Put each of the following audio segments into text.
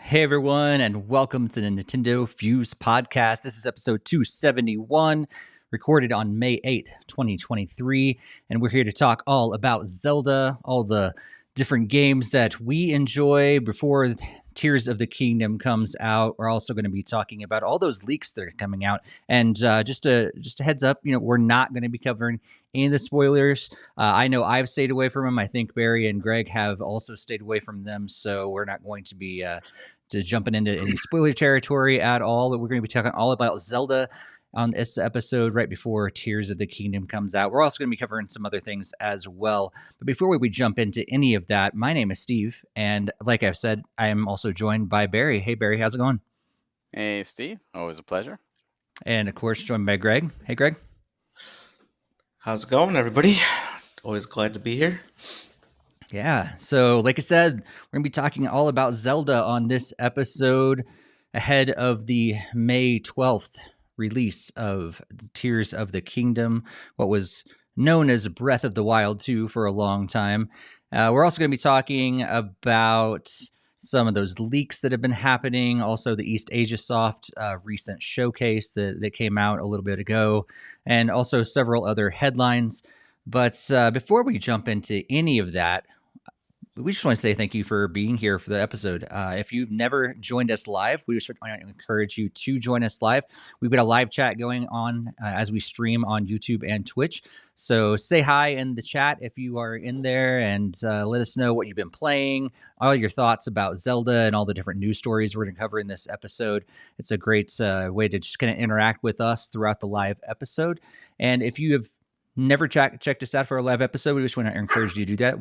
Hey everyone, and welcome to the NintendoFuse Podcast. This is episode 271, recorded on May 8th, 2023. And we're here to talk all about Zelda, all the different games that we enjoy before Tears of the Kingdom comes out. We're also going to be talking about all those leaks that are coming out. And just a heads up, we're not going to be covering any of the spoilers. I know I've stayed away from them. I think Barry and Greg have also stayed away from them. So we're not going to be jumping into any spoiler territory at all. But we're going to be talking all about Zelda on this episode right before Tears of the Kingdom comes out. We're also going to be covering some other things as well. But before we jump into any of that, my name is Steve. And like I've said, I am also joined by Barry. Hey, Barry, how's it going? Hey, Steve. Always a pleasure. And of course, joined by Greg. Hey, Greg. How's it going, everybody? Always glad to be here. Yeah. So, like I said, we're going to be talking all about Zelda on this episode ahead of the May 12th release of Tears of the Kingdom, what was known as Breath of the Wild 2 for a long time. We're also going to be talking about some of those leaks that have been happening, also the Eastasiasoft recent showcase that came out a little bit ago, and also several other headlines. But before we jump into any of that, we just want to say thank you for being here for the episode. If you've never joined us live, we certainly encourage you to join us live. We've got a live chat going on as we stream on YouTube and Twitch. So say hi in the chat if you are in there, and let us know what you've been playing, all your thoughts about Zelda and all the different news stories we're going to cover in this episode. It's a great way to just kind of interact with us throughout the live episode. And if you have never checked us out for a live episode, we just want to encourage you to do that.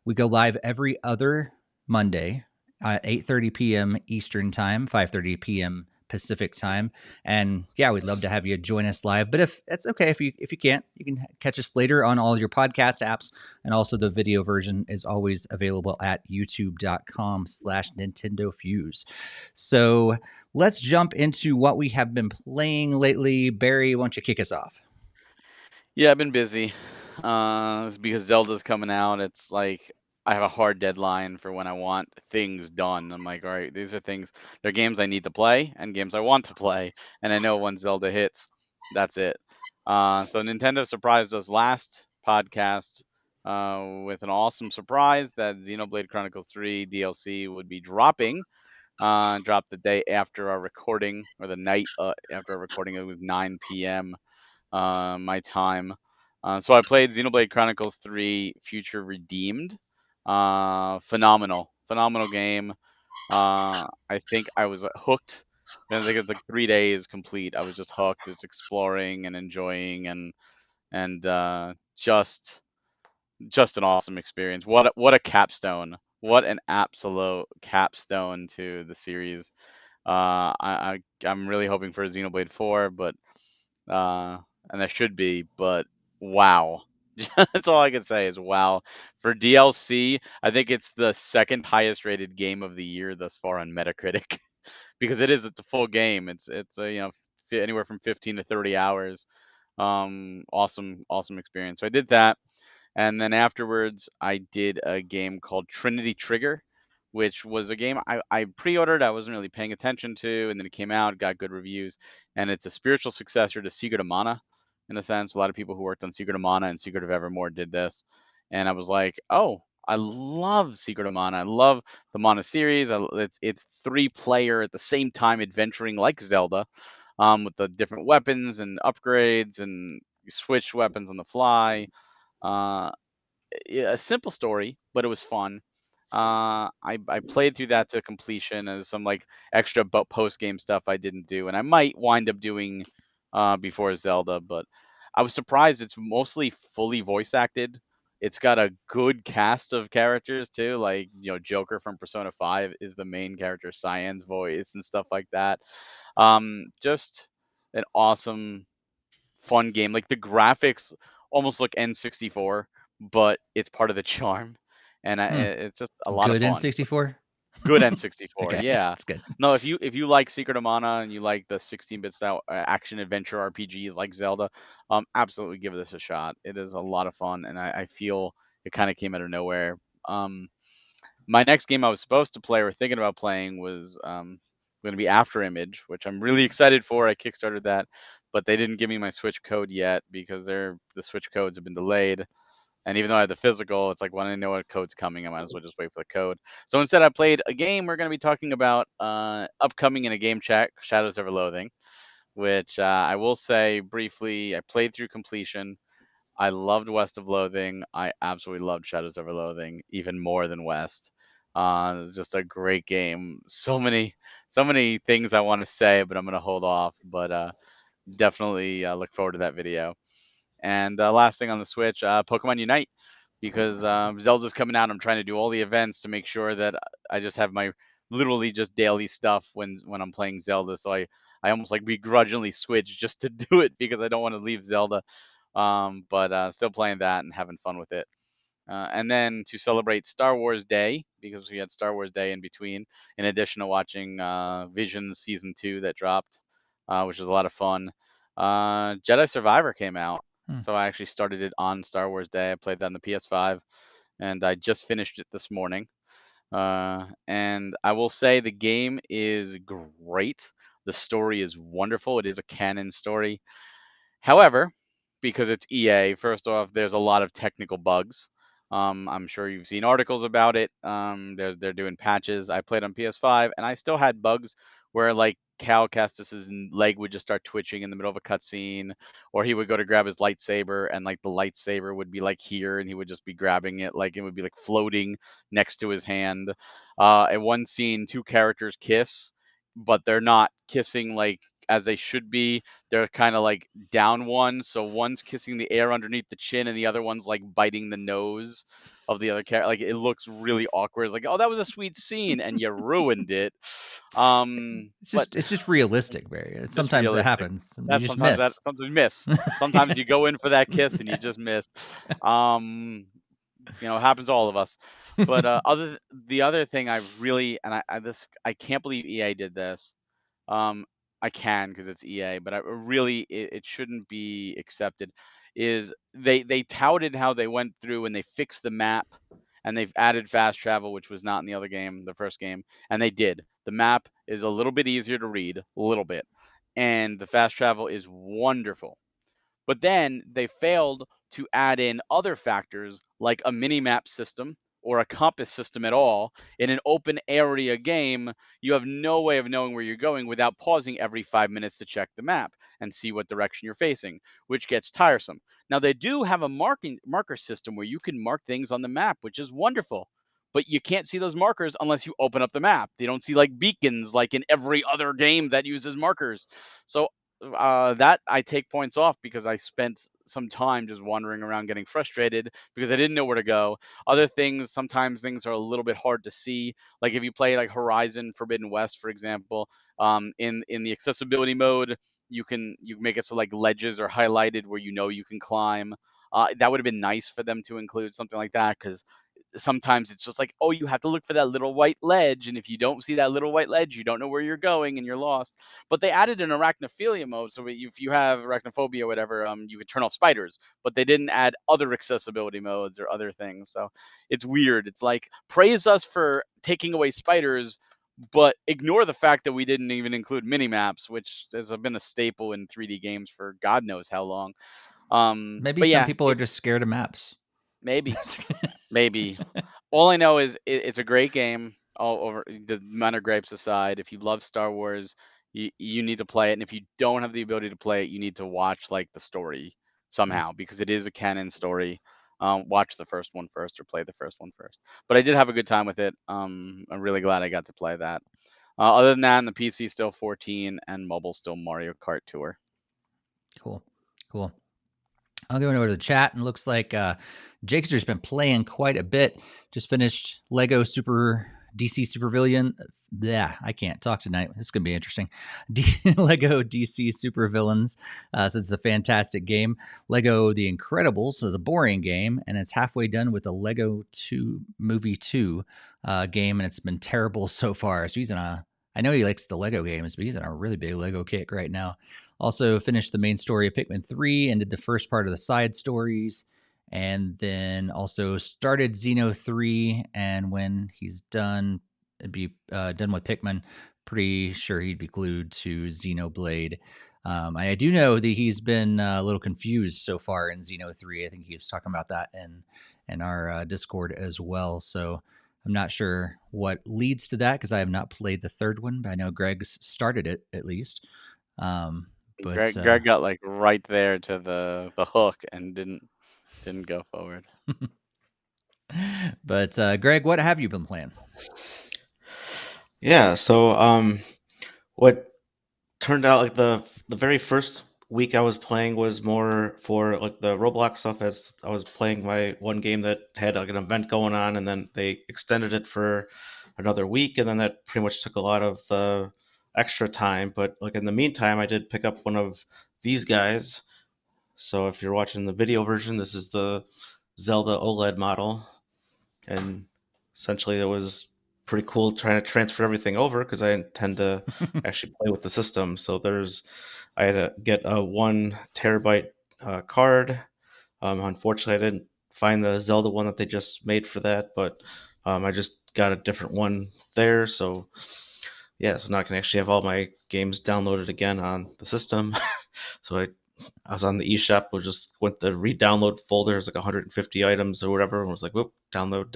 We go live every other Monday at 8:30 p.m. Eastern Time, 5:30 p.m. Pacific Time. And yeah, we'd love to have you join us live. But if that's okay, if you can't, you can catch us later on all your podcast apps. And also the video version is always available at youtube.com/NintendoFuse. So let's jump into what we have been playing lately. Barry, why don't you kick us off? Yeah, I've been busy. It's because Zelda's coming out. It's like I have a hard deadline for when I want things done. I'm like, all right, these are things, they're games I need to play and games I want to play. And I know when Zelda hits, that's it. So Nintendo surprised us last podcast with an awesome surprise that Xenoblade Chronicles 3 DLC would be dropping. Dropped the day after our recording, or the night after our recording. It was 9 p.m. My time. So I played Xenoblade Chronicles 3 Future Redeemed. Phenomenal game. I think I was hooked. I think it's like 3 days complete. I was just hooked, just exploring and enjoying, and just an awesome experience. What a capstone! What an absolute capstone to the series. I'm really hoping for a Xenoblade 4, but and there should be, but wow. That's all I can say is wow. For DLC, I think it's the second highest rated game of the year thus far on Metacritic because it's a full game. It's anywhere from 15 to 30 hours. Awesome experience. So I did that, and then afterwards I did a game called Trinity Trigger, which was a game I pre-ordered. I wasn't really paying attention to, and then it came out, got good reviews, and it's a spiritual successor to Secret of Mana, in a sense. A lot of people who worked on Secret of Mana and Secret of Evermore did this, and I was like, oh, I love Secret of Mana. I love the Mana series. It's 3-player at the same time adventuring like Zelda, with the different weapons and upgrades, and you switch weapons on the fly. Uh, yeah, a simple story, but it was fun. I played through that to completion as some like extra post game stuff I didn't do, and I might wind up doing before Zelda. But I was surprised it's mostly fully voice acted. It's got a good cast of characters too, like Joker from Persona 5 is the main character, Cyan's voice and stuff like that. Just an awesome, fun game. Like the graphics almost look N64, but it's part of the charm, and it's just a lot of Good fun. N64? Good N64, Okay, yeah. that's good. No, if you like Secret of Mana and you like the 16-bit style action adventure RPGs like Zelda, absolutely give this a shot. It is a lot of fun, and I feel it kind of came out of nowhere. My next game I was supposed to play or thinking about playing was going to be After Image, which I'm really excited for. I kickstarted that, but they didn't give me my Switch code yet because the Switch codes have been delayed. And even though I had the physical, it's like when I know what code's coming, I might as well just wait for the code. So instead, I played a game we're going to be talking about upcoming in a game chat, Shadows Over Loathing, which I will say briefly, I played through completion. I loved West of Loathing. I absolutely loved Shadows Over Loathing even more than West. It's just a great game. So many things I want to say, but I'm gonna hold off. But definitely look forward to that video. And last thing on the Switch, Pokemon Unite, because Zelda's coming out. I'm trying to do all the events to make sure that I just have my literally just daily stuff when I'm playing Zelda. So I almost like begrudgingly switch just to do it because I don't want to leave Zelda. But still playing that and having fun with it. And then to celebrate Star Wars Day, because we had Star Wars Day in between, in addition to watching Visions Season 2 that dropped, which was a lot of fun. Jedi Survivor came out. So I actually started it on Star Wars Day. I played that on the PS5, and I just finished it this morning. And I will say the game is great. The story is wonderful. It is a canon story. However, because it's EA, first off, there's a lot of technical bugs. I'm sure you've seen articles about it. They're doing patches. I played on PS5, and I still had bugs where like Cal Kestis's leg would just start twitching in the middle of a cutscene, or he would go to grab his lightsaber, and like the lightsaber would be like here, and he would just be grabbing it, like it would be like floating next to his hand. In one scene, two characters kiss, but they're not kissing like as they should be. They're kind of like down one, so one's kissing the air underneath the chin, and the other one's like biting the nose of the other character. Like it looks really awkward. It's like, oh, that was a sweet scene, and you ruined it. But It's just realistic, Barry. just Sometimes it realistic. happens. You That's just sometimes miss. you miss. Sometimes you go in for that kiss and you just miss. Um, it happens to all of us. But the other thing I really and I can't believe EA did this. um, I can because it's EA, but I really it shouldn't be accepted. Is they touted how they went through and they fixed the map and they've added fast travel, which was not in the other game, the first game, and they did. The map is a little bit easier to read, a little bit, and the fast travel is wonderful. But then they failed to add in other factors like a mini map system or a compass system at all. In an open area game, you have no way of knowing where you're going without pausing every 5 minutes to check the map and see what direction you're facing, which gets tiresome. Now, they do have a marker system where you can mark things on the map, which is wonderful. But you can't see those markers unless you open up the map. They don't see like beacons like in every other game that uses markers. So that I take points off because I spent some time just wandering around getting frustrated because I didn't know where to go. Other things, sometimes things are a little bit hard to see. Like if you play like Horizon Forbidden West, for example, in the accessibility mode, you make it so like ledges are highlighted where you can climb. That would have been nice for them to include something like that because sometimes it's just like, oh, you have to look for that little white ledge, and if you don't see that little white ledge, you don't know where you're going and you're lost. But they added an arachnophilia mode, so if you have arachnophobia or whatever, you could turn off spiders. But they didn't add other accessibility modes or other things, so it's weird. It's like praise us for taking away spiders, but ignore the fact that we didn't even include mini maps, which has been a staple in 3D games for God knows how long. Maybe But some yeah, people are just scared of maps. maybe. Maybe. All I know is it's a great game. All over the amount of gripes aside, if you love Star Wars, you need to play it. And if you don't have the ability to play it, you need to watch like the story somehow because it is a canon story. Watch the first one first or play the first one first. But I did have a good time with it. I'm really glad I got to play that. Other than that, on the PC still 14 and mobile still Mario Kart Tour. Cool. I'll go over to the chat, and looks like Jake's just been playing quite a bit. Just finished Lego Super DC Supervillain. Yeah, I can't talk tonight. This is going to be interesting. Lego DC Supervillains. So it's a fantastic game. Lego The Incredibles is a boring game, and it's halfway done with the Lego 2 Movie 2 game, and it's been terrible so far. So I know he likes the Lego games, but he's on a really big Lego kick right now. Also finished the main story of Pikmin 3 and did the first part of the side stories. and then also started Xeno 3. And when he's done, it'd be done with Pikmin, pretty sure he'd be glued to Xenoblade. I do know that he's been a little confused so far in Xeno 3. I think he was talking about that in our Discord as well. So I'm not sure what leads to that because I have not played the third one, but I know Greg's started it at least. But Greg got like right there to the hook and didn't go forward. But Greg, what have you been playing? Yeah, so what turned out like the very first week I was playing was more for like the Roblox stuff, as I was playing my one game that had like an event going on, and then they extended it for another week, and then that pretty much took a lot of the extra time. But like in the meantime, I did pick up one of these guys. So if you're watching the video version, this is the Zelda OLED model, and essentially it was pretty cool trying to transfer everything over because I intend to actually play with the system. So I had to get a 1 terabyte card. Unfortunately, I didn't find the Zelda one that they just made for that, but I just got a different one there. So yeah, so now I can actually have all my games downloaded again on the system. So I was on the eShop, we just went to re-download folder. There's like 150 items or whatever, and was like, whoop, download.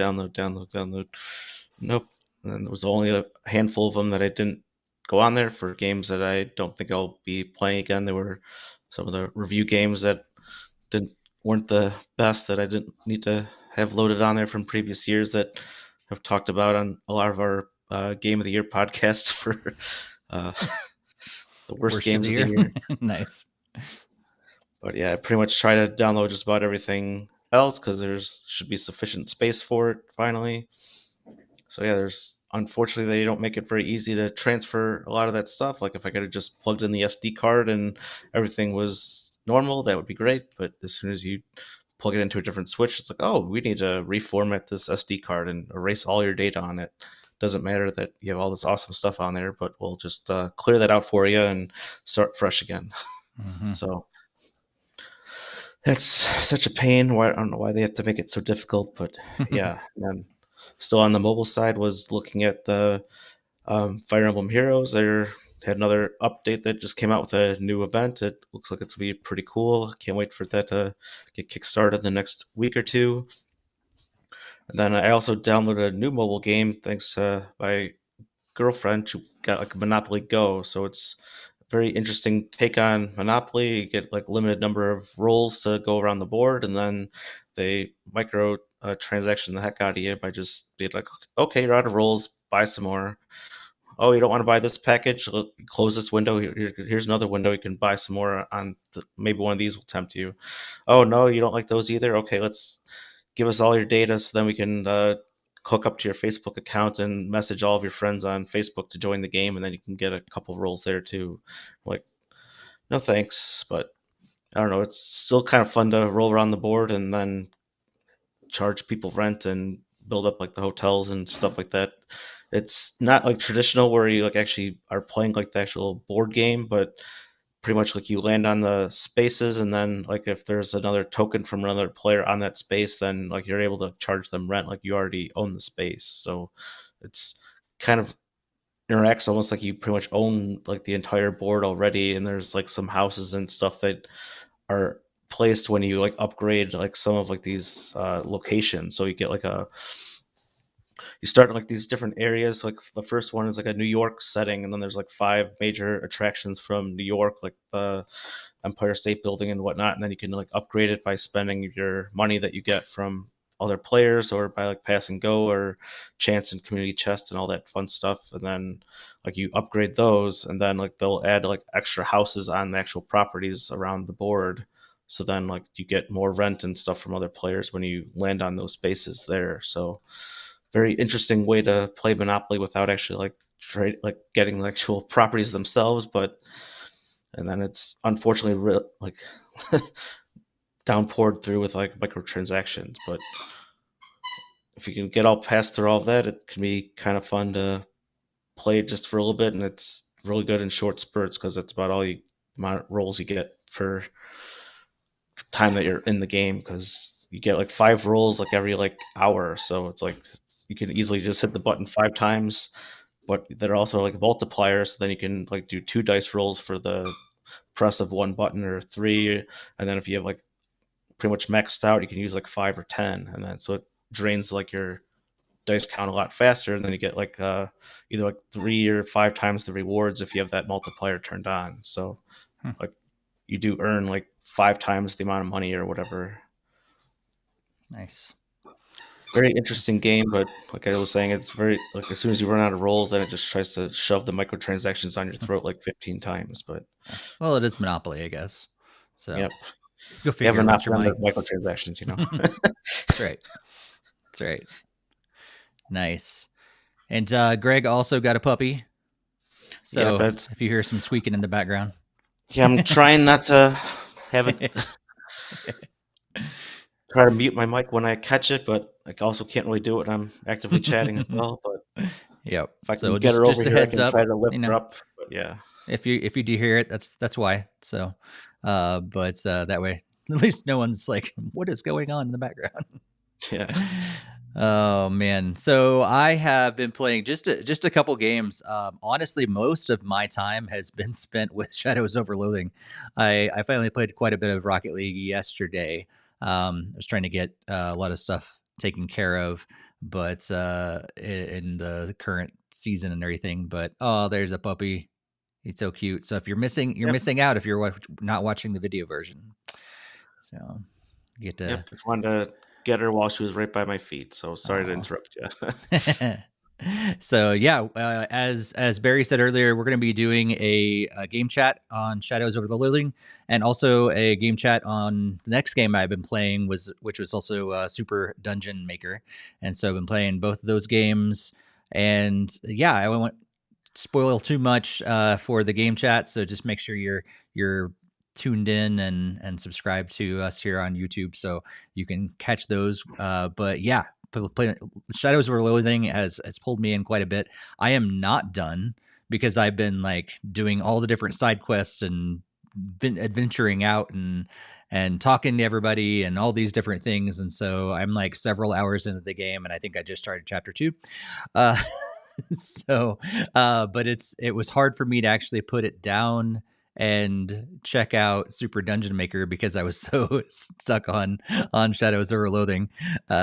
Nope. And then there was only a handful of them that I didn't go on there for games that I don't think I'll be playing again. They were some of the review games that weren't the best, that I didn't need to have loaded on there from previous years that I've talked about on a lot of our Game of the Year podcasts for uh, the worst games of the year. Nice. But yeah, I pretty much try to download just about everything else because there's should be sufficient space for it finally. So yeah, there's unfortunately they don't make it very easy to transfer a lot of that stuff. Like if I could have just plugged in the SD card and everything was normal, that would be great. But as soon as you plug it into a different switch, it's like, oh, we need to reformat this SD card and erase all your data on it. Doesn't matter that you have all this awesome stuff on there, but we'll just clear that out for you and start fresh again. Mm-hmm. So that's such a pain. Why I don't know why they have to make it so difficult, but yeah. And then still on the mobile side was looking at the Fire Emblem Heroes. They had another update that just came out with a new event. It looks like it's gonna be pretty cool. Can't wait for that to get kickstarted the next week or two. And then I also downloaded a new mobile game thanks to my girlfriend. She got like Monopoly Go, so it's a very interesting take on Monopoly. You get like limited number of rolls to go around the board, and then they micro transaction the heck out of you by just being like, okay, you're out of rolls, buy some more. Oh, you don't want to buy this package? Close this window. Here's another window. You can buy some more on. Maybe one of these will tempt you. Oh no, you don't like those either. Okay, let's give us all your data so then we can hook up to your Facebook account and message all of your friends on Facebook to join the game, and then you can get a couple rolls there too. Like, no thanks, but I don't know. It's still kind of fun to roll around the board and then charge people rent and build up like the hotels and stuff like that. It's not like traditional where you like actually are playing like the actual board game, but pretty much like you land on the spaces, and then like if there's another token from another player on that space, then like you're able to charge them rent like you already own the space. So it's kind of interacts almost like you pretty much own like the entire board already, and there's like some houses and stuff that are placed when you like upgrade like some of like these locations. So you get like you start in like these different areas. Like the first one is like a New York setting, and then there's like 5 major attractions from New York, like the Empire State Building and whatnot. And then you can like upgrade it by spending your money that you get from other players, or by like pass and go or chance and community chest and all that fun stuff. And then like you upgrade those, and then like they'll add like extra houses on the actual properties around the board. So then like you get more rent and stuff from other players when you land on those spaces there. So very interesting way to play Monopoly without actually like like getting the actual properties themselves. But and then it's unfortunately like downpoured through with like microtransactions. But if you can get all past through all of that, it can be kind of fun to play it just for a little bit, and it's really good in short spurts because that's about all you amount of rolls you get for the time that you're in the game. Because you get like 5 rolls like every like hour, so it's like you can easily just hit the button 5 times. But there are also like multipliers, so then you can like do 2 dice rolls for the press of 1 button or 3, and then if you have like pretty much maxed out, you can use like 5 or 10, and then so it drains like your dice count a lot faster, and then you get like either like 3 or 5 times the rewards if you have that multiplier turned on. So like you do earn like 5 times the amount of money or whatever. Nice. Very interesting game, but like I was saying, it's very like as soon as you run out of rolls, then it just tries to shove the microtransactions on your throat like 15 times. But well, it is Monopoly, I guess. So yep, go they have figure a about your monopoly money. on the microtransactions, you know. That's right. That's right. Nice. And Greg also got a puppy. So Yeah, if you hear some squeaking in the background. Yeah, I'm trying not to have it. Try to mute my mic when I catch it, but I also can't really do it when I'm actively chatting as well. But yep. if I can So get her over just a here, I heads can up, try to lift her up. But yeah, if you do hear it, that's why. So, but that way, at least no one's like, what is going on in the background? yeah. Oh man, so I have been playing just a couple games. Honestly, most of my time has been spent with Shadows over Loathing. I finally played quite a bit of Rocket League yesterday. I was trying to get a lot of stuff taken care of, but in the current season and everything. But oh, there's a puppy. He's so cute. So if you're missing, you're missing out if you're not watching the video version. So you get to. Just wanted to get her while she was right by my feet. So sorry to interrupt you. So yeah, as Barry said earlier, we're going to be doing a game chat on Shadows over the Loathing, and also a game chat on the next game I've been playing, which was also Super Dungeon Maker, and so I've been playing both of those games. And yeah, I won't spoil too much for the game chat, so just make sure you're tuned in and subscribe to us here on YouTube so you can catch those. But yeah, Shadows over Loathing has pulled me in quite a bit. I am not done because I've been like doing all the different side quests and been adventuring out and talking to everybody and all these different things. And so I'm like several hours into the game, and I think I just started chapter 2. So, but it was hard for me to actually put it down and check out Super Dungeon Maker because I was so stuck on Shadows over Loathing.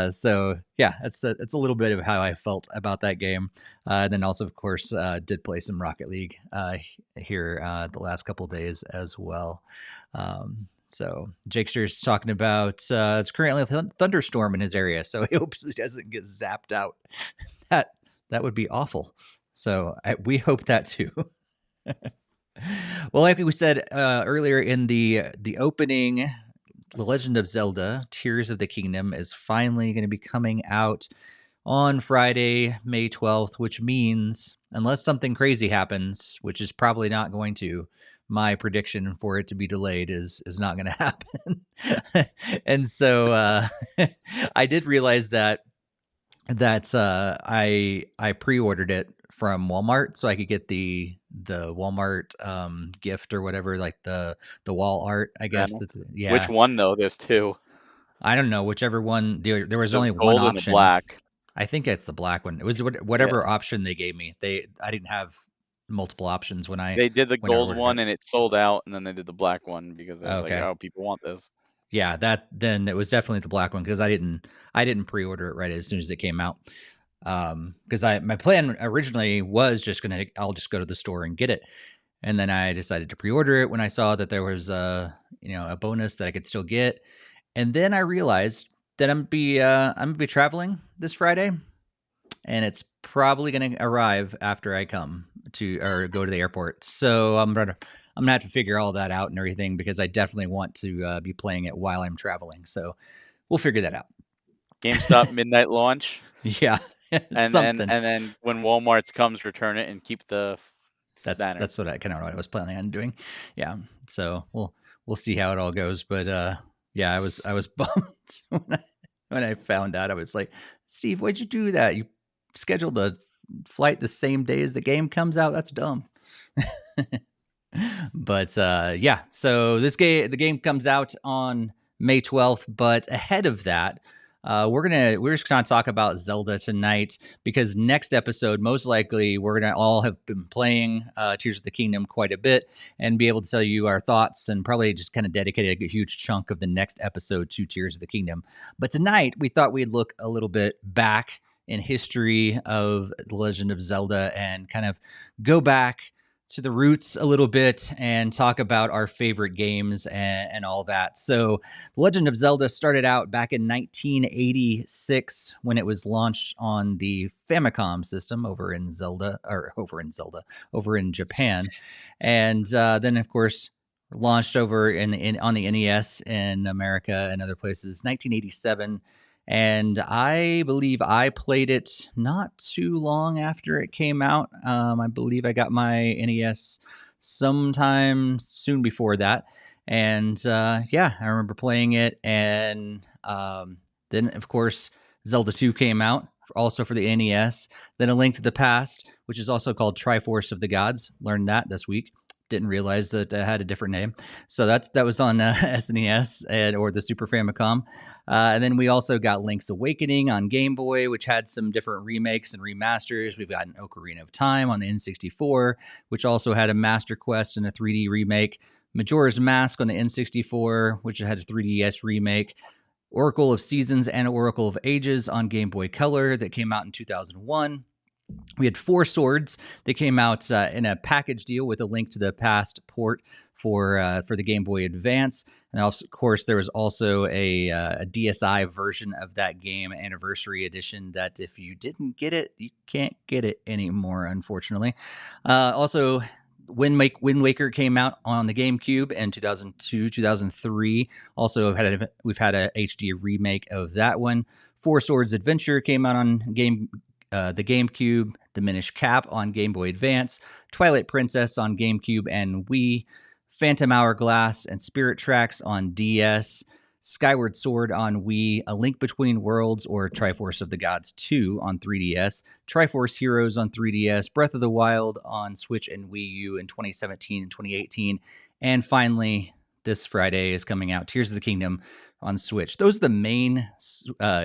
So yeah, it's a little bit of how I felt about that game. And then also, of course, did play some Rocket League here the last couple of days as well. So Jakester's talking about it's currently a thunderstorm in his area, so he hopes he doesn't get zapped out. That would be awful. So we hope that too. Well, like we said earlier in the opening, The Legend of Zelda: Tears of the Kingdom is finally going to be coming out on Friday, May 12th, which means, unless something crazy happens, which is probably not going to, my prediction for it to be delayed is not going to happen. And so I did realize that I pre-ordered it from Walmart so I could get the Walmart gift or whatever, like the wall art, I guess. Yeah. Which one though? There's 2. I don't know, whichever one. There was There's only gold one and the option. black. I think it's the black one. It was whatever option they gave me. I didn't have multiple options when They did the gold ordered one it. and it sold out, and then they did the black one because they was like, oh, people want this. Yeah, then it was definitely the black one because I didn't pre-order it right as soon as it came out. Because my plan originally was I'll just go to the store and get it, and then I decided to pre-order it when I saw that there was a bonus that I could still get, and then I realized that I'm gonna be traveling this Friday, and it's probably gonna arrive after I go to the airport. So I'm gonna have to figure all that out and everything because I definitely want to be playing it while I'm traveling. So we'll figure that out. GameStop midnight launch. Yeah. And then when Walmart's comes, return it and keep the banner. That's what I was planning on doing. Yeah. So we'll see how it all goes. But yeah, I was bummed when I found out. I was like, Steve, why'd you do that? You scheduled a flight the same day as the game comes out? That's dumb. But yeah, so the game comes out on May 12th. But ahead of that, we're just gonna talk about Zelda tonight, because next episode, most likely, we're gonna all have been playing Tears of the Kingdom quite a bit and be able to tell you our thoughts, and probably just kind of dedicate a huge chunk of the next episode to Tears of the Kingdom. But tonight, we thought we'd look a little bit back in history of The Legend of Zelda and kind of go back to the roots a little bit and talk about our favorite games and all that. So, The Legend of Zelda started out back in 1986 when it was launched on the Famicom system over in Japan, and then of course launched over on the NES in America and other places, 1987. And I believe I played it not too long after it came out. I believe I got my NES sometime soon before that. And yeah, I remember playing it. And then, of course, Zelda 2 came out, also for the NES. Then A Link to the Past, which is also called Triforce of the Gods. Learned that this week. Didn't realize that it had a different name. So that was on SNES or the Super Famicom. And then we also got Link's Awakening on Game Boy, which had some different remakes and remasters. We've got an Ocarina of Time on the N64, which also had a Master Quest and a 3D remake. Majora's Mask on the N64, which had a 3DS remake. Oracle of Seasons and Oracle of Ages on Game Boy Color that came out in 2001. We had Four Swords that came out in a package deal with A Link to the Past port for the Game Boy Advance. And also, of course, there was also a DSi version of that game, Anniversary Edition, that if you didn't get it, you can't get it anymore, unfortunately. Also, Wind Waker came out on the GameCube in 2002, 2003. Also, we've had a HD remake of that one. Four Swords Adventure came out on the GameCube, Diminish Cap on Game Boy Advance, Twilight Princess on GameCube and Wii, Phantom Hourglass and Spirit Tracks on DS, Skyward Sword on Wii, A Link Between Worlds or Triforce of the Gods 2 on 3DS, Triforce Heroes on 3DS, Breath of the Wild on Switch and Wii U in 2017 and 2018, and finally, this Friday is coming out, Tears of the Kingdom on Switch. Those are the main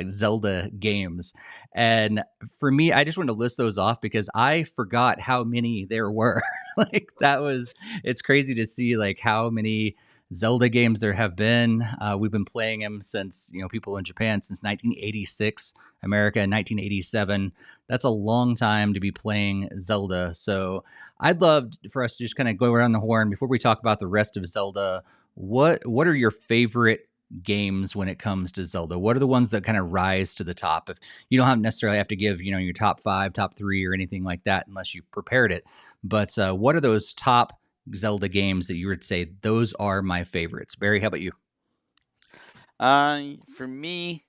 Zelda games. And for me, I just wanted to list those off because I forgot how many there were. It's crazy to see like how many Zelda games there have been. We've been playing them since, people in Japan since 1986, America in 1987. That's a long time to be playing Zelda. So I'd love for us to just kind of go around the horn before we talk about the rest of Zelda. What are your favorite games when it comes to Zelda? What are the ones that kind of rise to the top? If you don't necessarily have to give, your top 5, top 3 or anything like that unless you prepared it. But what are those top Zelda games that you would say those are my favorites? Barry, how about you? For me,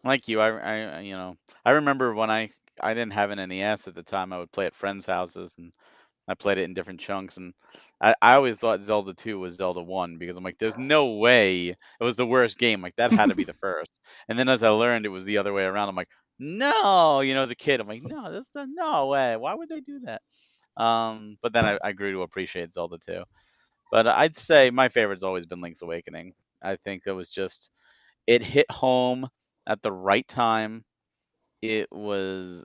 like you, I remember when I didn't have an NES at the time. I would play at friends' houses, and I played it in different chunks. And I always thought Zelda 2 was Zelda 1 because I'm like, there's no way it was the worst game. Like that had to be the first. And then as I learned, it was the other way around. I'm like, no, as a kid, I'm like, no, no way. Why would they do that? But then I grew to appreciate Zelda 2. But I'd say my favorite's always been Link's Awakening. I think it hit home at the right time. It was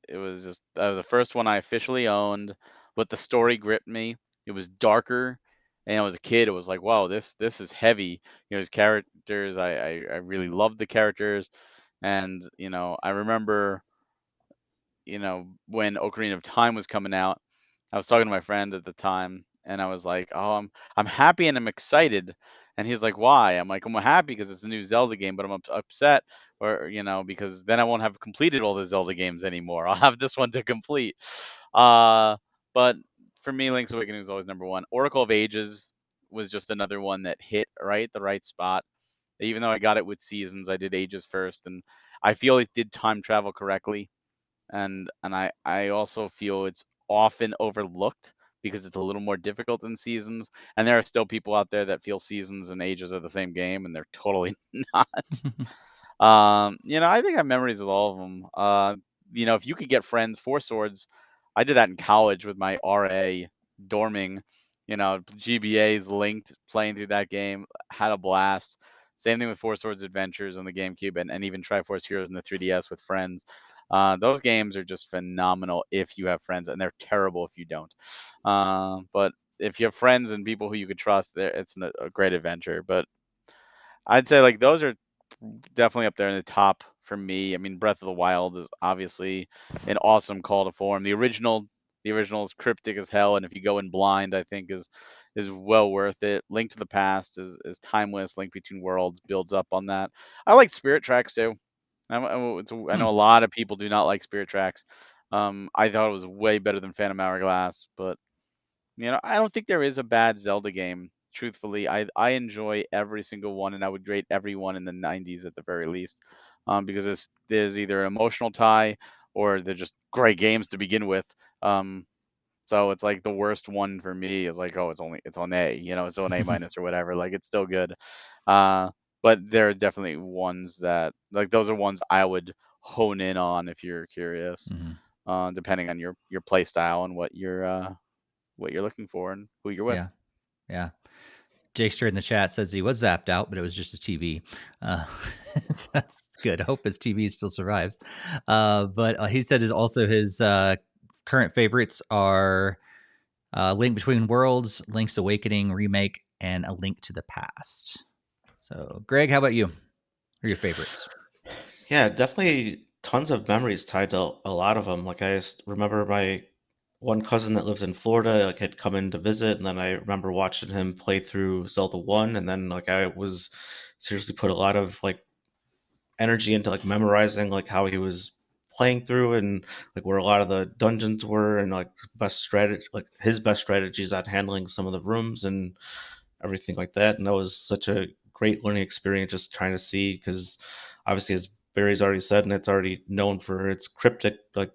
just the first one I officially owned, but the story gripped me. It was darker, and as a kid, it was like, wow, this is heavy. His characters, I really loved the characters, and I remember, when Ocarina of Time was coming out, I was talking to my friend at the time, and I was like, "Oh, I'm happy and I'm excited." And he's like, "Why?" I'm like, "I'm happy because it's a new Zelda game, but I'm upset, or because then I won't have completed all the Zelda games anymore. I'll have this one to complete." Uh, but for me, Link's Awakening is always number one. Oracle of Ages was just another one that hit right the right spot. Even though I got it with Seasons, I did Ages first, and I feel it did time travel correctly, and I also feel it's often overlooked because it's a little more difficult than Seasons, and there are still people out there that feel Seasons and Ages are the same game, and they're totally not. I think I have memories of all of them. If you could get friends, Four Swords, I did that in college with my RA dorming, GBA's linked playing through that game, had a blast. Same thing with Four Swords Adventures on the GameCube, and even Triforce Heroes in the 3DS with friends. Those games are just phenomenal if you have friends, and they're terrible if you don't. But if you have friends and people who you could trust, it's a great adventure. But I'd say like those are definitely up there in the top for me. I mean, Breath of the Wild is obviously an awesome call to form. The original is cryptic as hell, and if you go in blind, I think is well worth it. Link to the Past is timeless. Link Between Worlds builds up on that. I like Spirit Tracks too. I know a lot of people do not like Spirit Tracks. I thought it was way better than Phantom Hourglass, but I don't think there is a bad Zelda game. Truthfully, I enjoy every single one, and I would rate every one in the 90s at the very least, because there's either an emotional tie or they're just great games to begin with. So it's like the worst one for me is like, oh, it's on A, it's on A minus or whatever. Like it's still good, uh, but there are definitely ones that like those are ones I would hone in on if you're curious, depending on your play style and what you're looking for and who you're with. Yeah. Jakester in the chat says he was zapped out, but it was just a TV. So that's good. I hope his TV still survives. But he said his current favorites are Link Between Worlds, Link's Awakening remake, and A Link to the Past. So, Greg, how about you? What are your favorites? Yeah, definitely tons of memories tied to a lot of them. Like I remember my one cousin that lives in Florida like had come in to visit, and then I remember watching him play through Zelda 1, and then like I was seriously put a lot of like energy into like memorizing like how he was playing through and like where a lot of the dungeons were and like his best strategies at handling some of the rooms and everything like that. And that was such a great learning experience just trying to see, because obviously as Barry's already said, and it's already known for its cryptic like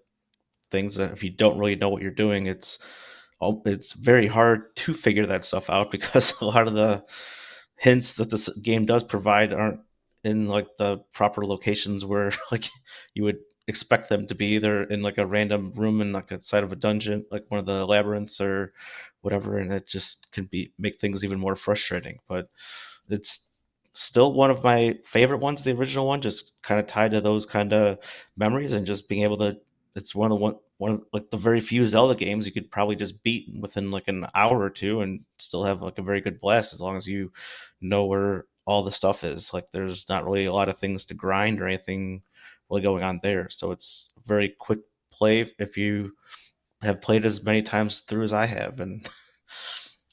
things that if you don't really know what you're doing, it's very hard to figure that stuff out because a lot of the hints that this game does provide aren't in like the proper locations where like you would expect them to be, either in like a random room in like a side of a dungeon, like one of the labyrinths or whatever, and it just can make things even more frustrating. But it's still one of my favorite ones, the original one, just kind of tied to those kind of memories and just being able to. It's one of like the very few Zelda games you could probably just beat within like an hour or two and still have like a very good blast as long as you know where all the stuff is. Like there's not really a lot of things to grind or anything really going on there. So it's a very quick play if you have played as many times through as I have, and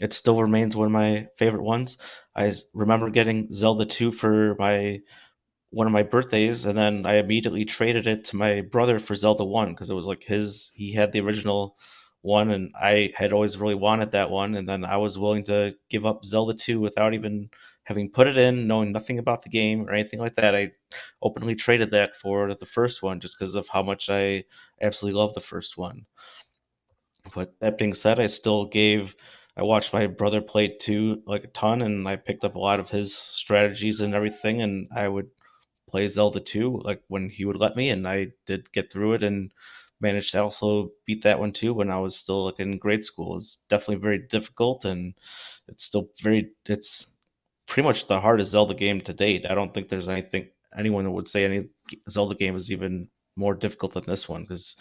it still remains one of my favorite ones. Remember getting Zelda 2 for one of my birthdays, and then I immediately traded it to my brother for Zelda 1 because it was like he had the original one, and I had always really wanted that one, and then I was willing to give up Zelda 2 without even having put it in, knowing nothing about the game or anything like that. I openly traded that for the first one just because of how much I absolutely love the first one. But that being said, I watched my brother play too like a ton, and I picked up a lot of his strategies and everything, and I would play Zelda 2 like when he would let me, and I did get through it and managed to also beat that one too when I was still like in grade school. It's definitely very difficult, and it's pretty much the hardest Zelda game to date. I don't think there's anyone that would say any Zelda game is even more difficult than this one, because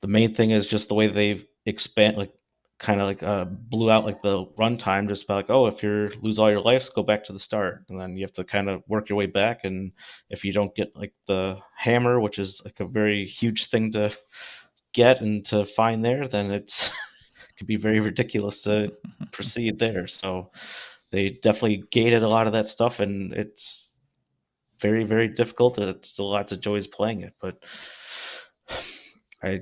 the main thing is just the way they've expand like kind of like blew out like the runtime, just by like, oh, if you lose all your lives, go back to the start, and then you have to kind of work your way back. And if you don't get like the hammer, which is like a very huge thing to get and to find there, then it could be very ridiculous to proceed there. So they definitely gated a lot of that stuff, and it's very, very difficult, and it's still lots of joys playing it. But I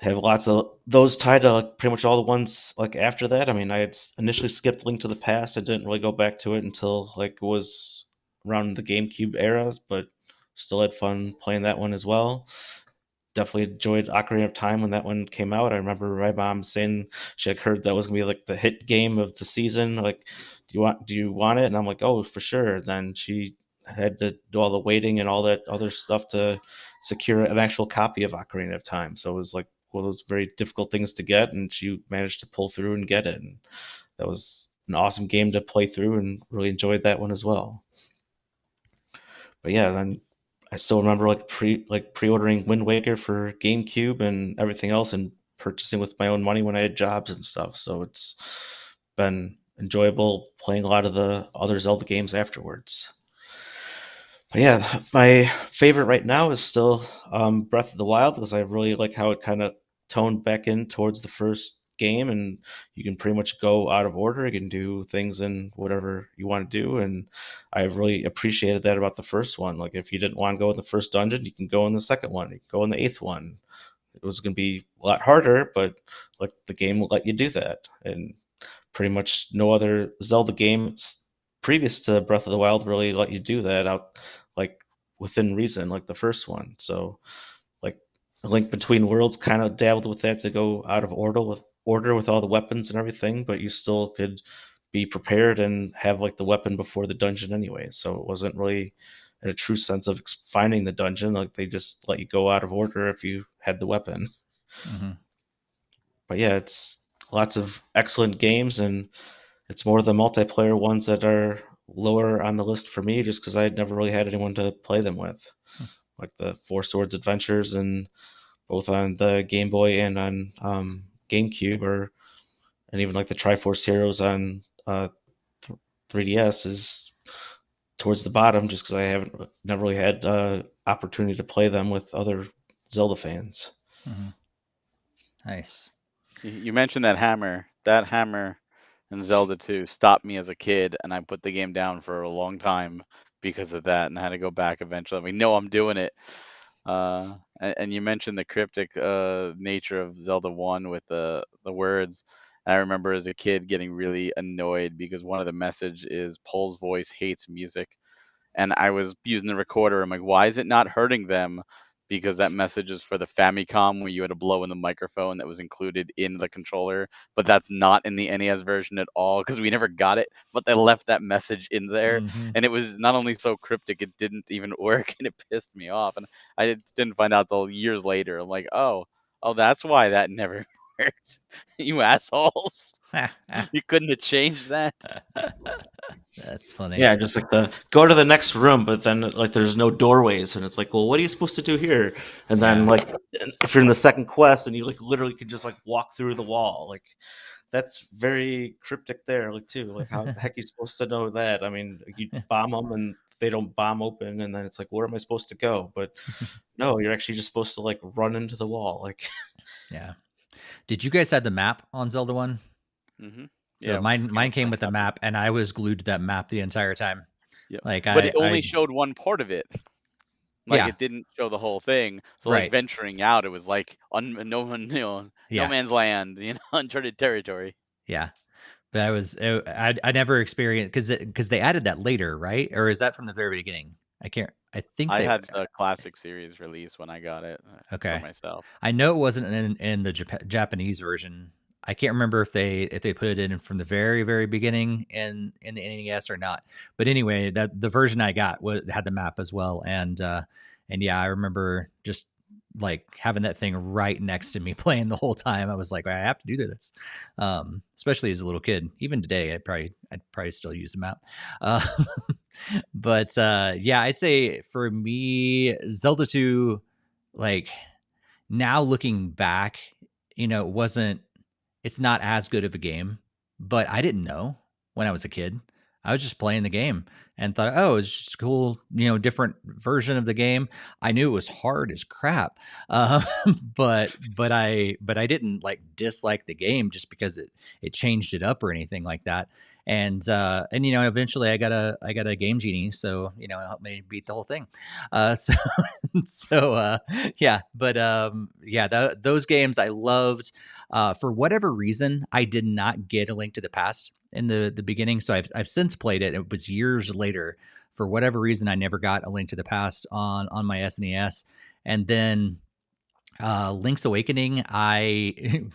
have lots of those tied to like pretty much all the ones like after that. I mean, I had initially skipped Link to the Past. I didn't really go back to it until like it was around the GameCube era, but still had fun playing that one as well. Definitely enjoyed Ocarina of Time when that one came out. I remember my mom saying she had heard that was gonna be like the hit game of the season. Like, do you want it? And I'm like, oh, for sure. And then she had to do all the waiting and all that other stuff to secure an actual copy of Ocarina of Time. So it was like one of those very difficult things to get, and she managed to pull through and get it. And that was an awesome game to play through, and really enjoyed that one as well. But yeah, then I still remember like pre-ordering Wind Waker for GameCube and everything else, and purchasing with my own money when I had jobs and stuff. So it's been enjoyable playing a lot of the other Zelda games afterwards. But yeah, my favorite right now is still Breath of the Wild, because I really like how it kind of toned back in towards the first game, and you can pretty much go out of order. You can do things in whatever you want to do, and I really appreciated that about the first one. Like if you didn't want to go in the first dungeon, you can go in the second one. You can go in the eighth one. It was going to be a lot harder, but like the game will let you do that, and pretty much no other Zelda game previous to Breath of the Wild really let you do that out like within reason, like the first one. So like the Link Between Worlds kind of dabbled with that to go out of order with all the weapons and everything, but you still could be prepared and have like the weapon before the dungeon anyway. So it wasn't really in a true sense of finding the dungeon. Like they just let you go out of order if you had the weapon. Mm-hmm. But yeah, it's lots of excellent games, and it's more the multiplayer ones that are lower on the list for me, just because I had never really had anyone to play them with, like the Four Swords Adventures, and both on the Game Boy and on GameCube, and even like the Triforce Heroes on 3DS is towards the bottom, just because I haven't never really had opportunity to play them with other Zelda fans. Mm-hmm. Nice. You mentioned that hammer. That hammer in Zelda 2 stopped me as a kid, and I put the game down for a long time because of that, and I had to go back eventually. I mean, no, I'm doing it. And you mentioned the cryptic nature of Zelda 1 with the words. I remember as a kid getting really annoyed because one of the message is Pole's voice hates music. And I was using the recorder. I'm like, why is it not hurting them? Because that message is for the Famicom, where you had to blow in the microphone that was included in the controller, but that's not in the NES version at all because we never got it. But they left that message in there, Mm-hmm. and it was not only so cryptic, it didn't even work, and it pissed me off. And I didn't find out till years later. I'm like, oh, that's why that never worked. You assholes! You couldn't have changed that. That's funny. Yeah, just like the go to the next room, but then like there's no doorways, and it's like, well, what are you supposed to do here? And then like if you're in the second quest, and you like literally can just like walk through the wall, like that's very cryptic there, like too. Like how the heck are you supposed to know that? I mean, you bomb them and they don't bomb open, and then it's like, where am I supposed to go? But no, you're actually just supposed to like run into the wall, like. Yeah. Did you guys have the map on Zelda 1? Mm-hmm. So Yeah, mine came with the map, and I was glued to that map the entire time. Yeah, Like but it I only showed one part of it. Like yeah, it didn't show the whole thing. So like right. venturing out, it was like no Yeah. man's land, uncharted territory. Yeah. But I never experienced because they added that later, right? Or is that from the very beginning? I think I they had the classic series release when I got it for okay. myself. I know it wasn't in the Japanese version. I can't remember if they put it in from the very beginning in the NES or not. But anyway, that the version I got had the map as well, and yeah, I remember just like having that thing right next to me playing the whole time. I was like, I have to do this, especially as a little kid. Even today, I'd probably still use the map. But yeah, I'd say for me, Zelda 2, like now looking back, it's not as good of a game, but I didn't know when I was a kid. I was just playing the game and thought, oh, it's just cool, different version of the game. I knew it was hard as crap, but I didn't like dislike the game just because it changed it up or anything like that. And eventually I got a Game Genie, so it helped me beat the whole thing. So yeah, but yeah, those games I loved. For whatever reason, I did not get A Link to the Past in the beginning, so I've since played it. It was years later. For whatever reason, I never got A Link to the Past on my SNES, and then Link's Awakening.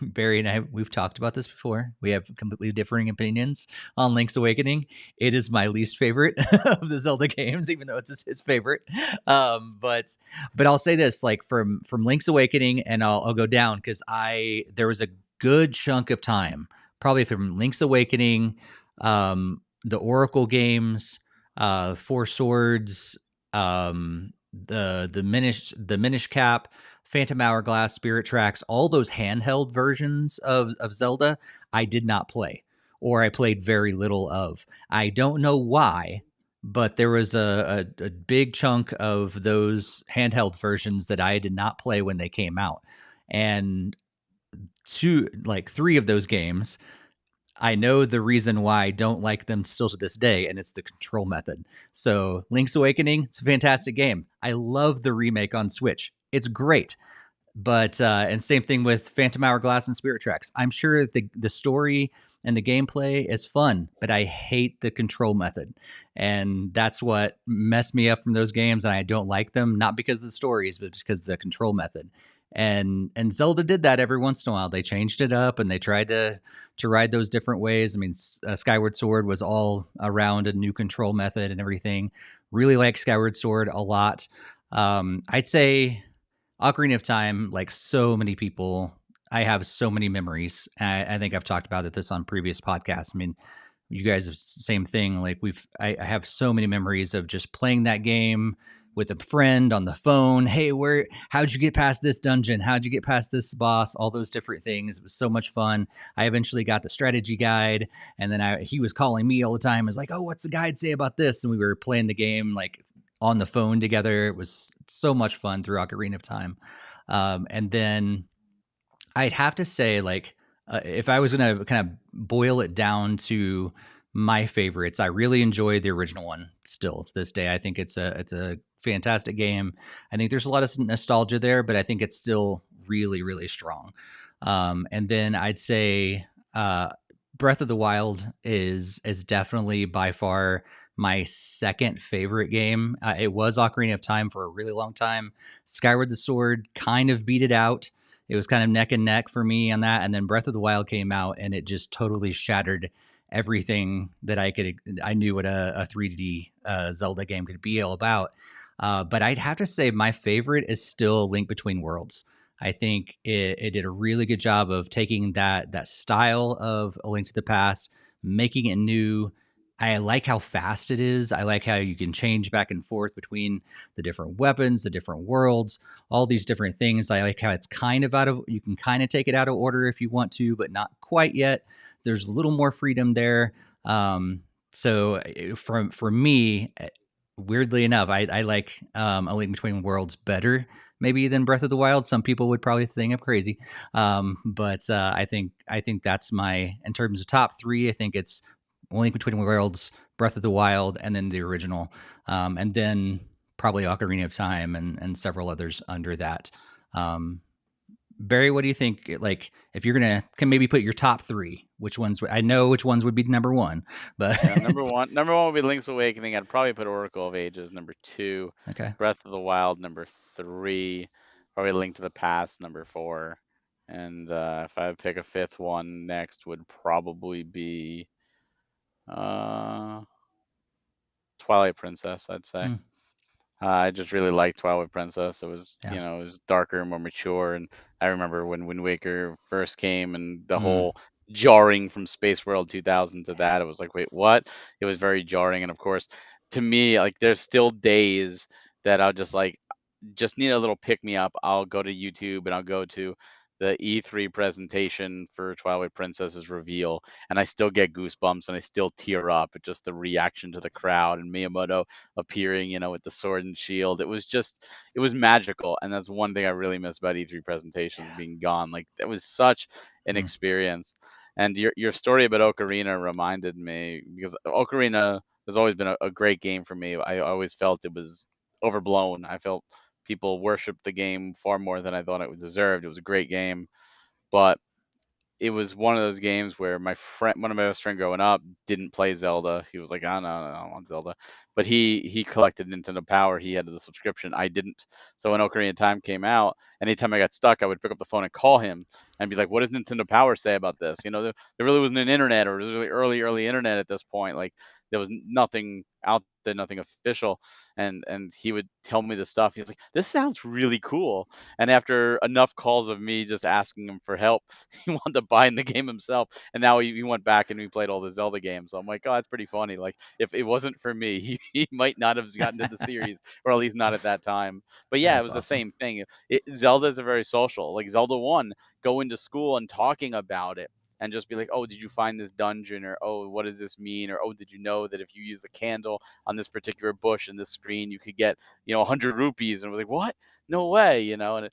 Barry and I, we've talked about this before. We have completely differing opinions on Link's Awakening. It is my least favorite of the Zelda games, even though it's his favorite. But I'll say this, like from Link's Awakening, and I'll go down because there was a good chunk of time, probably from Link's Awakening, the Oracle games, Four Swords, the Minish Cap, Phantom Hourglass, Spirit Tracks, all those handheld versions of Zelda, I did not play, or I played very little of. I don't know why, but there was a big chunk of those handheld versions that I did not play when they came out. And three of those games, I know the reason why I don't like them still to this day, and it's the control method. So, Link's Awakening, it's a fantastic game. I love the remake on Switch. It's great. But and same thing with Phantom Hourglass and Spirit Tracks. I'm sure the story and the gameplay is fun, but I hate the control method, and that's what messed me up from those games. And I don't like them, not because of the stories, but because of the control method. And Zelda did that every once in a while. They changed it up and they tried to ride those different ways. I mean, Skyward Sword was all around a new control method and everything. Really like Skyward Sword a lot. I'd say Ocarina of Time, like so many people, I have so many memories. I think I've talked about this on previous podcasts. I mean, you guys have same thing. Like I have so many memories of just playing that game with a friend on the phone. Hey, how'd you get past this dungeon? How'd you get past this boss? All those different things. It was so much fun. I eventually got the strategy guide, and then he was calling me all the time. It was like, oh, what's the guide say about this? And we were playing the game like on the phone together. It was so much fun through Ocarina of Time. And then I'd have to say, like, if I was going to kind of boil it down to my favorites, I really enjoy the original one still to this day. I think it's a fantastic game. I think there's a lot of nostalgia there, but I think it's still really, really strong. And then I'd say Breath of the Wild is definitely by far my second favorite game. It was Ocarina of Time for a really long time. Skyward the Sword kind of beat it out. It was kind of neck and neck for me on that. And then Breath of the Wild came out and it just totally shattered everything that I knew what a 3D Zelda game could be all about. But I'd have to say my favorite is still Link Between Worlds. I think it did a really good job of taking that style of A Link to the Past, making it new. I like how fast it is. I like how you can change back and forth between the different weapons, the different worlds, all these different things. I like how it's kind of you can kind of take it out of order if you want to, but not quite yet. There's a little more freedom there. So for me, weirdly enough, I like A Link Between Worlds better maybe than Breath of the Wild. Some people would probably think I'm crazy, but I think that's in terms of top three. I think it's Link Between Worlds, Breath of the Wild, and then the original, and then probably Ocarina of Time and several others under that. Barry, what do you think? Like, if you're can maybe put your top three, which ones? I know which ones would be number one, but Yeah, number one would be Link's Awakening. I'd probably put Oracle of Ages number 2. Okay. Breath of the Wild number 3. Probably Link to the Past number 4. And if I had to pick a fifth one next, would probably be Twilight Princess, I'd say. I just really liked Twilight Princess. It was, it was darker, more mature. And I remember when Wind Waker first came and the whole jarring from Space World 2000 to that, it was like, wait, what? It was very jarring. And of course, to me, like, there's still days that I'll just need a little pick me up. I'll go to YouTube and I'll go to the E3 presentation for Twilight Princess's reveal, and I still get goosebumps and I still tear up at just the reaction to the crowd and Miyamoto appearing, with the sword and shield. It was magical, and that's one thing I really miss about E3 presentations being gone. Like, that was such an experience. And your story about Ocarina reminded me, because Ocarina has always been a great game for me. I always felt it was overblown. I felt people worshiped the game far more than I thought it deserved. It was a great game, but it was one of those games where one of my best friends growing up, didn't play Zelda. He was like, "Oh no, I don't want Zelda," but he collected Nintendo Power. He had the subscription. I didn't. So when Ocarina of Time came out, anytime I got stuck, I would pick up the phone and call him and be like, "What does Nintendo Power say about this?" There really wasn't an internet, or it was really early internet at this point. Like, there was nothing out there, nothing official. And he would tell me the stuff. He's like, this sounds really cool. And after enough calls of me just asking him for help, he wanted to buy in the game himself. And now he went back and we played all the Zelda games. So I'm like, oh, that's pretty funny. Like, if it wasn't for me, he might not have gotten to the series, or at least not at that time. But yeah, it That's was the awesome. same thing. Zelda is a very social. Like Zelda 1, go into school and talking about it and just be like, oh, did you find this dungeon? Or, oh, what does this mean? Or, oh, did you know that if you use a candle on this particular bush in this screen, you could get, 100 rupees? And we're like, what? No way, And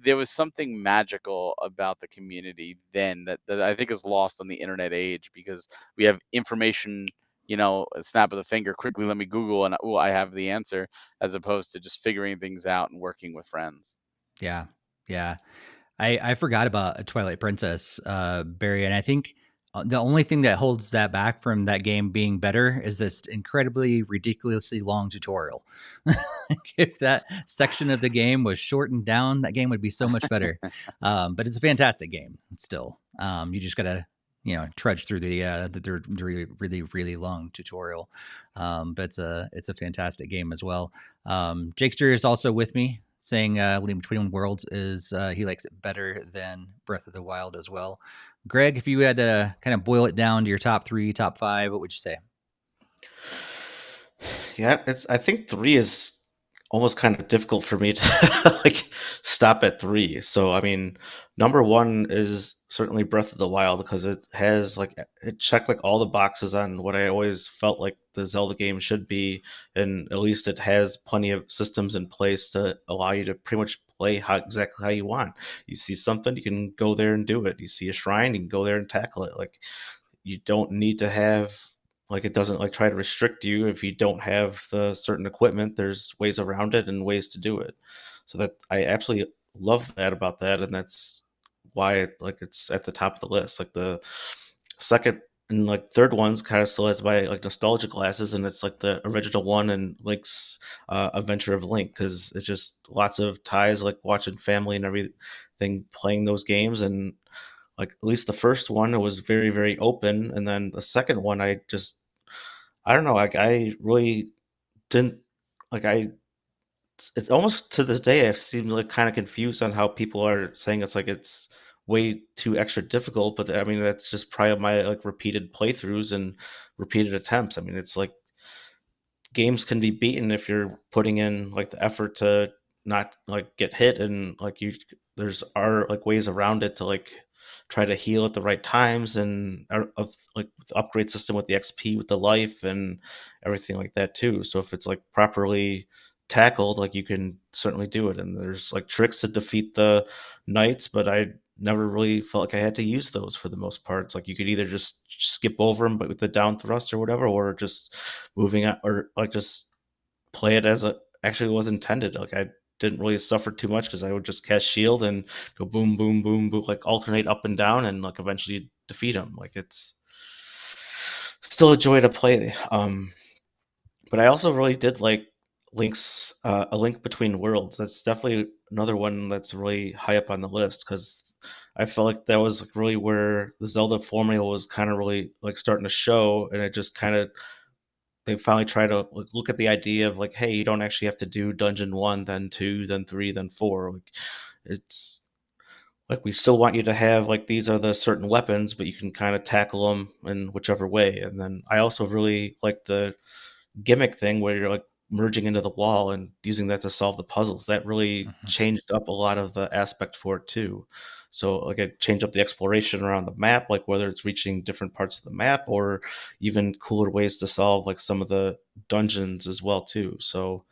there was something magical about the community then that I think is lost on the internet age, because we have information, a snap of the finger, quickly, let me Google, and oh, I have the answer, as opposed to just figuring things out and working with friends. Yeah. Yeah. I forgot about a Twilight Princess, Barry, and I think the only thing that holds that back from that game being better is this incredibly, ridiculously long tutorial. If that section of the game was shortened down, that game would be so much better. But it's a fantastic game still. You just gotta, trudge through the really, really, really long tutorial. But it's a fantastic game as well. Jakester is also with me, saying Link Between Worlds is he likes it better than Breath of the Wild as well. Greg, if you had to kind of boil it down to your top 3, top 5, what would you say? Yeah, I think 3 is almost kind of difficult for me to like stop at 3. So I mean, number 1 is certainly Breath of the Wild, because it has it checked like all the boxes on what I always felt like the Zelda game should be, and at least it has plenty of systems in place to allow you to pretty much play exactly how you want. You see something, you can go there and do it. You see a shrine, you can go there and tackle it. Like, you don't need to have, like, it doesn't like try to restrict you if you don't have the certain equipment. There's ways around it and ways to do it. So that I absolutely love that about that, and that's why it's at the top of the list. Like, the second and third ones kind of still has my nostalgia glasses, and it's like the original one and Link's Adventure of Link, because it's just lots of ties, like watching family and everything playing those games. And like, at least the first one, it was very, very open, and then the second one, I don't know, like, I really didn't like I it's almost to this day I seem like kind of confused on how people are saying it's way too extra difficult. But I mean, that's just probably my repeated playthroughs and repeated attempts. I mean, it's like, games can be beaten if you're putting in the effort to not get hit, and there's are ways around it to try to heal at the right times, and of the upgrade system with the XP, with the life and everything like that too. So if it's properly tackled, you can certainly do it. And there's tricks to defeat the knights, but I never really felt like I had to use those for the most part. It's you could either just skip over them, but with the down thrust or whatever, or just moving out, or just play it as it actually was intended. I didn't really suffer too much, because I would just cast shield and go boom, boom, boom, boom, alternate up and down, and eventually defeat them. It's still a joy to play. But I also really did like Link's A Link Between Worlds. That's definitely another one that's really high up on the list, because I felt like that was really where the Zelda formula was kind of really starting to show, and it just kind of, they finally try to look at the idea of hey, you don't actually have to do dungeon 1, then 2, then 3, then 4. It's we still want you to have these are the certain weapons, but you can kind of tackle them in whichever way. And then I also really like the gimmick thing where you're merging into the wall and using that to solve the puzzles. That really changed up a lot of the aspect for it too. So it changed up the exploration around the map, whether it's reaching different parts of the map, or even cooler ways to solve some of the dungeons as well too. So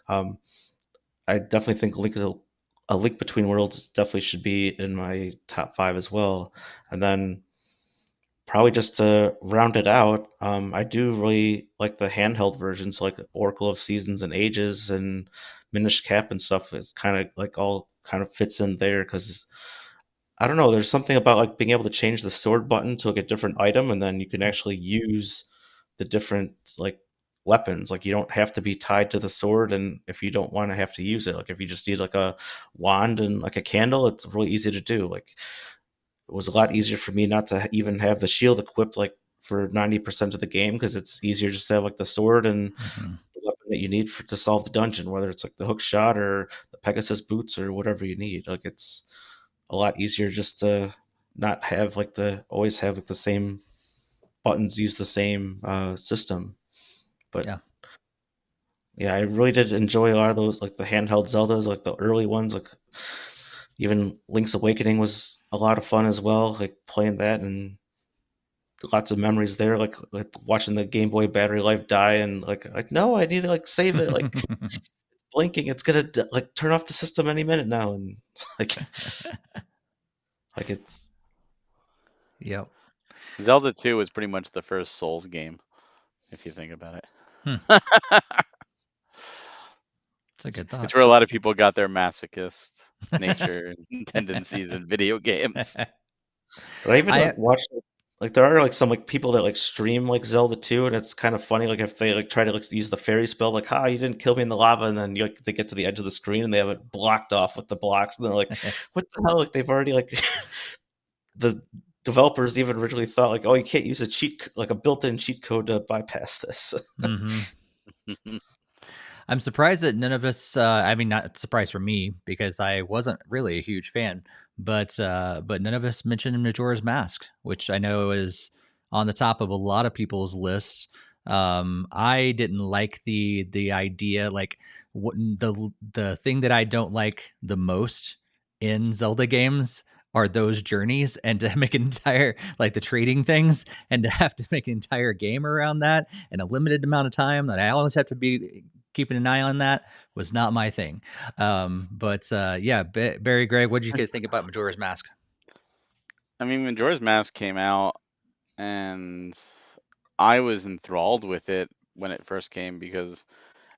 I definitely think A Link Between Worlds definitely should be in my top 5 as well. And then probably just to round it out, I do really like the handheld versions, like Oracle of Seasons and Ages and Minish Cap and stuff. It's kind of all kind of fits in there, because I don't know, there's something about being able to change the sword button to a different item, and then you can actually use the different weapons. You don't have to be tied to the sword, and if you don't want to have to use it, if you just need a wand and a candle, it's really easy to do. It was a lot easier for me not to even have the shield equipped for 90% of the game because it's easier just to have like the sword and Mm-hmm. the weapon that you need to solve the dungeon, whether it's like the hook shot or the Pegasus boots or whatever you need. Like it's a lot easier just to not have like always have like the same buttons, use the same system. But Yeah. yeah, I really did enjoy a lot of those, like the handheld Zeldas, like the early ones. Like even Link's Awakening was a lot of fun as well. Like playing that and lots of memories there. Like watching the Game Boy battery life die and like no, I need to like save it. Like blinking, it's gonna like turn off the system any minute now, and like like it's Yep. Zelda 2 was pretty much the first Souls game, if you think about it. That's a good thought. It's where a lot of people got their masochist nature and tendencies in video games. But I even like watched like there are like some like people that like stream like Zelda 2, and it's kind of funny. Like if they like try to like use the fairy spell, like you didn't kill me in the lava, and then they get to the edge of the screen and they have it blocked off with the blocks, and they're like, what the hell? Like they've already like the developers even originally thought like, oh, you can't use like a built-in cheat code to bypass this. Mm-hmm. I'm surprised that none of us. I mean, not surprised for me because I wasn't really a huge fan, but none of us mentioned Majora's Mask, which I know is on the top of a lot of people's lists. I didn't like the idea, like what the thing that I don't like the most in Zelda games are those journeys, and to make an entire like the trading things and to have to make an entire game around that in a limited amount of time that I always have to be keeping an eye on that was not my thing. Yeah, Barry, Greg, what did you guys think about Majora's Mask? I mean, Majora's Mask came out, and I was enthralled with it when it first came because,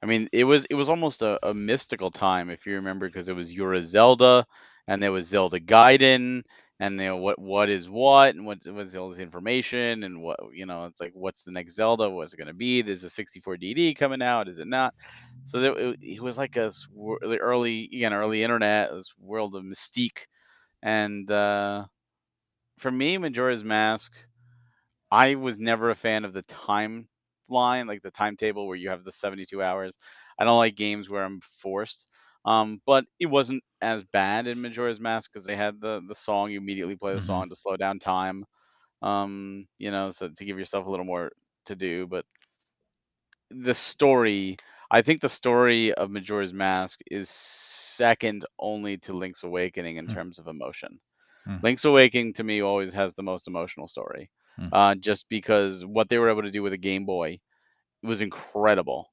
I mean, it was almost a mystical time if you remember because it was You're a Zelda, and there was Zelda Gaiden, and what is what, and what's Zelda's information, and what it's like what's the next Zelda? What's it gonna be? There's a 64 DD coming out, is it not? So it was like the early internet, this world of mystique, and for me, Majora's Mask, I was never a fan of the timeline, like the timetable where you have the 72 hours. I don't like games where I'm forced. But it wasn't as bad in Majora's Mask because they had the song. You immediately play the Mm-hmm. song to slow down time. So to give yourself a little more to do. But the story, I think the story of Majora's Mask is second only to Link's Awakening in terms of emotion. Link's Awakening to me always has the most emotional story, just because what they were able to do with a Game Boy was incredible,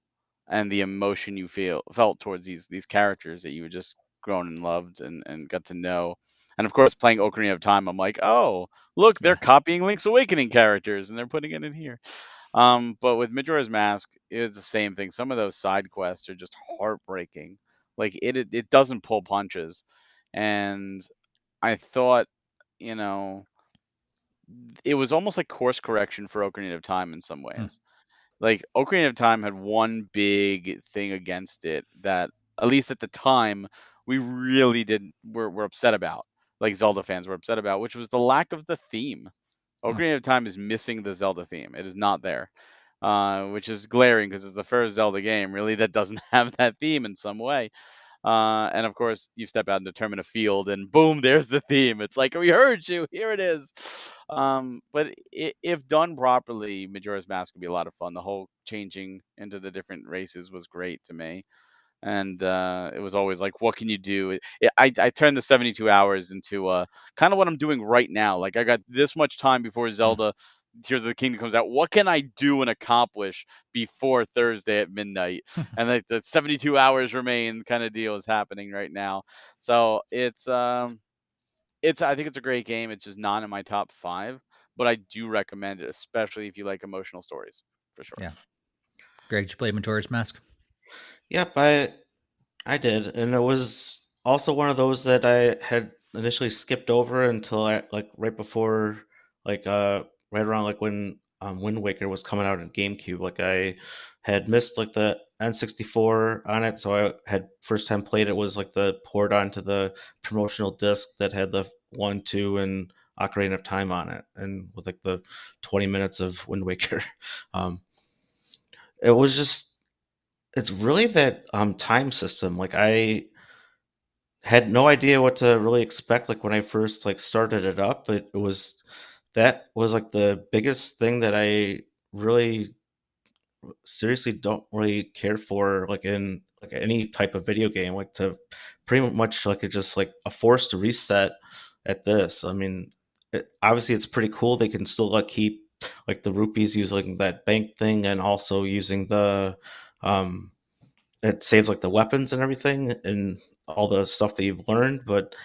and the emotion you felt towards these characters that you had just grown and loved and got to know. And of course, playing Ocarina of Time, I'm like, oh, look, they're Yeah. copying Link's Awakening characters and they're putting it in here. But with Majora's Mask, it's the same thing. Some of those side quests are just heartbreaking. Like it doesn't pull punches, and I thought, you know, it was almost like course correction for Ocarina of Time in some ways. Like Ocarina of Time had one big thing against it that, at least at the time, we really did were upset about. Like Zelda fans were upset about, which was the lack of the theme. Ocarina of Time is missing the Zelda theme. It is not there, which is glaring because it's the first Zelda game really that doesn't have that theme in some way. And of course, you step out and determine a field, and boom, there's the theme. It's like, we heard you. Here it is. But if done properly, Majora's Mask would be a lot of fun. The whole changing into the different races was great to me. And it was always like, what can you do? I turned the 72 hours into kind of what I'm doing right now. Like, I got this much time before Zelda Tears of the Kingdom comes out. What can I do and accomplish before Thursday at midnight? And like the 72 hours remain kind of deal is happening right now. So it's I think it's a great game. It's just not in my top 5, but I do recommend it, especially if you like emotional stories, for sure. Yeah. Greg, did you play Majora's Mask? Yep, I did, and it was also one of those that I had initially skipped over until like right before, right around like when Wind Waker was coming out on GameCube. Like I had missed like the N64 on it, so I had first time played it was like the port onto the promotional disc that had the 1, 2, and Ocarina of Time on it, and with like the 20 minutes of Wind Waker. um, it was just it's really that time system. Like I had no idea what to really expect. Like when I first like started it up, it was that was like the biggest thing that I really seriously don't really care for, like in like any type of video game, like to pretty much like it just like a forced reset at this. I mean, obviously it's pretty cool. They can still like keep like the rupees using that bank thing, and also using the um it saves like the weapons and everything and all the stuff that you've learned, but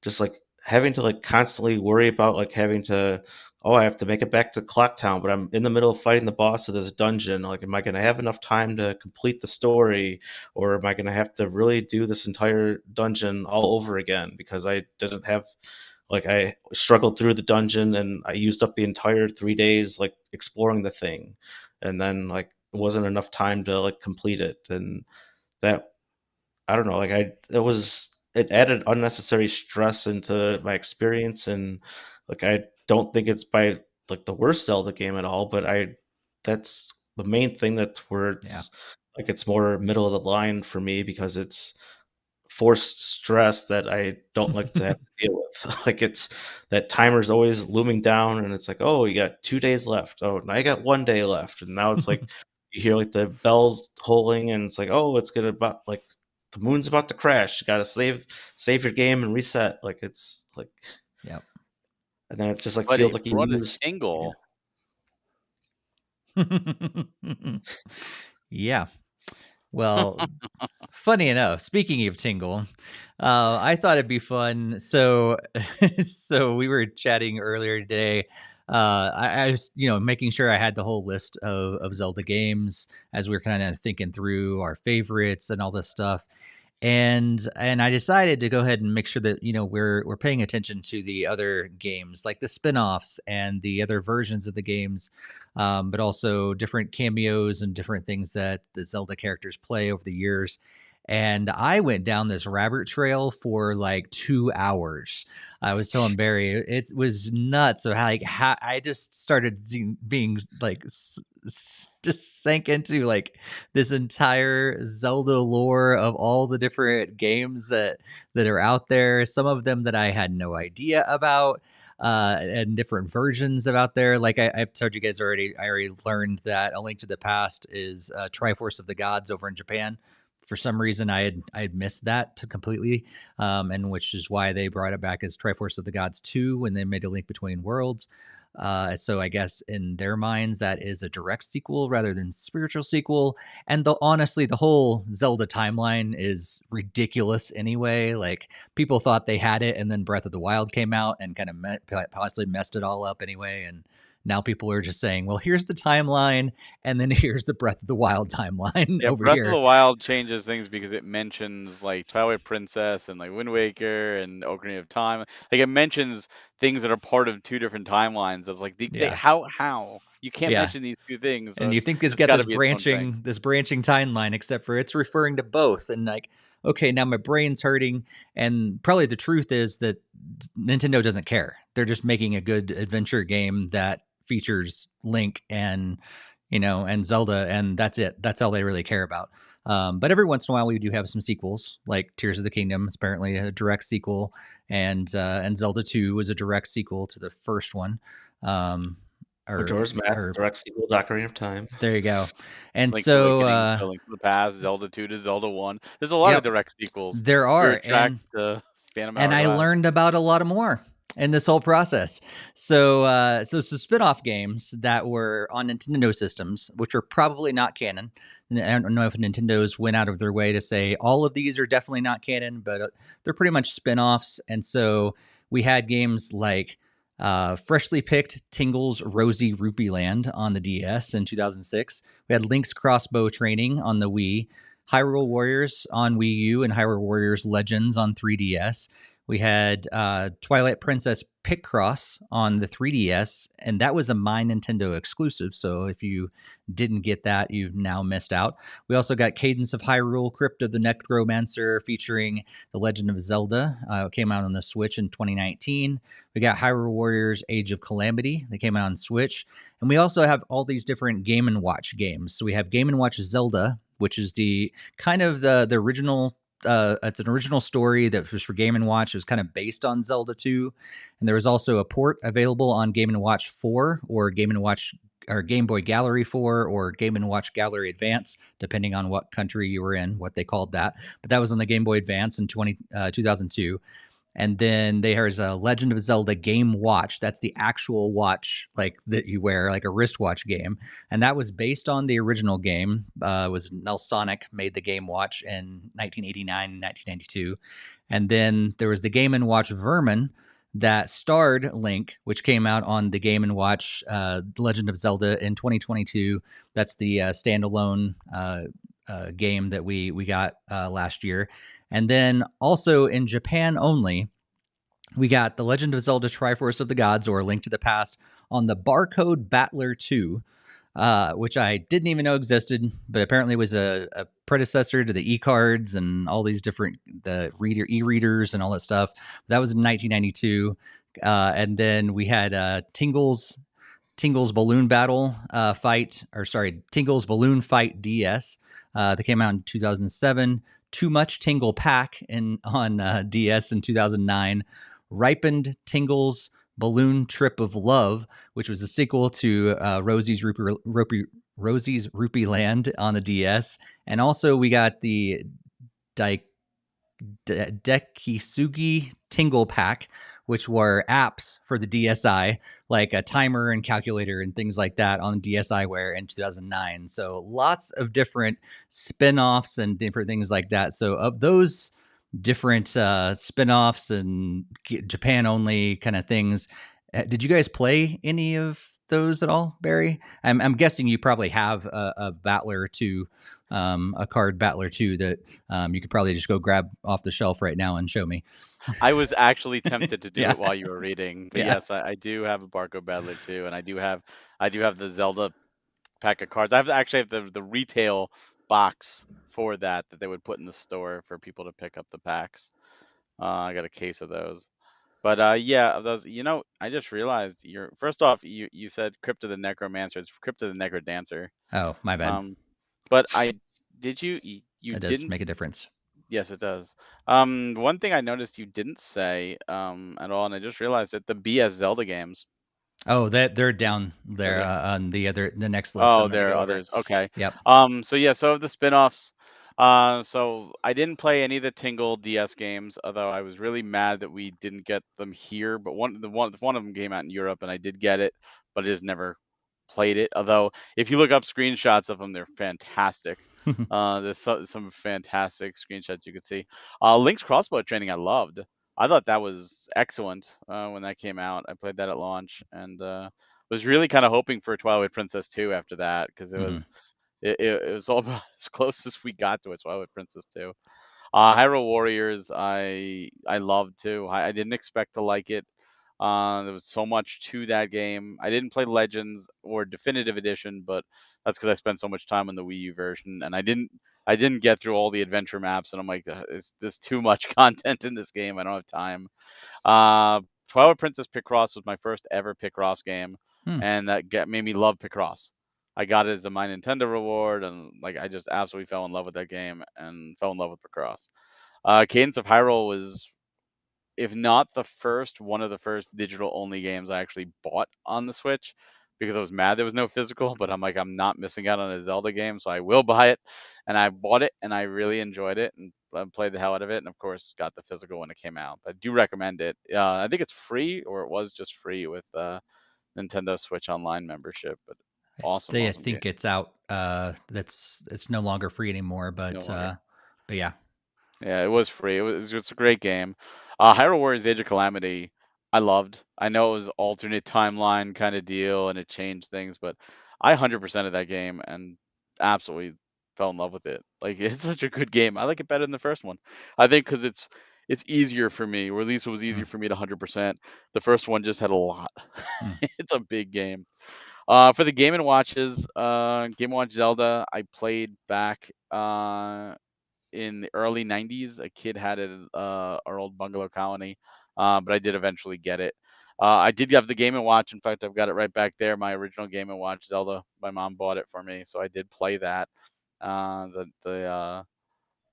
just like having to like constantly worry about like having to, oh, I have to make it back to Clock Town, but I'm in the middle of fighting the boss of this dungeon. Like, am I going to have enough time to complete the story, or am I going to have to really do this entire dungeon all over again because I didn't have, like, I struggled through the dungeon and I used up the entire 3 days like exploring the thing, and then like it wasn't enough time to like complete it. And that, I don't know, like it added unnecessary stress into my experience. And like I don't think it's by like the worst Zelda game at all, but that's the main thing, that's where Yeah. it's like it's more middle of the line for me, because it's forced stress that I don't like to have to deal with. Like it's that timer's always looming down, and it's like, oh, you got 2 days left. Oh, now you got 1 day left, and now it's like you hear like the bells tolling, and it's like, oh, it's gonna about like the moon's about to crash. You gotta save your game and reset. Like it's like, Yep. and then it just like But feels it like you brought a lose. single. Yeah. Well, funny enough, speaking of Tingle, I thought it'd be fun. So, so we were chatting earlier today. I was, making sure I had the whole list of Zelda games as we were kind of thinking through our favorites and all this stuff. And I decided to go ahead and make sure that we're paying attention to the other games, like the spin-offs and the other versions of the games, but also different cameos and different things that the Zelda characters play over the years. And I went down this rabbit trail for like 2 hours. I was telling Barry it was nuts. So how I just started being like just sank into like this entire Zelda lore of all the different games that are out there. Some of them that I had no idea about, and different versions of out there. Like I've told you guys already. I already learned that A Link to the Past is Triforce of the Gods over in Japan. For some reason, I had missed that completely, and which is why they brought it back as Triforce of the Gods 2 when they made A Link Between Worlds. So I guess in their minds that is a direct sequel rather than spiritual sequel. And honestly, the whole Zelda timeline is ridiculous anyway. Like people thought they had it, and then Breath of the Wild came out and kind of possibly messed it all up anyway. And now people are just saying, well, here's the timeline, and then here's the Breath of the Wild timeline Yeah, over Breath of here. the Wild changes things because it mentions like Twilight Princess and like Wind Waker and Ocarina of Time. Like it mentions things that are part of two different timelines. It's like Yeah. how you can't Yeah. mention these two things. So And you think it's it's got got to be its own thing. this branching timeline, except for it's referring to both. And like, okay, now my brain's hurting. And probably the truth is that Nintendo doesn't care. They're just making a good adventure game that features Link and and Zelda, and that's it. That's all they really care about. But every once in a while, we do have some sequels, like Tears of the Kingdom. It's apparently a direct sequel, and Zelda 2 was a direct sequel to the first one. Majora's Mask, direct sequel to Ocarina of Time. There you go. And Link's so Awakening to Link to the Past, Zelda 2 to Zelda 1. There's a lot of yep, direct sequels. there Spirit are. Tracks to Phantom And I Hourglass. learned about a lot more in this whole process. So spin-off games that were on Nintendo systems, which are probably not canon. And I don't know if Nintendo's went out of their way to say all of these are definitely not canon, but they're pretty much spin-offs. And so we had games like freshly picked Tingle's Rosy Rupee Land on the DS in 2006. We had Link's Crossbow Training on the Wii, Hyrule Warriors on Wii U, and Hyrule Warriors Legends on 3DS. We had Twilight Princess Picross on the 3DS, and that was a My Nintendo exclusive. So if you didn't get that, you've now missed out. We also got Cadence of Hyrule, Crypt of the Necromancer, featuring The Legend of Zelda. It came out on the Switch in 2019. We got Hyrule Warriors Age of Calamity. They came out on Switch. And we also have all these different Game & Watch games. So we have Game & Watch Zelda, which is the kind of the original. It's an original story that was for Game & Watch. It was kind of based on Zelda 2. And there was also a port available on Game & Watch 4 or Game & Watch or Game Boy Gallery 4 or Game & Watch Gallery Advance, depending on what country you were in, what they called that. But that was on the Game Boy Advance in 2002. And then there's a Legend of Zelda Game Watch. That's the actual watch like that you wear, like a wristwatch game. And that was based on the original game. It was Nelsonic made the Game Watch in 1989 and 1992. And then there was the Game & Watch Vermin that starred Link, which came out on the Game & Watch Legend of Zelda in 2022. That's the standalone game that we got last year. And then also in Japan only, we got The Legend of Zelda Triforce of the Gods, or Link to the Past, on the Barcode Battler 2, which I didn't even know existed, but apparently was a predecessor to the e-cards and all these different e-readers and all that stuff. That was in 1992. And then we had Tingle's Balloon Battle Tingle's Balloon Fight DS that came out in 2007. Too Much Tingle Pack on DS in 2009. Ripened Tingle's Balloon Trip of Love, which was a sequel to Rosie's Rupee Land on the DS. And also we got the Dekisugi Tingle Pack, which were apps for the DSi, like a timer and calculator and things like that on DSiWare in 2009. So lots of different spin-offs and different things like that. So of those different spin-offs and Japan-only kind of things, did you guys play any of those at all, Barry? I'm guessing you probably have a Battler 2, a card Battler 2 that you could probably just go grab off the shelf right now and show me. I was actually tempted to do Yeah. it while you were reading, but Yeah. yes, I do have a Barcode Battler too, and I do have the Zelda pack of cards. I actually have the retail box for that they would put in the store for people to pick up the packs. I got a case of those. But yeah, of those, I just realized first off, you said Crypt of the Necromancer. It's Crypt of the Necrodancer. Oh, my bad. But you It does didn't. make a difference. Yes, it does. One thing I noticed you didn't say at all, and I just realized that the BS Zelda games. Oh, they're down there on the next list. Oh, there are others. Okay. Yep. So of the spin-offs, so I didn't play any of the Tingle DS games, although I was really mad that we didn't get them here. But one of them came out in Europe, and I did get it, but I just never played it. Although if you look up screenshots of them, they're fantastic. There's some fantastic screenshots you could see. Link's Crossbow Training, I loved. I thought that was excellent when that came out. I played that at launch, and was really kind of hoping for Twilight Princess 2 after that, because it was all about as close as we got to a Twilight Princess 2. Hyrule Warriors, I loved too. I didn't expect to like it. There was so much to that game. I didn't play Legends or Definitive Edition, but that's because I spent so much time on the Wii U version, and I didn't get through all the adventure maps, and I'm like, there's too much content in this game. I don't have time. Twilight Princess Picross was my first ever Picross game, and that made me love Picross. I got it as a My Nintendo reward, and like I just absolutely fell in love with that game and fell in love with Picross. Cadence of Hyrule was, if not the first, one of the first digital only games I actually bought on the Switch, because I was mad there was no physical, but I'm like, I'm not missing out on a Zelda game, so I will buy it. And I bought it, and I really enjoyed it, and played the hell out of it, and of course got the physical when it came out. But I do recommend it. I think it's free, or it was just free with Nintendo Switch Online membership. But awesome. I awesome think game. it's out. It's no longer free anymore, but yeah. Yeah, it was free. It's a great game. Hyrule Warriors Age of Calamity, I loved. I know it was alternate timeline kind of deal and it changed things, but I 100% of that game and absolutely fell in love with it. Like, it's such a good game. I like it better than the first one. I think because it's easier for me, or at least it was easier for me to 100%. The first one just had a lot. Mm. It's a big game. For the Game and Watches, Game and Watch Zelda, I played back in the early 90s. A kid had it at our old bungalow colony, but I did eventually get it. I did have the Game and Watch. In fact, I've got it right back there. My original Game and Watch Zelda. My mom bought it for me, so I did play that. The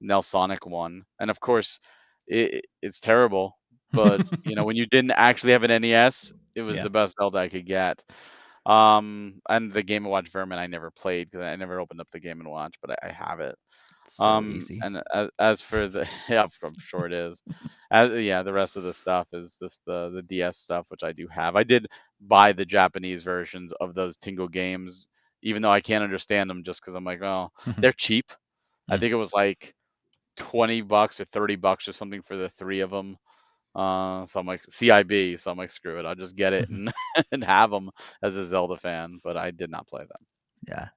Nelsonic one, and of course, it's terrible. But when you didn't actually have an NES, it was Yeah. the best Zelda I could get. And the Game and Watch Vermin I never played because I never opened up the Game and Watch, but I have it. So easy. And as for the yeah, I'm sure it is. Yeah, the rest of the stuff is just the DS stuff, which I do have. I did buy the Japanese versions of those Tingle games, even though I can't understand them, just because I'm like, oh, they're cheap. I Mm. think it was like $20 or $30 or something for the 3 of them. So I'm like CIB, so I'm like, screw it, I'll just get it and and have them as a Zelda fan. But I did not play them. Yeah.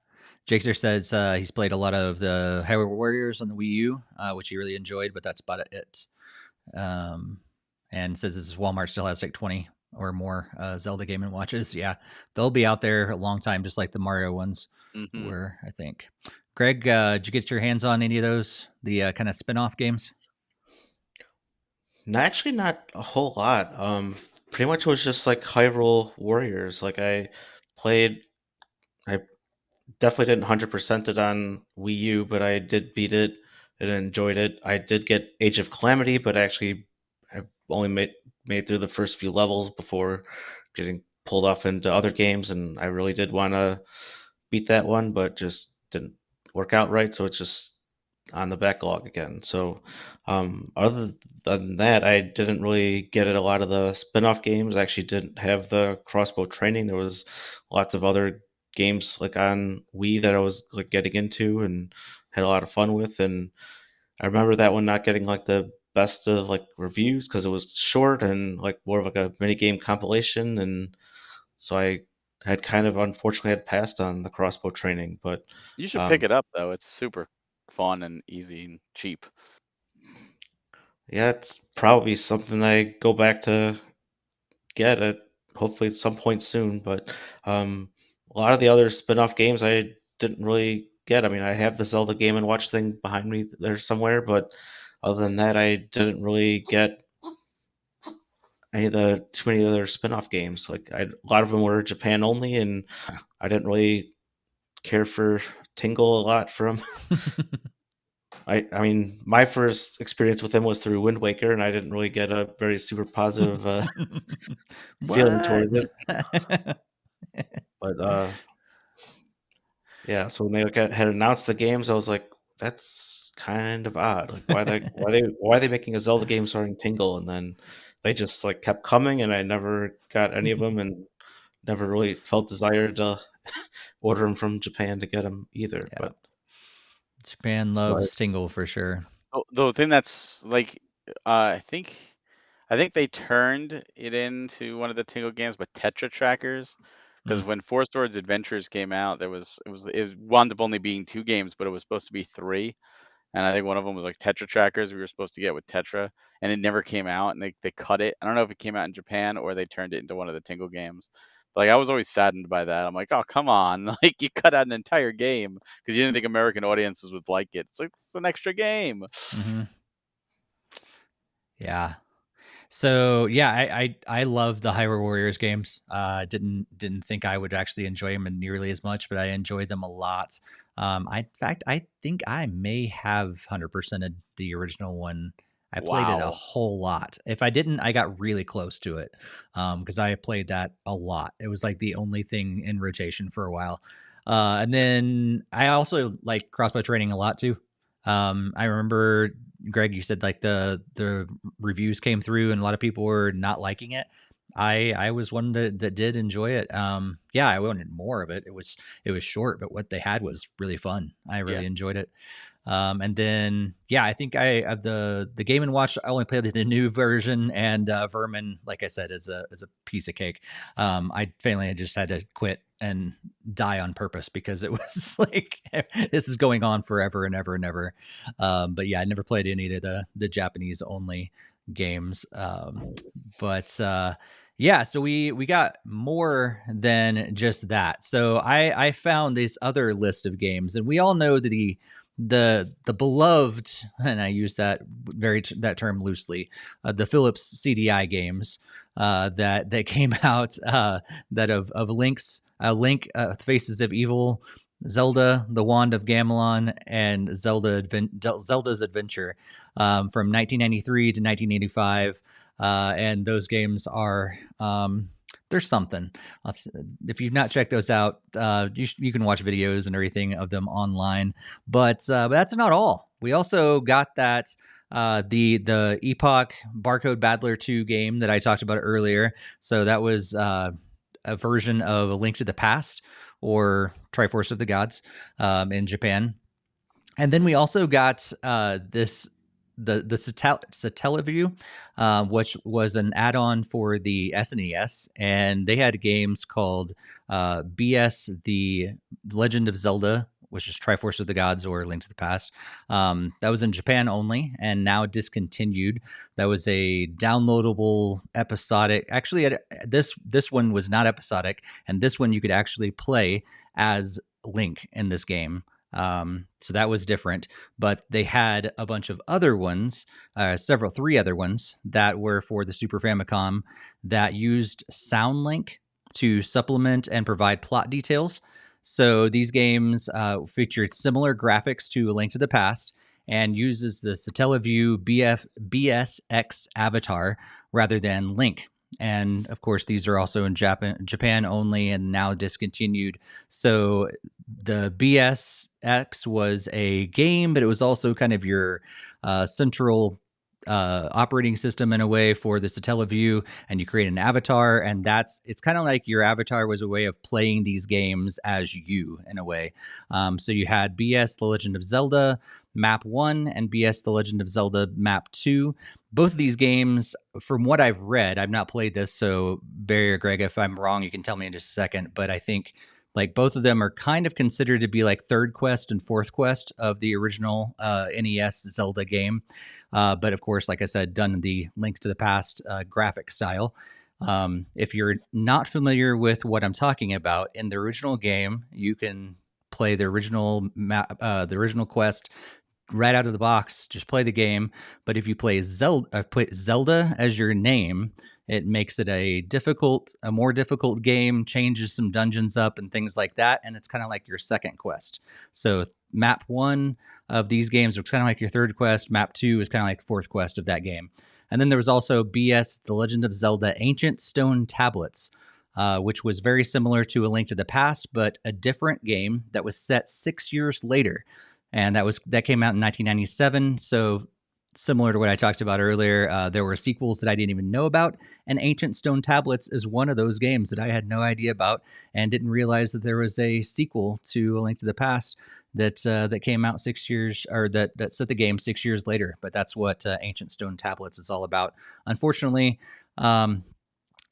Jakester says he's played a lot of the Hyrule Warriors on the Wii U, which he really enjoyed, but that's about it. And says this Walmart still has like 20 or more Zelda Game and Watches. Yeah, they'll be out there a long time, just like the Mario ones were, I think. Greg, did you get your hands on any of those, the kind of spin-off games? No, actually, not a whole lot. Pretty much was just like Hyrule Warriors. Like I definitely didn't 100% it on Wii U, but I did beat it and enjoyed it. I did get Age of Calamity, but actually I only made through the first few levels before getting pulled off into other games, and I really did want to beat that one, but just didn't work out right. So it's just on the backlog again. So other than that, I didn't really get at a lot of the spin-off games. I actually didn't have the crossbow training. There was lots of other games like on Wii that I was like getting into and had a lot of fun with. And I remember that one not getting like the best of like reviews because it was short and like more of like a mini game compilation. And so I had kind of unfortunately had passed on the crossbow training, but You should pick it up though. It's super fun and easy and cheap. yeah, it's probably something I go back to get at hopefully at some point soon. But a lot of the other spin-off games I didn't really get. I mean, I have the Zelda Game and Watch thing behind me there somewhere, but other than that, I didn't really get too many other spin-off games. Like a lot of them were Japan only, and I didn't really care for Tingle a lot from. I mean, my first experience with him was through Wind Waker, and I didn't really get a very super positive feeling towards it. But yeah, so when they had announced the games, I was like, "That's kind of odd. Like, why are they making a Zelda game starring Tingle?" And then they just like kept coming, and I never got any of them, and never really felt desire to order them from Japan to get them either. Yeah. But Japan loves Tingle for sure. The thing that's like, I think they turned it into one of the Tingle games, but Tetra Trackers. Because when Four Swords Adventures came out, it wound up only being 2 games, but it was supposed to be 3. And I think one of them was like Tetra Trackers we were supposed to get with Tetra, and it never came out, and they cut it. I don't know if it came out in Japan or they turned it into one of the Tingle games. But, like, I was always saddened by that. I'm like, oh, come on, like, you cut out an entire game because you didn't think American audiences would like it. It's like, it's an extra game. Yeah. So yeah, I love the Hyrule Warriors games. Didn't think I would actually enjoy them nearly as much, but I enjoyed them a lot. In fact, I think I may have 100%ed the original one. I played it a Wow. whole lot. If I didn't, I got really close to it because I played that a lot. It was like the only thing in rotation for a while. And then I also like crossbow training a lot too. I remember, Greg, you said like the reviews came through and a lot of people were not liking it. I was one that did enjoy it. Yeah, I wanted more of it. It was short, but what they had was really fun. I really enjoyed it. And then yeah, I think I of the Game and Watch, I only played the new version, and Vermin, like I said, is a piece of cake. I finally just had to quit and die on purpose because it was like this is going on forever and ever and ever. But yeah, I never played any of the Japanese only games. But yeah, so we got more than just that. So I found this other list of games, and we all know the beloved, and I use that that term loosely, the Philips CDI games that came out, that of Link, Faces of Evil, Zelda, The Wand of Gamelon, and Zelda's Adventure, from 1993 to 1985. And those games are, there's something. If you've not checked those out, you can watch videos and everything of them online. But that's not all. We also got that the Epoch Barcode Battler 2 game that I talked about earlier. So that was a version of A Link to the Past, or Triforce of the Gods, in Japan. And then we also got the Satellaview, which was an add-on for the SNES, and they had games called BS: The Legend of Zelda, which is Triforce of the Gods or Link to the Past. That was in Japan only, and now discontinued. That was a downloadable episodic. Actually, this one was not episodic, and this one you could actually play as Link in this game. So that was different, but they had a bunch of other ones, three other ones that were for the Super Famicom that used SoundLink to supplement and provide plot details. So these games featured similar graphics to A Link to the Past and uses the Satellaview BSX avatar rather than Link. And of course, these are also in Japan only, and now discontinued. So the BSX was a game, but it was also kind of your central operating system in a way for the Satellaview, and you create an avatar, and it's kind of like your avatar was a way of playing these games as you in a way. So you had BS: The Legend of Zelda Map 1 and BS: The Legend of Zelda Map 2. Both of these games, from what I've read, I've not played this, so Barry or Greg, if I'm wrong, you can tell me in just a second, but I think like both of them are kind of considered to be like third quest and fourth quest of the original NES Zelda game. But of course, like I said, done in the Links to the Past graphic style. If you're not familiar with what I'm talking about, in the original game, you can play the original the original quest right out of the box. Just play the game. But if you play Zelda as your name, it makes it a more difficult game, changes some dungeons up and things like that. And it's kind of like your second quest. So map 1 of these games was kind of like your third quest. Map 2 is kind of like the fourth quest of that game. And then there was also BS: The Legend of Zelda Ancient Stone Tablets, which was very similar to A Link to the Past, but a different game that was set 6 years later. And that came out in 1997. So similar to what I talked about earlier, there were sequels that I didn't even know about, and Ancient Stone Tablets is one of those games that I had no idea about and didn't realize that there was a sequel to A Link to the Past that came out 6 years, or that set the game 6 years later. But that's what Ancient Stone Tablets is all about. Unfortunately,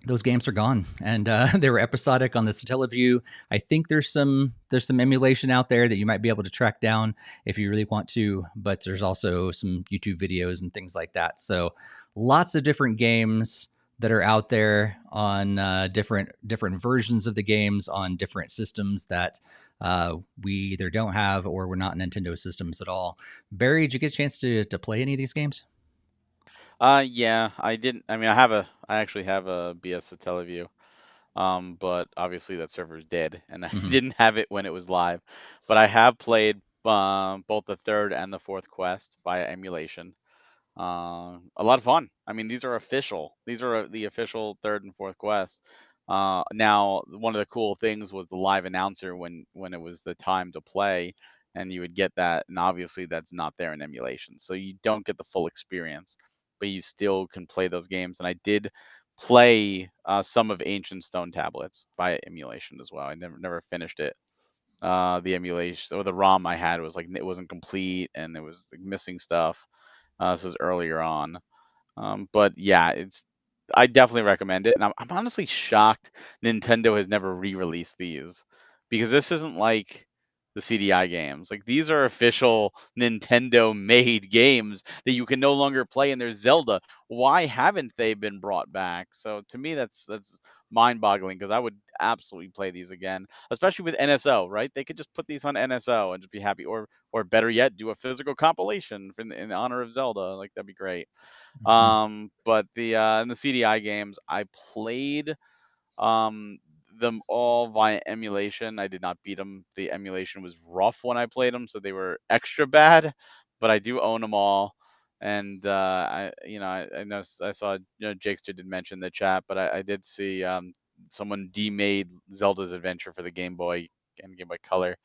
those games are gone, and they were episodic on the Satellaview. I think there's some emulation out there that you might be able to track down if you really want to, but there's also some YouTube videos and things like that. So lots of different games that are out there on different versions of the games on different systems that we either don't have or we're not Nintendo systems at all. Barry, did you get a chance to play any of these games? Yeah, I didn't. I mean, I actually have a BS Satellaview, but obviously that server is dead, and I didn't have it when it was live. But I have played both the third and the fourth quest via emulation. A lot of fun. I mean, these are official. These are the official third and fourth quests. Now, one of the cool things was the live announcer when it was the time to play, and you would get that. And obviously, that's not there in emulation, so you don't get the full experience, but you still can play those games. And I did play some of Ancient Stone Tablets by emulation as well. I never finished it. The emulation or the ROM I had was like it wasn't complete and it was like, missing stuff. This was earlier on. But yeah, I definitely recommend it, and I'm honestly shocked Nintendo has never re-released these, because this isn't like the CDI games. Like, these are official Nintendo-made games that you can no longer play in their Zelda. Why haven't they been brought back? So to me, that's mind-boggling, because I would absolutely play these again, especially with NSO, right? They could just put these on NSO and just be happy, or better yet, do a physical compilation in honor of Zelda. Like, that'd be great. But in the CDI games, I played them all via emulation. I did not beat them. The emulation was rough when I played them, so they were extra bad. But I do own them all, and I know I saw Jakester did mention the chat, but I did see someone demade Zelda's Adventure for the Game Boy and Game Boy Color.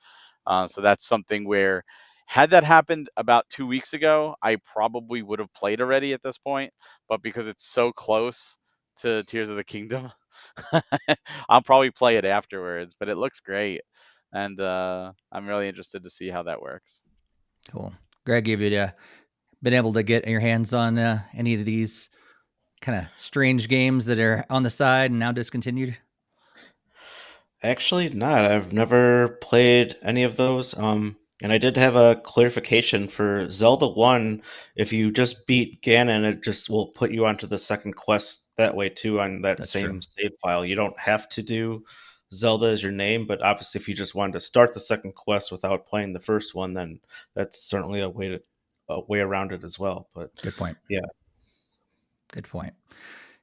So that's something where, had that happened about 2 weeks ago, I probably would have played already at this point. But because it's so close to Tears of the Kingdom, I'll probably play it afterwards. But it looks great, and I'm really interested to see how that works. Cool. Greg, have you been able to get your hands on any of these kind of strange games that are on the side and now discontinued? Actually, not. I've never played any of those. And I did have a clarification for Zelda 1. If you just beat Ganon, it just will put you onto the second quest that way too on that That's same true. save file. You don't have to do Zelda as your name, but obviously if you just wanted to start the second quest without playing the first one, then that's certainly a way around it as well. But Good point. yeah. Good point.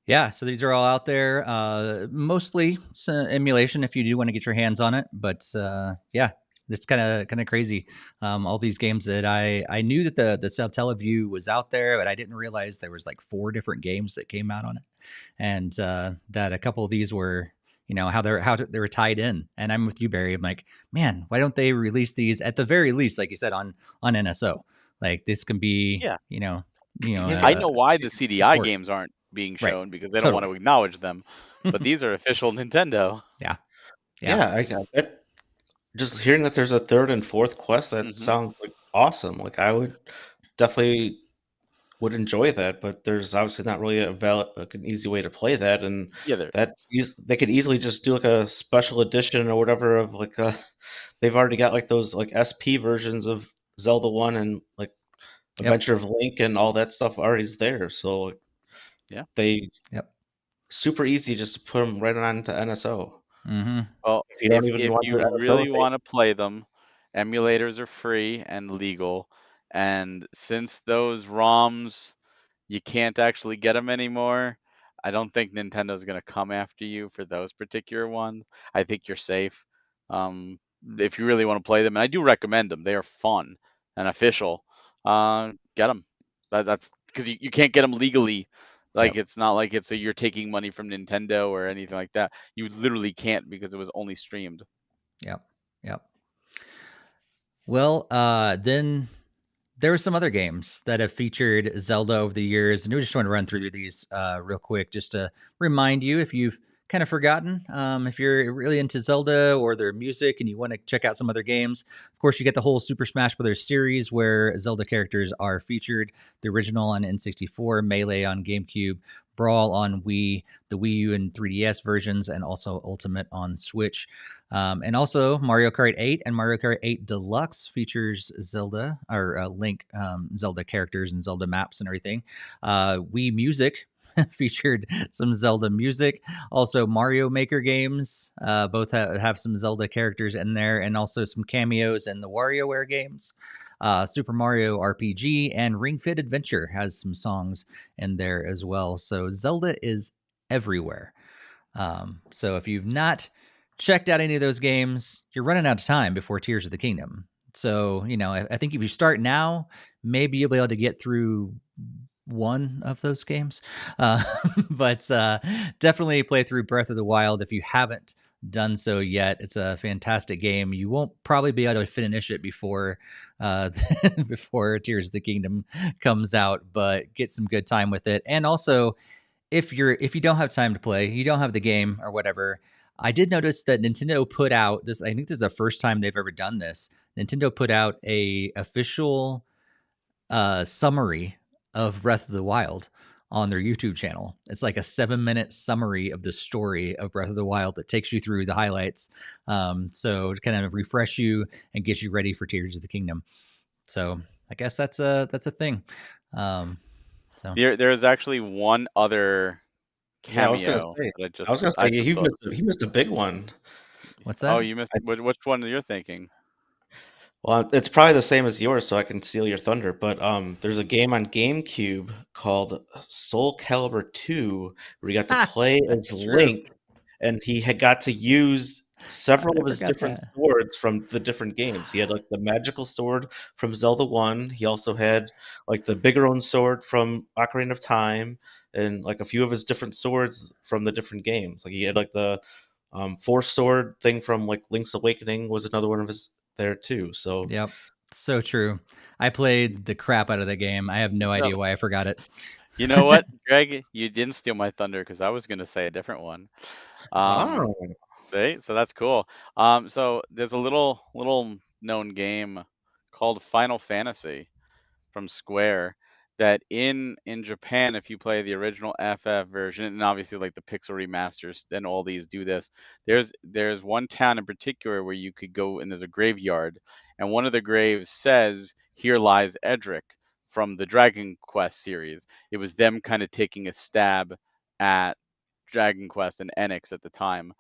Yeah, so these are all out there. Mostly emulation if you do want to get your hands on it, but yeah, it's kind of crazy. All these games that I knew that the Teleview was out there, but I didn't realize there was like 4 different games that came out on it, and that a couple of these were, how they were tied in. And I'm with you, Barry. I'm like, man, why don't they release these at the very least, like you said, on NSO? Like this can be, Yeah. I I know why the CDI support. games aren't being Right. shown, because they don't want to acknowledge them. But these are official Nintendo. Yeah. I got it. Just hearing that there's a third and fourth quest, that sounds like awesome. Like I would definitely would enjoy that, but there's obviously not really an easy way to play that, and Yeah, they could easily just do like a special edition or whatever of like they've already got like those like SP versions of Zelda 1 and like Adventure of Link and all that stuff already is there. So Yeah. they Yep. super easy just to put them right on to NSO. Well, If you don't even if want you the NSO really thing. want to play them, emulators are free and legal. And since those ROMs, you can't actually get them anymore, I don't think Nintendo's going to come after you for those particular ones. I think you're safe. If you really want to play them, and I do recommend them, they are fun and official. Get them. That's because you can't get them legally. Like, it's not like you're taking money from Nintendo or anything like that. You literally can't, because it was only streamed. Yep. Well, then there were some other games that have featured Zelda over the years, and we just want to run through these real quick just to remind you, if you've kind of forgotten, if you're really into Zelda or their music and you want to check out some other games. Of course, you get the whole Super Smash Brothers series where Zelda characters are featured: the original on N64, Melee on GameCube, Brawl on Wii, the Wii U and 3DS versions, and also Ultimate on Switch. And also Mario Kart 8 and Mario Kart 8 Deluxe features Zelda or Link Zelda characters and Zelda maps and everything. Wii Music featured some Zelda music. Also Mario Maker games both have some Zelda characters in there, and also some cameos in the WarioWare games. Super Mario RPG and Ring Fit Adventure has some songs in there as well. So Zelda is everywhere. So if you've not checked out any of those games, you're running out of time before Tears of the Kingdom. So, I think if you start now, maybe you'll be able to get through one of those games. But definitely play through Breath of the Wild if you haven't done so yet. It's a fantastic game. You won't probably be able to finish it before before Tears of the Kingdom comes out, but get some good time with it. And also, if you don't have time to play, you don't have the game or whatever, I did notice that Nintendo put out this. I think this is the first time they've ever done this. Nintendo put out a official summary of Breath of the Wild on their YouTube channel. It's like a 7-minute summary of the story of Breath of the Wild that takes you through the highlights. So to kind of refresh you and get you ready for Tears of the Kingdom. So I guess that's a thing. So There's actually one other Yeah, I was gonna cameo say. that I was gonna I say just thought. he missed a big one. what's Oh, that? you missed which one you're thinking? Well, it's probably the same as yours, so I can steal your thunder. But there's a game on GameCube called Soul Calibur 2 where you got to play as That's true. Link, and he had got to use several I of his forgot different that. swords from the different games. He had like the magical sword from Zelda 1. He also had like the bigger own sword from Ocarina of Time, and like a few of his different swords from the different games. Like he had like the Force Sword thing from like Link's Awakening was another one of his there too. So Yep. So true. I played the crap out of that game. I have no idea why I forgot it. You know what, Greg? You didn't steal my thunder because I was going to say a different one. oh, See? So that's cool. So there's a little known game called Final Fantasy from Square that in Japan, if you play the original FF version, and obviously like the pixel remasters, then all these do this. There's one town in particular where you could go and there's a graveyard, and one of the graves says, "Here lies Edric" from the Dragon Quest series. It was them kind of taking a stab at Dragon Quest and Enix at the time.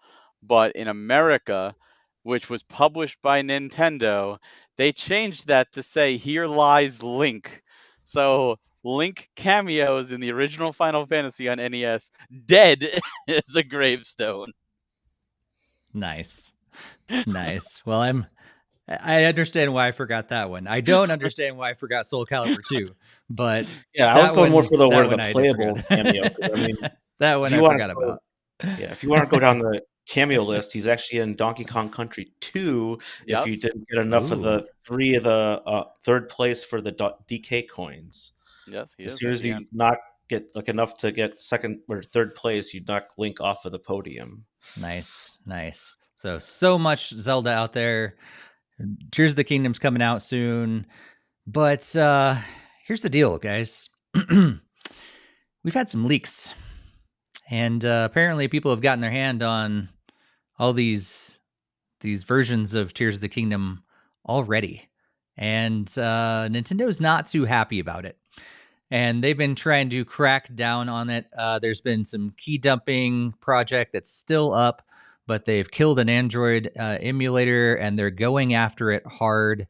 But in America, which was published by Nintendo, they changed that to say, "Here lies Link." So Link cameos in the original Final Fantasy on NES, dead as a gravestone. Nice. Nice. Well, I understand why I forgot that one. I don't understand why I forgot Soul Calibur 2, but yeah, I was that going more one for the that where one the I did playable cameo. 'Cause, I mean, forget. That if one you I want to forgot go, about. yeah, if you want to go down the cameo list, he's actually in Donkey Kong Country 2. If you Yes. didn't get enough of Ooh, the 3 of the third place for the DK coins, Yes, he as is soon at as the you end. not get like enough to get second or third place, you knock Link off of the podium. nice. Nice. So much Zelda out there. Tears of the Kingdom's coming out soon. But here's the deal, guys. We've had some leaks. And apparently people have gotten their hand on all these versions of Tears of the Kingdom already. And Nintendo's not too happy about it. And they've been trying to crack down on it. There's been some key dumping project that's still up, but they've killed an Android emulator and they're going after it hard.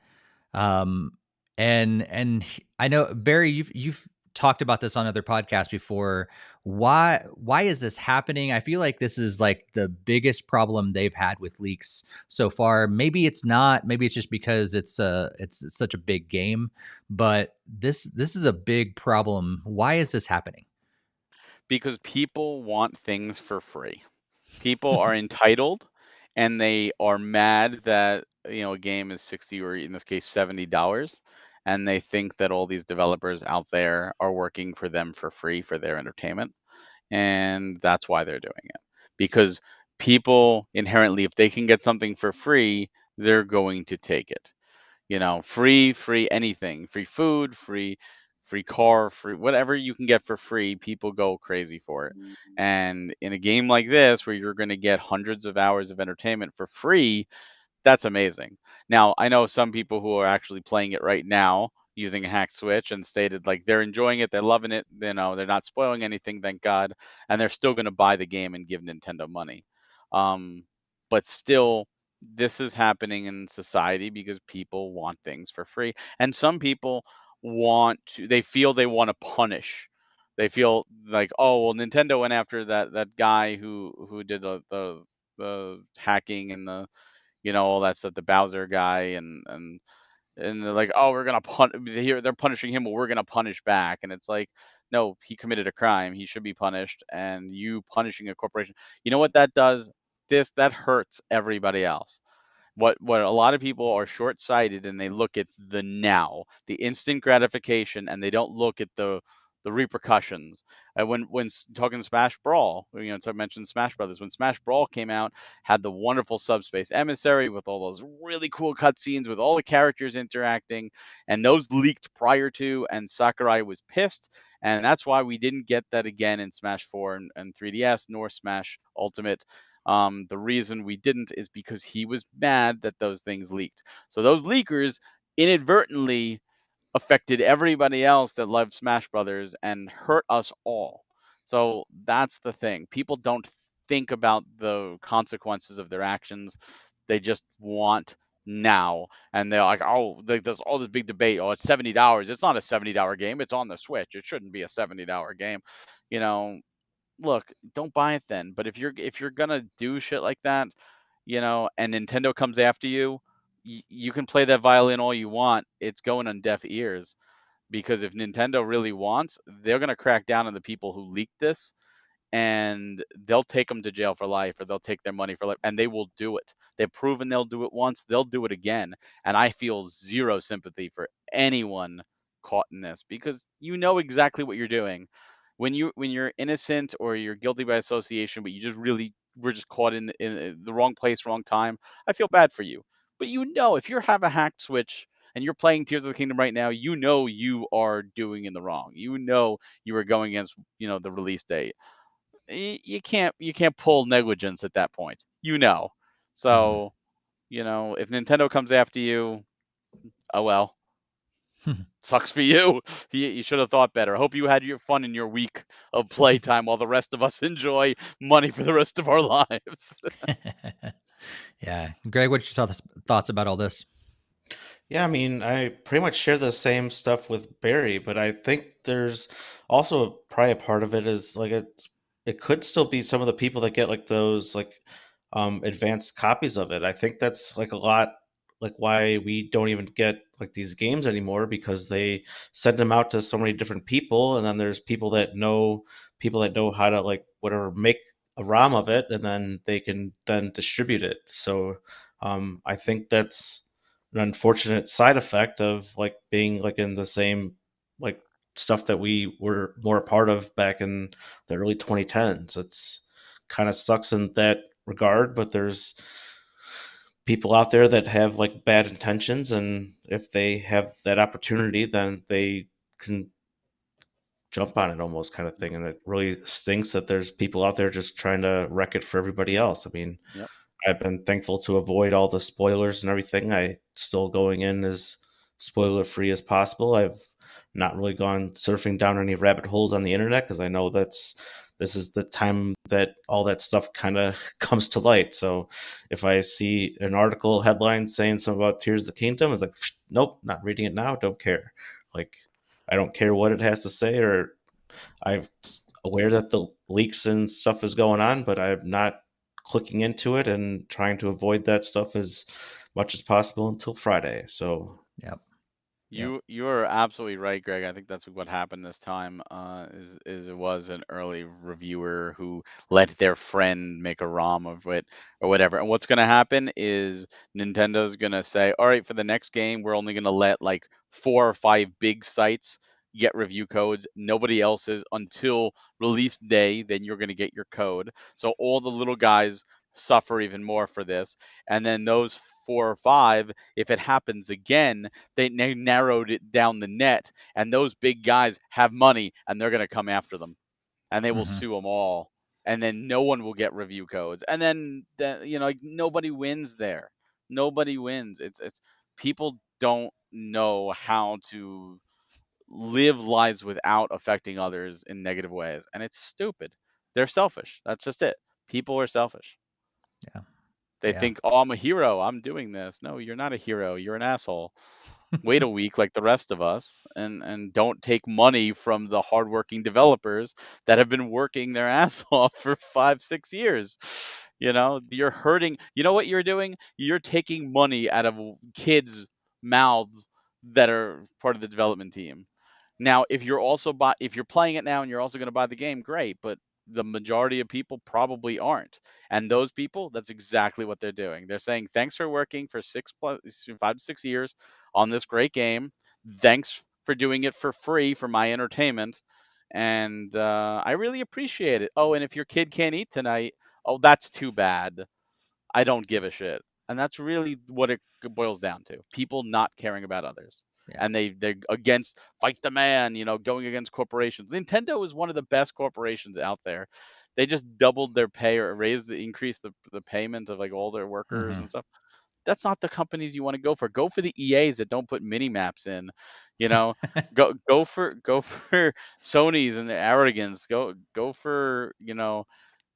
Um, and I know Barry, you've talked about this on other podcasts before. Why is this happening? I feel like this is like the biggest problem they've had with leaks so far. Maybe it's not. Maybe it's just because it's such a big game. But this is a big problem. Why is this happening? Because people want things for free. People are entitled and they are mad that a game is 60 or in this case $70, and they think that all these developers out there are working for them for free for their entertainment, and that's why they're doing it. Because people inherently, if they can get something for free, they're going to take it. Free anything, free food, free car, free whatever you can get for free, people go crazy for it. And in a game like this where you're going to get hundreds of hours of entertainment for free, that's amazing. Now, I know some people who are actually playing it right now using a hack switch and stated like they're enjoying it, they're loving it, they're not spoiling anything, thank God, and they're still going to buy the game and give Nintendo money. Um, but still, this is happening in society because people want things for free, and some people they feel they want to punish. They feel like, oh well, Nintendo went after that guy who did the hacking and the all that stuff, the Bowser guy, and they're like, oh, we're gonna here they're punishing him, but we're gonna punish back, and it's like, no, he committed a crime, he should be punished, and you punishing a corporation, you know what that does? That hurts everybody else. What a lot of people are short-sighted and they look at the now, the instant gratification, and they don't look at the repercussions. And when talking Smash Brawl, to mention Smash Brothers, when Smash Brawl came out, had the wonderful Subspace Emissary with all those really cool cutscenes with all the characters interacting, and those leaked prior to, and Sakurai was pissed, And that's why we didn't get that again in Smash 4 and 3DS, nor Smash Ultimate. The reason we didn't is because he was mad that those things leaked. So those leakers inadvertently affected everybody else that loved Smash Brothers and hurt us all. So that's the thing. People don't think about the consequences of their actions. They just want now. And they're like, oh, there's all this big debate. Oh, it's $70. It's not a $70 game. It's on the Switch. It shouldn't be a $70 game. You know, look, don't buy it then. But if you're gonna do shit like that, and Nintendo comes after you, you can play that violin all you want. It's going on deaf ears, because if Nintendo really wants, they're gonna crack down on the people who leaked this, and they'll take them to jail for life, or they'll take their money for life, and they will do it. They've proven they'll do it once, they'll do it again. And I feel zero sympathy for anyone caught in this, because you know exactly what you're doing. When you're innocent or you're guilty by association, but you just really were just caught in the wrong place, wrong time, I feel bad for you. But if you have a hacked Switch and you're playing Tears of the Kingdom right now, you are doing in the wrong. You are going against the release date. You can't pull negligence at that point. Mhm. So if Nintendo comes after you, oh well, sucks for you. You should have thought better. I hope you had your fun in your week of playtime while the rest of us enjoy money for the rest of our lives. Yeah. Greg, what's your thoughts about all this? Yeah, I mean, I pretty much share the same stuff with Barry, but I think there's also probably a part of it is like it could still be some of the people that get like those like advanced copies of it. I think that's like a lot like why we don't even get like these games anymore, because they send them out to so many different people, and then there's people that know how to like whatever make a ROM of it, and then they can then distribute it. So I think that's an unfortunate side effect of like being like in the same like stuff that we were more a part of back in the early 2010s. It's kind of sucks in that regard, but there's people out there that have like bad intentions, and if they have that opportunity, then they can jump on it almost kind of thing. And it really stinks that there's people out there just trying to wreck it for everybody else. I mean, Yep. I've been thankful to avoid all the spoilers and everything. I still going in as spoiler free as possible. I've not really gone surfing down any rabbit holes on the internet, because I know this is the time that all that stuff kind of comes to light. So if I see an article headline saying something about Tears of the Kingdom, it's like, nope, not reading it now. Don't care. Like, I don't care what it has to say, or I'm aware that the leaks and stuff is going on, but I'm not clicking into it and trying to avoid that stuff as much as possible until Friday. So Yep. Yep. You are absolutely right, Greg. I think that's what happened this time. Is it was an early reviewer who let their friend make a ROM of it or whatever. And what's going to happen is Nintendo's going to say, all right, for the next game, we're only going to let like 4 or 5 big sites get review codes. Nobody else's until release day. Then you're going to get your code. So all the little guys suffer even more for this. And then those 4 or 5, if it happens again, they narrowed it down the net, and those big guys have money, and they're going to come after them, and they will Mhm. sue them all, and then no one will get review codes, and then like, nobody wins there. Nobody wins. It's people don't know how to live lives without affecting others in negative ways, and it's stupid. They're selfish. That's just it. People are selfish. Yeah. They Yeah. think, oh, I'm a hero, I'm doing this. No, you're not a hero. You're an asshole. Wait a week like the rest of us, and don't take money from the hardworking developers that have been working their ass off for 5 6 years. You're hurting. You know what you're doing? You're taking money out of kids' mouths that are part of the development team. Now, if you're playing it now and you're also going to buy the game, great, but the majority of people probably aren't. And those people, that's exactly what they're doing. They're saying, "Thanks for working for 5 to 6 years on this great game. Thanks for doing it for free for my entertainment, and I really appreciate it. Oh, and if your kid can't eat tonight, oh, that's too bad. I don't give a shit." And that's really what it boils down to: people not caring about others. and they're against fight the man, going against corporations. Nintendo is one of the best corporations out there. They just doubled their pay or increased the payment of like all their workers and stuff. That's not the companies you want to go for. Go for the EAs that don't put mini maps in. Go for Sony's and their arrogance. Go for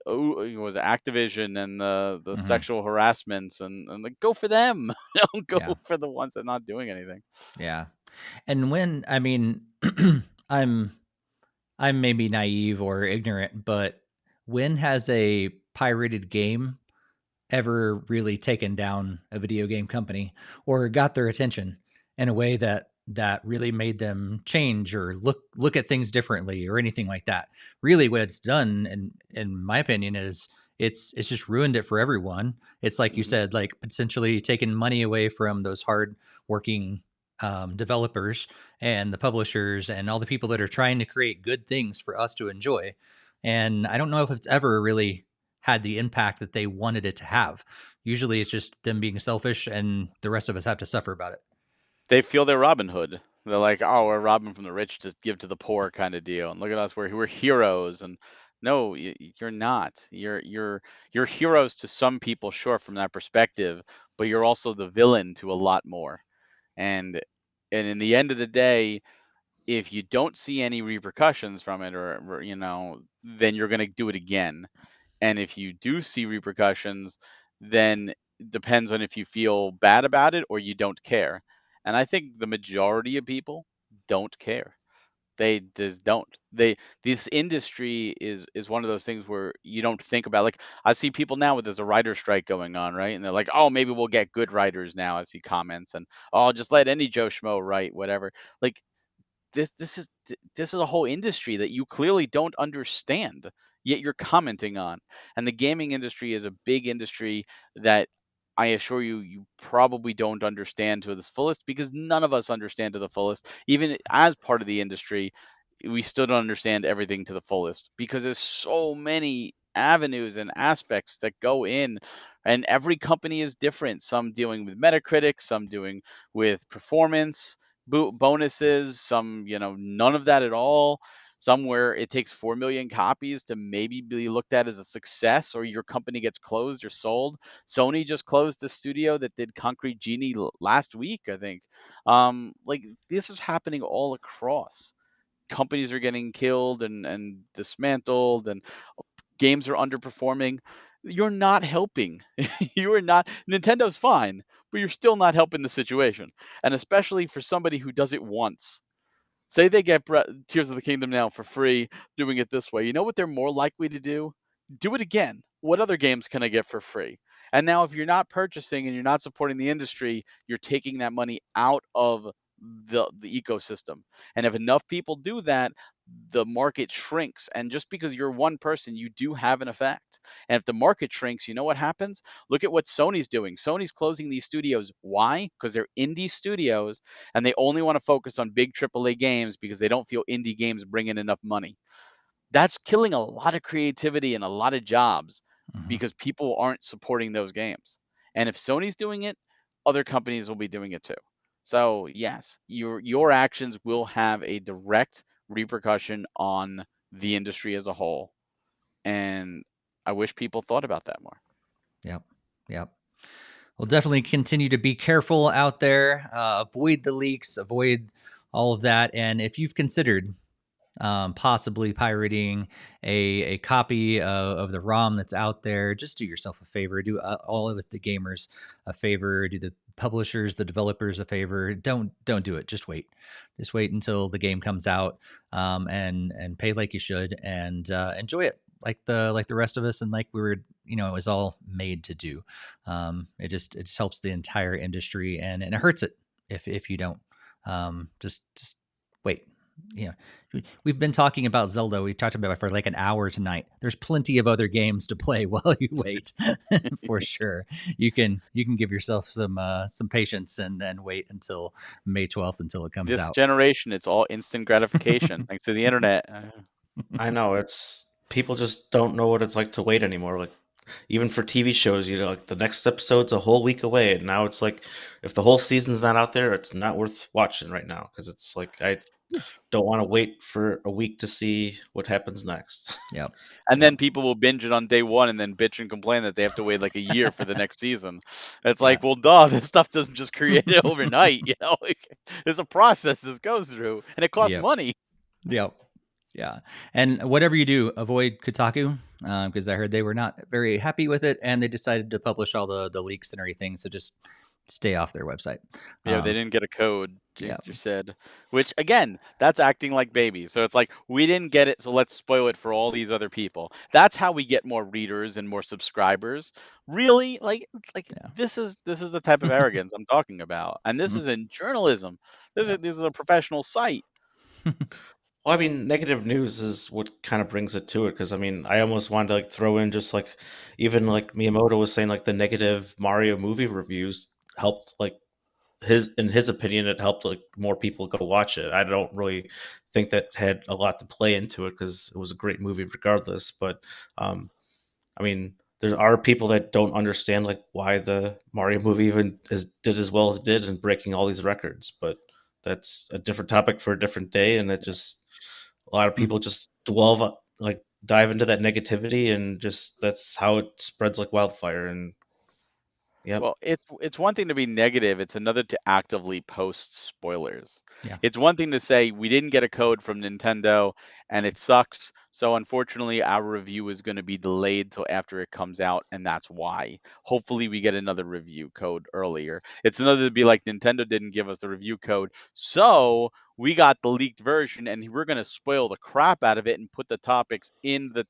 was it Activision and the sexual harassments and like go for them. Don't go for the ones that are not doing anything. Yeah. And when I'm maybe naive or ignorant, but when has a pirated game ever really taken down a video game company or got their attention in a way that really made them change or look at things differently or anything like that? Really what it's done, in my opinion, is it's just ruined it for everyone. It's like you said, like potentially taking money away from those hard working developers and the publishers and all the people that are trying to create good things for us to enjoy. And I don't know if it's ever really had the impact that they wanted it to have. Usually it's just them being selfish and the rest of us have to suffer about it. They feel they're Robin Hood. They're like, oh, we're robbing from the rich to give to the poor kind of deal. And look at us, we're heroes. And no, you're not. You're heroes to some people, sure, from that perspective, but you're also the villain to a lot more. And in the end of the day, if you don't see any repercussions from it, or then you're going to do it again. And if you do see repercussions, then it depends on if you feel bad about it or you don't care. And I think the majority of people don't care. They just don't. This industry is one of those things where you don't think about. Like I see people now with there's a writer strike going on, right? And they're like, oh, maybe we'll get good writers now. I see comments and oh, just let any Joe Schmo write whatever. Like this is a whole industry that you clearly don't understand, yet you're commenting on. And the gaming industry is a big industry that I assure you probably don't understand to the fullest, because none of us understand to the fullest. Even as part of the industry, we still don't understand everything to the fullest because there's so many avenues and aspects that go in, and every company is different. Some dealing with Metacritic, some doing with performance bonuses, some none of that at all. Somewhere it takes 4 million copies to maybe be looked at as a success, or your company gets closed or sold. Sony just closed the studio that did Concrete Genie last week, I think. Like this is happening all across. Companies are getting killed and dismantled, and games are underperforming. You're not helping. You are not. Nintendo's fine, but you're still not helping the situation. And especially for somebody who does it once. Say they get Tears of the Kingdom now for free, doing it this way. You know what they're more likely to do? Do it again. What other games can I get for free? And now, if you're not purchasing and you're not supporting the industry, you're taking that money out of the ecosystem. And if enough people do that, the market shrinks. And just because you're one person, you do have an effect. And if the market shrinks, you know what happens? Look at what Sony's doing. Sony's closing these studios. Why? Because they're indie studios and they only want to focus on big AAA games because they don't feel indie games bring in enough money. That's killing a lot of creativity and a lot of jobs because people aren't supporting those games. And if Sony's doing it, other companies will be doing it too. So yes, your actions will have a direct repercussion on the industry as a whole. And I wish people thought about that more. Yep. We'll definitely continue to be careful out there. Avoid the leaks, avoid all of that. And if you've considered possibly pirating a copy of the ROM that's out there, just do yourself a favor. Do all of the gamers a favor. Do the publishers, the developers a favor. Don't do it. Just wait. Just wait until the game comes out, and pay like you should, and enjoy it like the rest of us, and like we were, it was all made to do. It just helps the entire industry, and it hurts it if you don't. Just wait. We've been talking about Zelda. We talked about it for like an hour tonight. There's plenty of other games to play while you wait. For sure. You can give yourself some patience and wait until May 12th until it comes out. This generation, it's all instant gratification thanks to the internet. I know, it's people just don't know what it's like to wait anymore. Like even for TV shows, like the next episode's a whole week away, and now it's like if the whole season's not out there, it's not worth watching right now because it's like I don't want to wait for a week to see what happens next. Yep. And Yep. then people will binge it on day one and then bitch and complain that they have to wait like a year for the next season. It's Yeah. like, well, duh, this stuff doesn't just create it overnight, Like, there's a process this goes through, and it costs Yep. money. Yep. Yeah. And whatever you do, avoid Kotaku because I heard they were not very happy with it, and they decided to publish all the leaks and everything. So just stay off their website. Yeah, they didn't get a code, Yeah. Jinxter said. Which, again, that's acting like babies. So it's like, we didn't get it, so let's spoil it for all these other people. That's how we get more readers and more subscribers. Really? Yeah. This is the type of arrogance I'm talking about. And this Mhm. is in journalism. This is a professional site. Well, I mean, negative news is what kind of brings it to it because I mean, I almost wanted to like throw in just like even like Miyamoto was saying like the negative Mario movie reviews helped like in his opinion it helped like more people go watch it. I don't really think that had a lot to play into it because it was a great movie regardless. But um, I mean, there are people that don't understand like why the Mario movie even did as well as it did and breaking all these records. But that's a different topic for a different day, and it just a lot of people just like dive into that negativity, and just that's how it spreads like wildfire. And yep, Well, it's one thing to be negative, it's another to actively post spoilers. Yeah. It's one thing to say we didn't get a code from Nintendo and it sucks, so unfortunately our review is going to be delayed till after it comes out, and that's why. Hopefully we get another review code earlier. It's another to be like Nintendo didn't give us the review code, so we got the leaked version and we're going to spoil the crap out of it and put the topics in the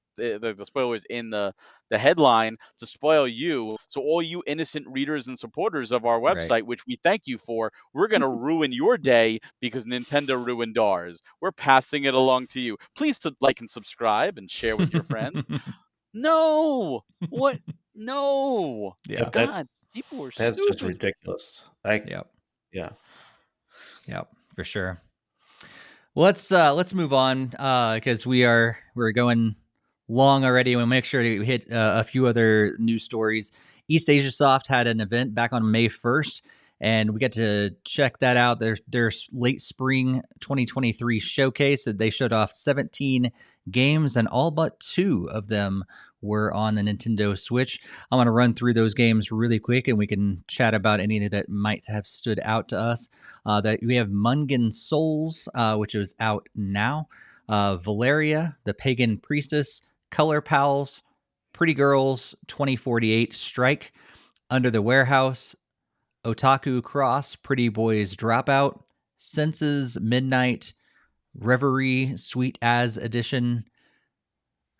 spoilers in the headline to spoil you. So all you innocent readers and supporters of our Right. website, which we thank you for, we're going to ruin your day because Nintendo ruined ours. We're passing it along to you. Please like and subscribe and share with your friends. No. What? No. Yeah. God, people were that's just stupid. ridiculous. Yep. Yeah. Yep. For sure. Well, let's move on because we're going long already. We'll make sure to hit a few other news stories. Eastasiasoft had an event back on May 1st, and we got to check that out. Their late spring 2023 showcase. They showed off 17 games, and all but 2 of them were on the Nintendo Switch. I'm going to run through those games really quick, and we can chat about any that might have stood out to us. That we have Mungan Souls, which is out now. Valeria, the Pagan Priestess, Color Pals, Pretty Girls, 2048 Strike, Under the Warehouse, Otaku Cross, Pretty Boys Dropout, Senses Midnight, Reverie Sweet As Edition,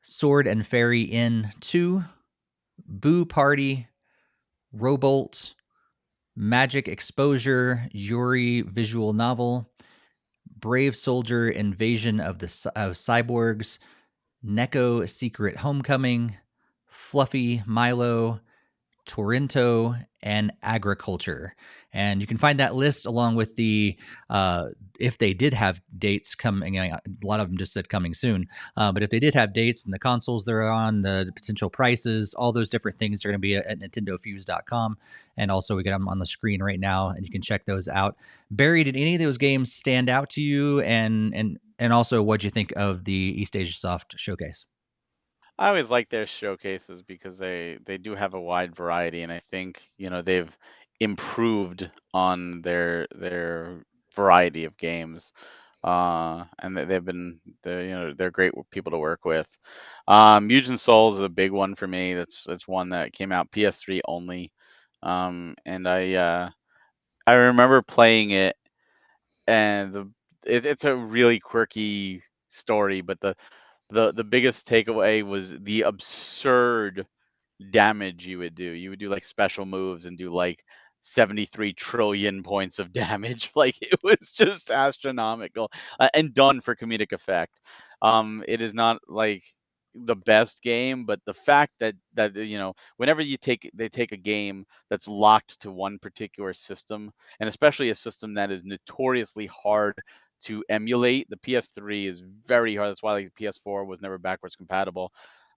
Sword and Fairy Inn 2, Boo Party, Robolt, Magic Exposure, Yuri Visual Novel, Brave Soldier Invasion of Cyborgs, Neko Secret Homecoming, Fluffy Milo, Toronto, and Agriculture. And you can find that list along with the, if they did have dates coming, a lot of them just said coming soon, but if they did have dates and the consoles they're on, the potential prices, all those different things are going to be at NintendoFuse.com. And also we got them on the screen right now and you can check those out. Barry, did any of those games stand out to you? And also what'd you think of the Eastasiasoft showcase? I always like their showcases because they do have a wide variety, and I think they've improved on their variety of games, and they're great people to work with. Mugen Souls is a big one for me. That's one that came out PS3 only, and I remember playing it, and it's a really quirky story, but the biggest takeaway was the absurd damage you would do. You would do like special moves and do like 73 trillion points of damage. Like it was just astronomical, and done for comedic effect. It is not like the best game, but the fact that whenever they take a game that's locked to one particular system, and especially a system that is notoriously hard to emulate. The PS3 is very hard. That's why like the PS4 was never backwards compatible.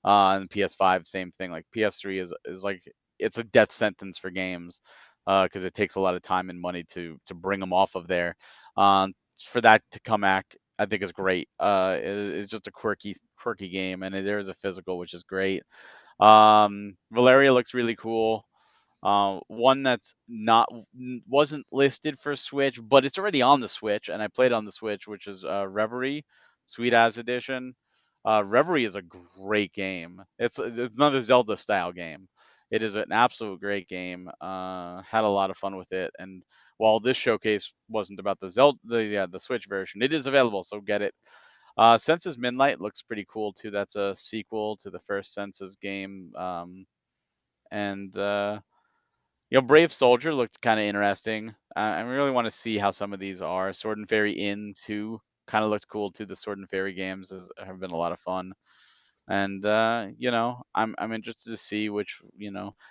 And PS5, same thing. Like PS3 is like it's a death sentence for games because it takes a lot of time and money to bring them off of there. For that to come back, I think is great. It's just a quirky game, and there is a physical, which is great. Valeria looks really cool. One that's not wasn't listed for Switch, but it's already on the Switch, and I played on the Switch, which is Reverie, Sweet As Edition. Reverie is a great game. It's another Zelda style game. It is an absolute great game. Had a lot of fun with it, and while this showcase wasn't about the Zelda, the Switch version, it is available, so get it. Senses Midnight looks pretty cool too. That's a sequel to the first Senses game. And Brave Soldier looked kind of interesting. I really want to see how some of these are. Sword and Fairy Inn 2 kind of looked cool too. The Sword and Fairy games have been a lot of fun. And I'm interested to see which,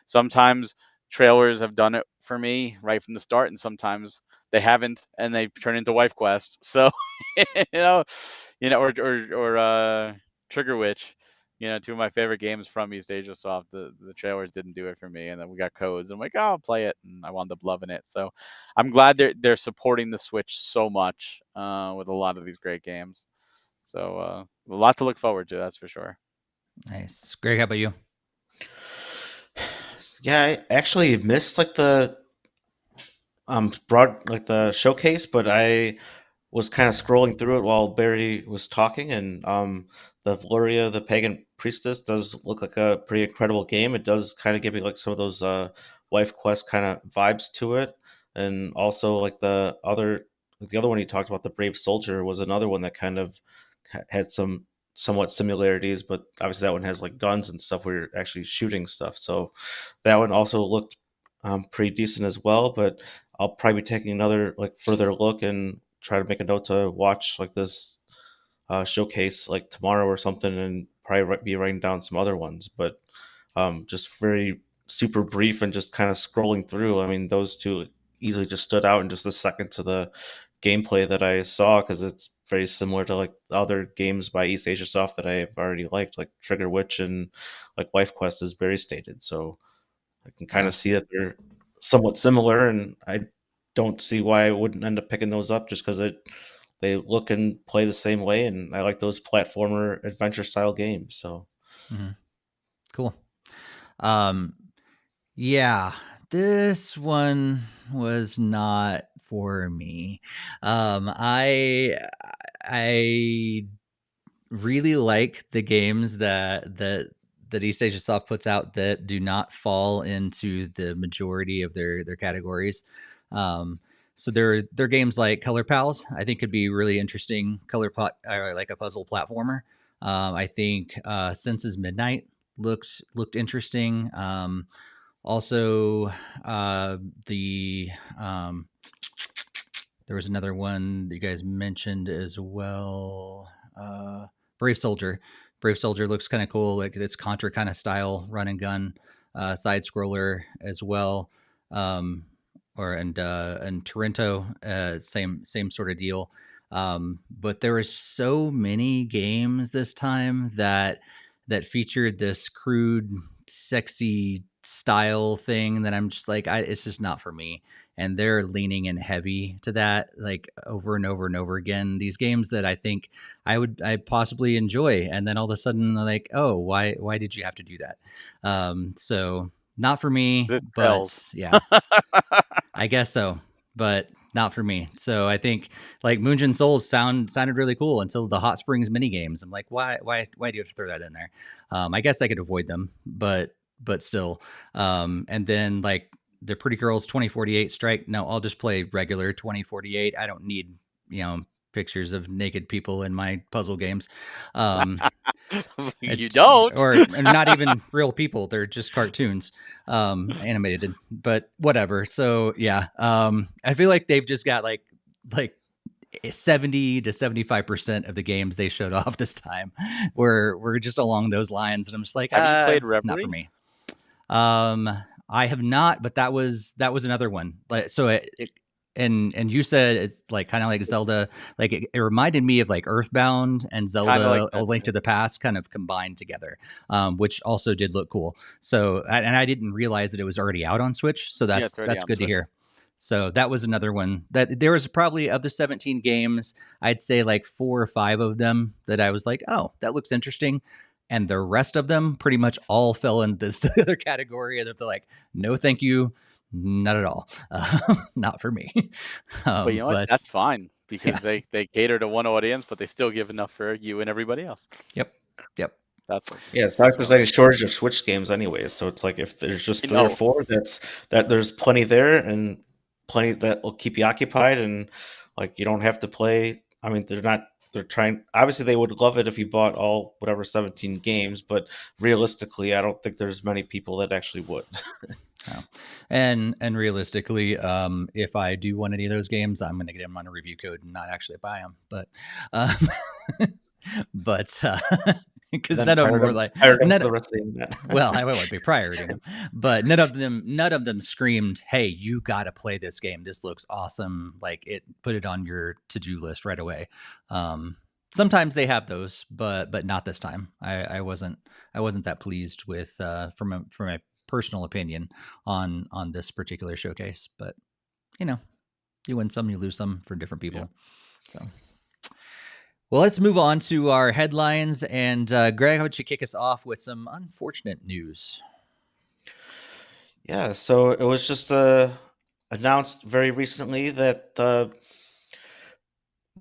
sometimes trailers have done it for me right from the start, and sometimes they haven't, and they turn into Wife Quest. So, you know, or Trigger Witch, two of my favorite games from Eastasiasoft. The trailers didn't do it for me, and then we got codes. I'm like, oh, I'll play it, and I wound up loving it. So, I'm glad they're supporting the Switch so much with a lot of these great games. So, a lot to look forward to, that's for sure. Nice. Greg, how about you? Yeah, I actually missed like the the showcase, but I was kind of scrolling through it while Barry was talking, and the Valoria, the Pagan Priestess, does look like a pretty incredible game. It does kind of give me like some of those Wife Quest kind of vibes to it, and also like the other one you talked about, the Brave Soldier, was another one that kind of had some somewhat similarities, but obviously that one has like guns and stuff where you're actually shooting stuff. So that one also looked pretty decent as well. But I'll probably be taking another like further look and try to make a note to watch like this showcase like tomorrow or something, and probably be writing down some other ones. But just very super brief and just kind of scrolling through. I mean, those two easily just stood out in just a second to the gameplay that I saw, because it's very similar to like other games by Eastasiasoft that I've already liked, like Trigger Witch and like Wife Quest, as Barry stated. So I can kind of see that they're somewhat similar, and I don't see why I wouldn't end up picking those up just because they look and play the same way, and I like those platformer adventure style games. So Cool. Yeah, this one was not for me. I really like the games that Eastasiasoft puts out that do not fall into the majority of their categories. So they're games like Color Pals. I think could be really interesting. Like a puzzle platformer. I think Senses Midnight looked interesting. Also, the there was another one that you guys mentioned as well. Brave Soldier. Brave Soldier looks kind of cool. Like it's Contra kind of style, run and gun, side scroller as well. And Torrento, same sort of deal. But there were so many games this time that featured this crude, sexy style thing that I'm just like, it's just not for me. And they're leaning in heavy to that, like over and over and over again. These games that I think I possibly enjoy, and then all of a sudden, like, oh, why did you have to do that? So not for me. It but sells. yeah, I guess so, but not for me. So I think like Moonjin Souls sounded really cool until the Hot Springs mini games. I'm like, why do you have to throw that in there? I guess I could avoid them, but still. And then like the Pretty Girls 2048 Strike. No, I'll just play regular 2048. I don't need, pictures of naked people in my puzzle games. You don't. Or not even real people. They're just cartoons, animated, but whatever. So yeah, I feel like they've just got like 70 to 75% of the games they showed off this time were just along those lines, and I'm just like, Have you played Reverie? Not for me. I have not, but that was another one. So and you said it's like kind of like Zelda, like it reminded me of like Earthbound and Kind of like Zelda: A that Link too. to the Past kind of combined together, which also did look cool. So and I didn't realize that it was already out on Switch, so Yeah, it's already that's on good to Switch. hear. So that was another one that there was probably of the 17 games, I'd say like 4 or 5 of them that I was like, oh, that looks interesting. And the rest of them pretty much all fell in this other category. And they're like, no, thank you. Not at all. Not for me. But you know what? But That's fine yeah, because they cater to one audience, but they still give enough for you and everybody else. yep, yep. That's Yeah, it's not like that's there's real. any shortage of Switch games anyways. So it's like if there's just You 3 or know, 4, that there's plenty there and plenty that will keep you occupied, and like you don't have to play. I mean, they're trying. Obviously, they would love it if you bought all whatever 17 games, but realistically, I don't think there's many people that actually would. Oh. And realistically, if I do want any of those games, I'm going to get them on a review code and not actually buy them. But, but And because then none of them were pirate them for none. the rest of the internet. Well, I won't be prioriting them, but none of them screamed, "Hey, you got to play this game. This looks awesome!" Like put it on your to-do list right away. Sometimes they have those, but not this time. I wasn't that pleased with from a personal opinion on this particular showcase. But you know, you win some, you lose some for different yeah. people. So. Well, let's move on to our headlines. And Greg, how about you kick us off with some unfortunate news? Yeah, so it was just announced very recently that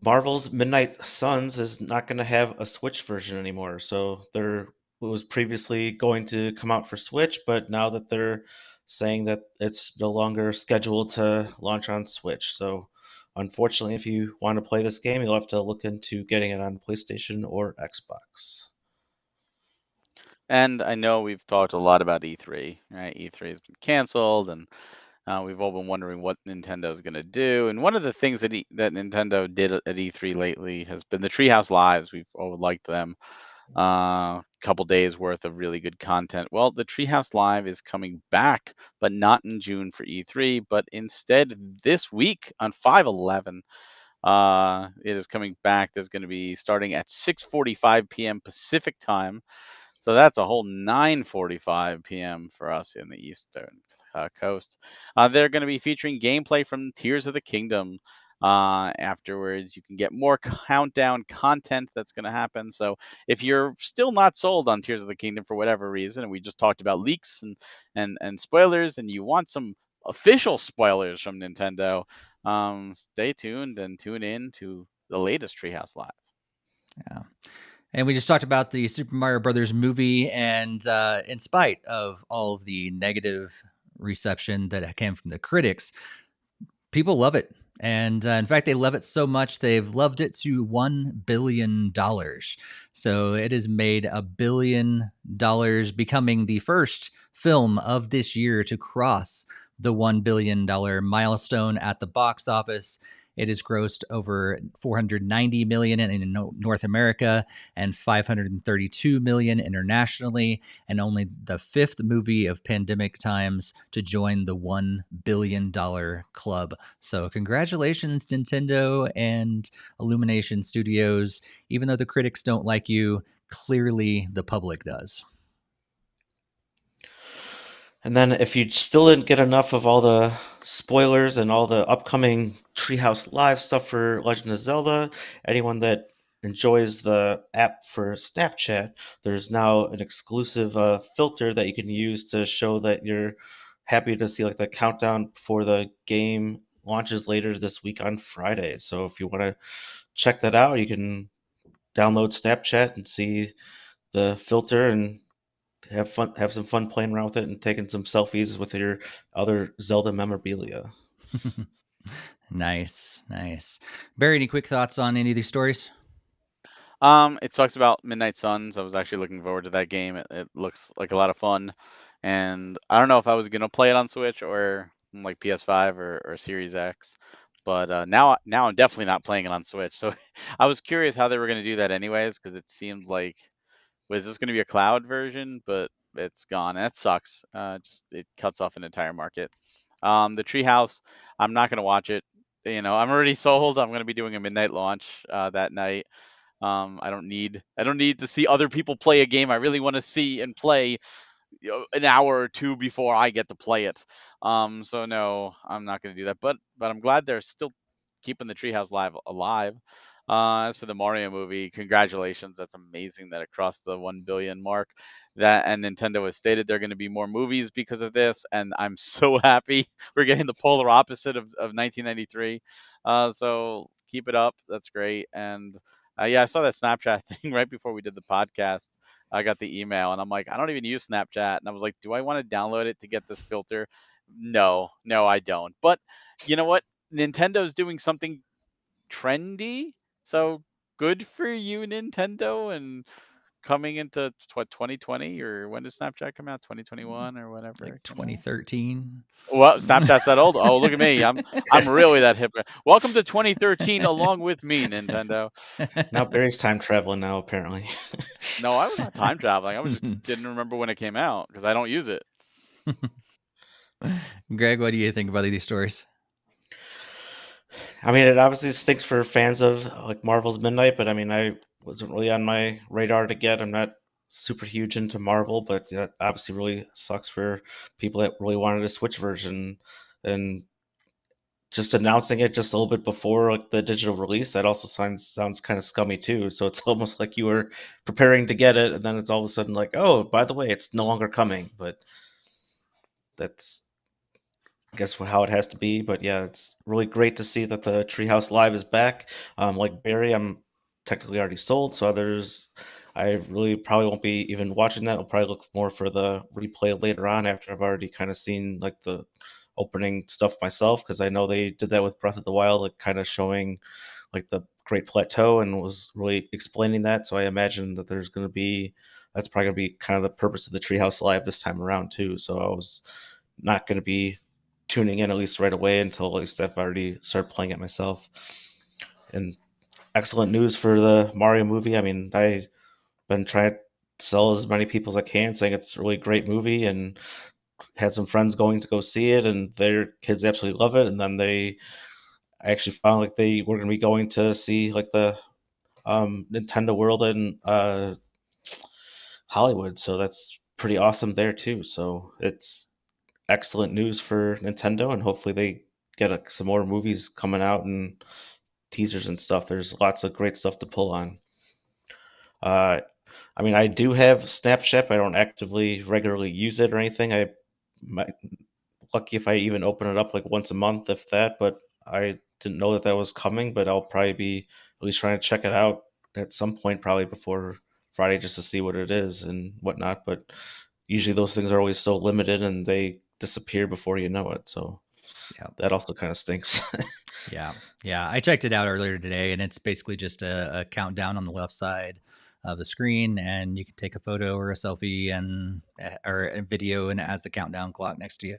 Marvel's Midnight Suns is not going to have a Switch version anymore. So it was previously going to come out for Switch, but now that they're saying that it's no longer scheduled to launch on Switch. So unfortunately, if you want to play this game, you'll have to look into getting it on PlayStation or Xbox. And I know we've talked a lot about E3, right? E3 has been canceled, and we've all been wondering what Nintendo is going to do. And one of the things that Nintendo did at E3 lately has been the Treehouse Lives. We've all liked them. Couple days worth of really good content. Well, the Treehouse Live is coming back, but not in June for E3, but instead this week on 5/11. It is coming back. There's going to be starting at 6:45 p.m. Pacific time. So that's a whole 9:45 p.m. for us in the Eastern Coast. They're going to be featuring gameplay from Tears of the Kingdom. Afterwards, you can get more countdown content that's going to happen. So if you're still not sold on Tears of the Kingdom for whatever reason, and we just talked about leaks and spoilers, and you want some official spoilers from Nintendo, stay tuned and tune in to the latest Treehouse Live. Yeah. And we just talked about the Super Mario Brothers movie, and in spite of all of the negative reception that came from the critics, people love it. And in fact, they love it so much, they've loved it to $1 billion. So it has made $1 billion, becoming the first film of this year to cross the $1 billion milestone at the box office. It has grossed over 490 million in North America and 532 million internationally, and only the fifth movie of pandemic times to join the $1 billion club. So congratulations, Nintendo and Illumination Studios. Even though the critics don't like you, clearly the public does. And then if you still didn't get enough of all the spoilers and all the upcoming Treehouse Live stuff for Legend of Zelda, anyone that enjoys the app for Snapchat, there's now an exclusive filter that you can use to show that you're happy to see like the countdown before the game launches later this week on Friday. So if you want to check that out, you can download Snapchat and see the filter and have some fun playing around with it and taking some selfies with your other Zelda memorabilia. Nice. Barry, any quick thoughts on any of these stories? It talks about Midnight Suns. I was actually looking forward to that game. It looks like a lot of fun, and I don't know if I was gonna play it on Switch or like PS5 or Series X, but now I'm definitely not playing it on Switch. So I was curious how they were gonna do that anyways, because it seemed like, was this gonna be a cloud version? But it's gone. And that sucks. Just it cuts off an entire market. The Treehouse, I'm not gonna watch it. I'm already sold. I'm going to be doing a midnight launch that night. I don't need to see other people play a game. I really want to see and play an hour or two before I get to play it. So no, I'm not going to do that. But I'm glad they're still keeping the Treehouse Live alive. As for the Mario movie, congratulations. That's amazing that it crossed the 1 billion mark. That, and Nintendo has stated there are going to be more movies because of this, and I'm so happy we're getting the polar opposite of 1993. So keep it up. That's great. And yeah, I saw that Snapchat thing right before we did the podcast. I got the email and I'm like, I don't even use Snapchat. And I was like, do I want to download it to get this filter? No, I don't. But you know what? Nintendo's doing something trendy. So good for you, Nintendo. And coming into what, 2020, or when did Snapchat come out? 2021 or whatever Like it came out. 2013. Well, Snapchat's that old. Oh, look at me. I'm really that hip. Welcome to 2013 along with me, Nintendo. Now Barry's time traveling now, apparently. No, I was not time traveling. I was just didn't remember when it came out because I don't use it. Greg, what do you think about these stories? I mean, it obviously stinks for fans of like Marvel's Midnight, but I mean, I wasn't really on my radar to get. I'm not super huge into Marvel, but that obviously really sucks for people that really wanted a Switch version. And just announcing it just a little bit before like the digital release, that also sounds kind of scummy too. So it's almost like you were preparing to get it, and then it's all of a sudden like, oh, by the way, it's no longer coming. But that's, I guess, how it has to be. But yeah, it's really great to see that the Treehouse Live is back. Like Barry, I'm technically already sold, so I really probably won't be even watching that. I'll probably look more for the replay later on after I've already kind of seen like the opening stuff myself, because I know they did that with Breath of the Wild, like kind of showing like the Great Plateau and was really explaining that. So I imagine that that's probably gonna be kind of the purpose of the Treehouse Live this time around too. So I was not gonna be tuning in at least right away until at least I've already started playing it myself. And excellent news for the Mario movie. I mean, I've been trying to sell as many people as I can, saying it's a really great movie, and had some friends going to go see it, and their kids absolutely love it. And then I actually found like they were going to be going to see like the Nintendo World in Hollywood, so that's pretty awesome there too. So it's excellent news for Nintendo, and hopefully they get some more movies coming out and teasers and stuff. There's lots of great stuff to pull on. Uh, I mean, I do have Snapchat, but I don't actively regularly use it or anything. I might lucky if I even open it up like once a month, if that. But I didn't know that was coming. But I'll probably be at least trying to check it out at some point, probably before Friday, just to see what it is and whatnot. But usually those things are always so limited, and they disappear before you know it. So that also kind of stinks. Yeah. I checked it out earlier today, and it's basically just a countdown on the left side of the screen, and you can take a photo or a selfie or a video, and it has the countdown clock next to you.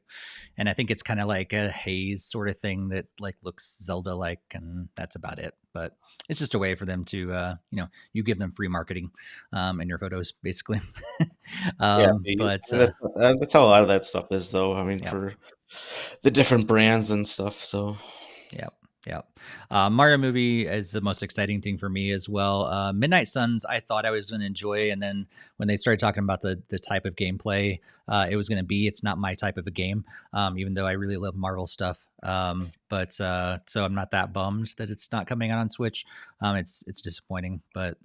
And I think it's kind of like a haze sort of thing that like looks Zelda like, and that's about it. But it's just a way for them to you give them free marketing in your photos basically. But that's how a lot of that stuff is, though. I mean, for the different brands and stuff. So yeah. Mario movie is the most exciting thing for me as well. Midnight Suns, I thought I was going to enjoy, and then when they started talking about the type of gameplay it was going to be, it's not my type of a game. Even though I really love Marvel stuff, but so I'm not that bummed that it's not coming out on Switch. It's disappointing, but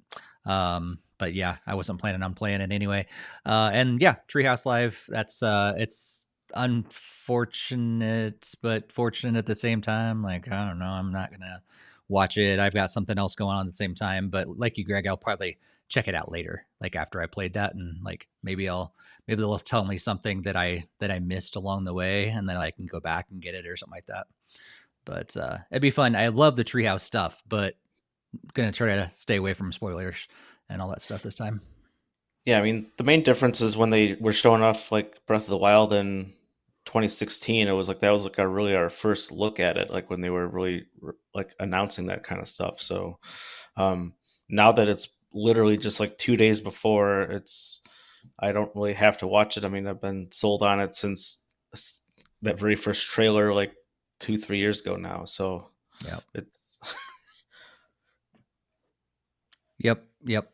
yeah, I wasn't planning on playing it anyway. And yeah, Treehouse Live. That's it's unfortunate but fortunate at the same time. Like, I don't know, I'm not gonna watch it. I've got something else going on at the same time, but like you, Greg, I'll probably check it out later, like after I played that, and like maybe they'll tell me something that I missed along the way, and then I can go back and get it or something like that. But it'd be fun. I love the Treehouse stuff, but I'm gonna try to stay away from spoilers and all that stuff this time. Yeah, I mean, the main difference is when they were showing off like Breath of the Wild in 2016, it was like that was like our first look at it, like when they were really like announcing that kind of stuff. So now that it's literally just like 2 days before, I don't really have to watch it. I mean, I've been sold on it since that very first trailer, like 2-3 years ago now. So Yep. It's Yep.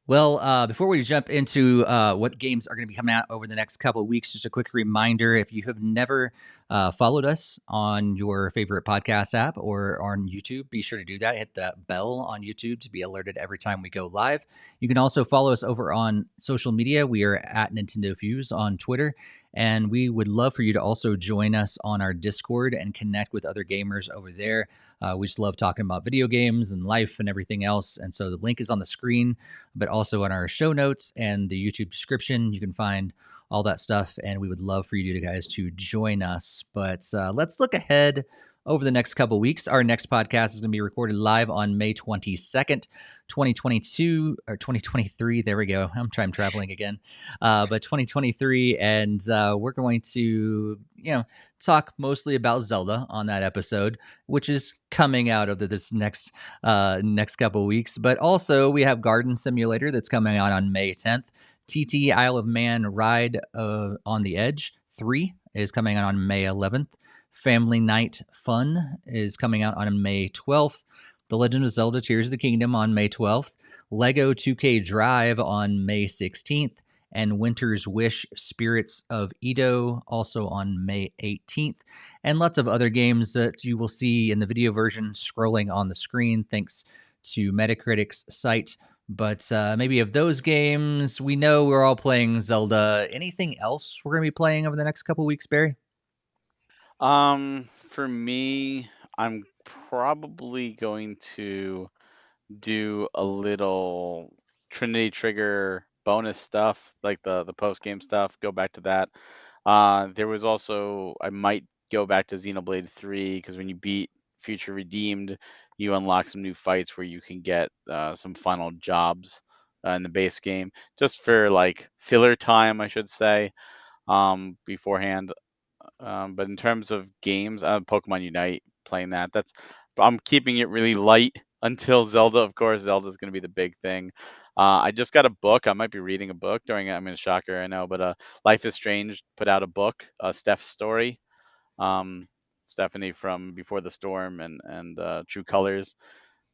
Well, before we jump into what games are going to be coming out over the next couple of weeks, just a quick reminder: if you have never followed us on your favorite podcast app or on YouTube, be sure to do that. Hit that bell on YouTube to be alerted every time we go live. You can also follow us over on social media. We are at NintendoFuse on Twitter, and we would love for you to also join us on our Discord and connect with other gamers over there. We just love talking about video games and life and everything else. And so the link is on the screen, but also on our show notes and the YouTube description. You can find all that stuff. And we would love for you guys to join us. But let's look ahead over the next couple of weeks. Our next podcast is going to be recorded live on May 22nd, 2022 or 2023. There we go. I'm time traveling again. But 2023. And we're going to, talk mostly about Zelda on that episode, which is coming out of this next couple of weeks. But also we have Garden Simulator that's coming out on May 10th. TT Isle of Man Ride on the Edge 3 is coming out on May 11th. Family Night Fun is coming out on May 12th. The Legend of Zelda Tears of the Kingdom on May 12th. Lego 2K Drive on May 16th. And Winter's Wish Spirits of Edo also on May 18th. And lots of other games that you will see in the video version scrolling on the screen thanks to Metacritic's site. But maybe of those games, we know we're all playing Zelda. Anything else we're going to be playing over the next couple weeks, Barry? For me, I'm probably going to do a little Trinity Trigger bonus stuff, like the post game stuff. Go back to that. There was also, I might go back to Xenoblade 3 because when you beat Future Redeemed, you unlock some new fights where you can get some final jobs in the base game, just for like filler time, I should say, beforehand. But in terms of games, Pokemon Unite, playing that. I'm keeping it really light until Zelda. Of course, Zelda's going to be the big thing. I just got a book. I might be reading a book during it. I mean, shocker, I know, but Life is Strange put out a book, Steph's story. Stephanie from Before the Storm and True Colors.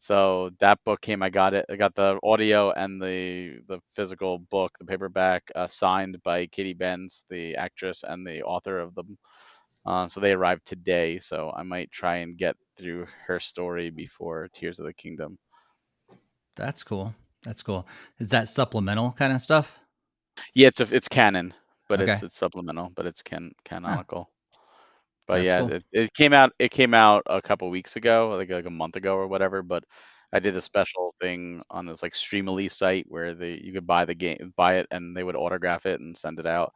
So that book came. I got it. I got the audio and the physical book, the paperback, signed by Katie Benz, the actress and the author of them. So they arrived today. So I might try and get through her story before Tears of the Kingdom. That's cool. Is that supplemental kind of stuff? Yeah, it's canon, but Okay. it's supplemental, but it's canonical. But That's yeah, cool. it came out a couple weeks ago, like a month ago or whatever. But I did a special thing on this like Streamily site where you could buy it, and they would autograph it and send it out.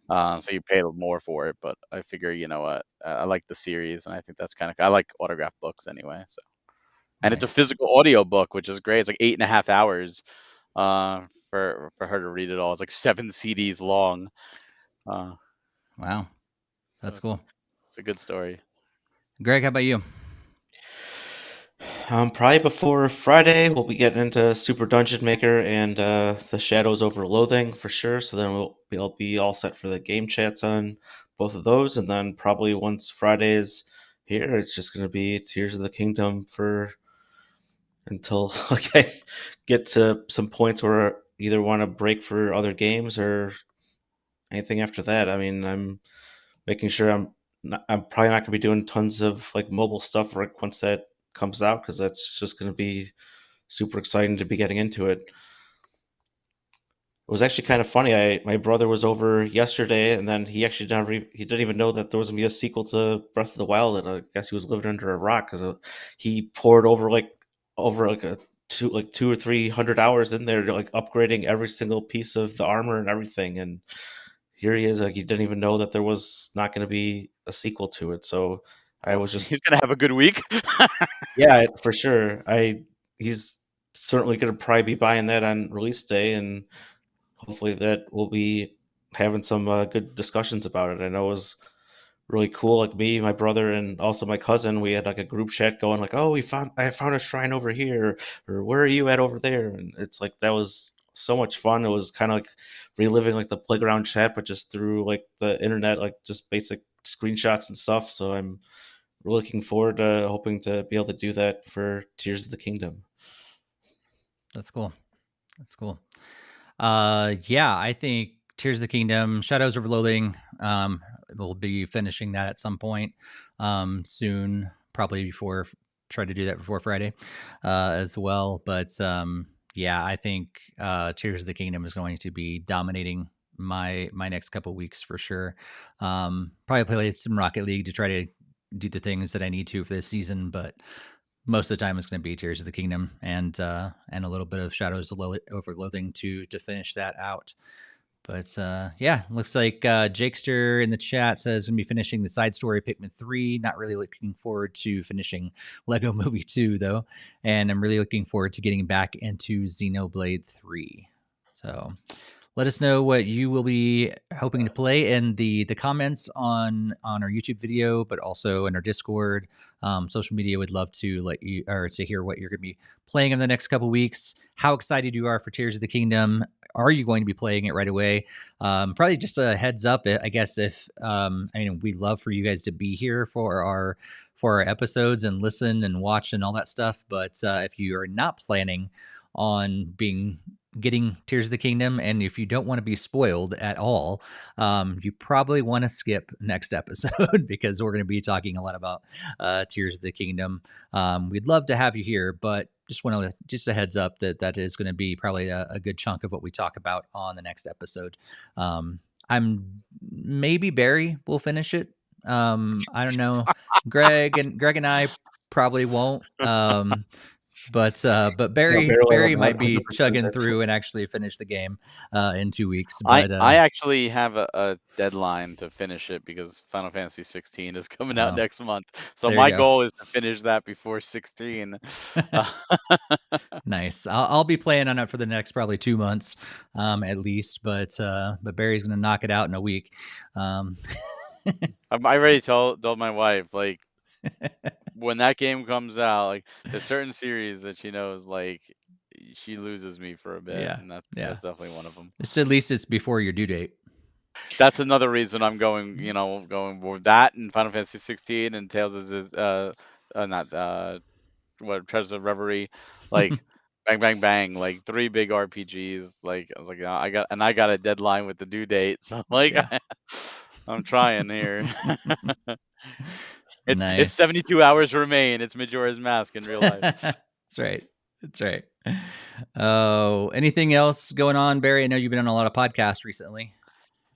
So you pay more for it. But I figure, you know what, I like the series, and I think that's I like autograph books anyway. So, and it's a Nice. physical audio book, which is great. It's like 8.5 hours for her to read it all. It's like 7 CDs long. Wow. That's So cool. it's a good story. Greg, how about you? Probably before Friday, we'll be getting into Super Dungeon Maker and the Shadows over Loathing for sure. So then we'll be all set for the game chats on both of those. And then probably once Friday is here, it's just going to be Tears of the Kingdom until I get to some points where I either want to break for other games or anything after that. I mean, I'm making sure I'm probably not going to be doing tons of like mobile stuff right once that comes out, because that's just going to be super exciting to be getting into it. It was actually kind of funny. My brother was over yesterday, and then he actually he didn't even know that there was going to be a sequel to Breath of the Wild. And I guess he was living under a rock because he poured over like a two or 300 hours in there, like upgrading every single piece of the armor and everything. And here he is, like he didn't even know that there was not going to be a sequel to it. So I Well, was just he's gonna have a good week. yeah, for sure. He's certainly going to probably be buying that on release day, and hopefully that we'll be having some good discussions about it. I know it was really cool. Like me, my brother, and also my cousin, we had like a group chat going like, "Oh, I found a shrine over here," or "Where are you at over there?" And it's like that was so much fun. It was kind of like reliving like the playground chat, but just through like the internet, like just basic screenshots and stuff. So I'm we're looking forward to hoping to be able to do that for Tears of the Kingdom. That's cool. That's cool. Yeah, I think Tears of the Kingdom, Shadows Overloading. We'll be finishing that at some point soon, probably try to do that before Friday as well. But yeah, I think Tears of the Kingdom is going to be dominating my next couple weeks for sure. Probably play some Rocket League to try to do the things that I need to for this season, but most of the time it's going to be Tears of the Kingdom and a little bit of Shadows Overloading to finish that out. But yeah, looks like Jakester in the chat says going to be finishing the side story Pikmin 3. Not really looking forward to finishing Lego Movie 2 though, and I'm really looking forward to getting back into Xenoblade 3. So let us know what you will be hoping to play in the comments on our YouTube video, but also in our Discord, social media. Would love to let you or to hear what you're going to be playing in the next couple weeks. How excited you are for Tears of the Kingdom? Are you going to be playing it right away? Probably just a heads up, I guess. If I mean, we'd love for you guys to be here for our episodes and listen and watch and all that stuff. But if you are not planning on getting Tears of the Kingdom, and if you don't want to be spoiled at all, you probably want to skip next episode because we're going to be talking a lot about Tears of the Kingdom. We'd love to have you here, but just a heads up that is going to be probably a good chunk of what we talk about on the next episode. Maybe Barry will finish it. I don't know. Greg and I probably won't. But Barry might be chugging through and actually finish the game in 2 weeks. But I actually have a deadline to finish it because Final Fantasy 16 is coming out next month. So my goal is to finish that before 16. Nice. I'll be playing on it for the next probably 2 months at least. But Barry's gonna knock it out in a week. I already told my wife, like, when that game comes out, like, there's certain series that she knows, like, she loses me for a bit, and that's definitely one of them. Just at least it's before your due date. That's another reason I'm going with that and Final Fantasy 16 and Tales of Treasures of Reverie, like bang bang bang, like 3 big RPGs. Like I was like, I got a deadline with the due date, so I'm like, I'm trying here. It's 72 hours remain. It's Majora's Mask in real life. That's right. That's right. Oh, anything else going on, Barry? I know you've been on a lot of podcasts recently.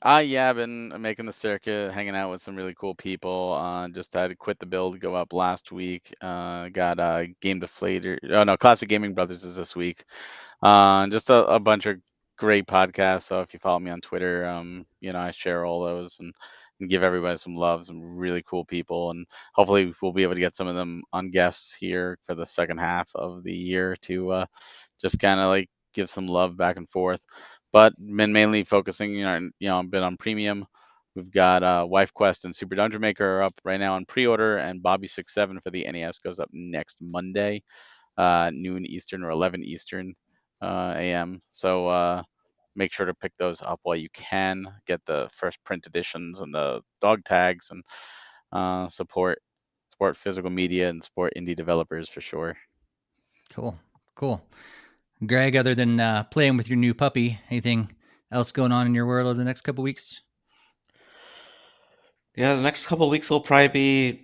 Yeah, I've been making the circuit, hanging out with some really cool people. Just had to quit the build, go up last week. Got Game Deflator. Oh no, Classic Gaming Brothers is this week. Just a bunch of great podcasts. So if you follow me on Twitter, I share all those and give everybody some love, some really cool people, and hopefully we'll be able to get some of them on guests here for the second half of the year to just kind of like give some love back and forth. But been mainly focusing, I've been on premium. We've got Wife Quest and Super Dungeon Maker up right now on pre-order, and Bobby 6-7 for the NES goes up next Monday, noon Eastern or 11 Eastern AM. So make sure to pick those up while you can. Get the first print editions and the dog tags, and support physical media and support indie developers for sure. Cool. Greg, other than playing with your new puppy, anything else going on in your world over the next couple weeks? Yeah, the next couple of weeks will probably be a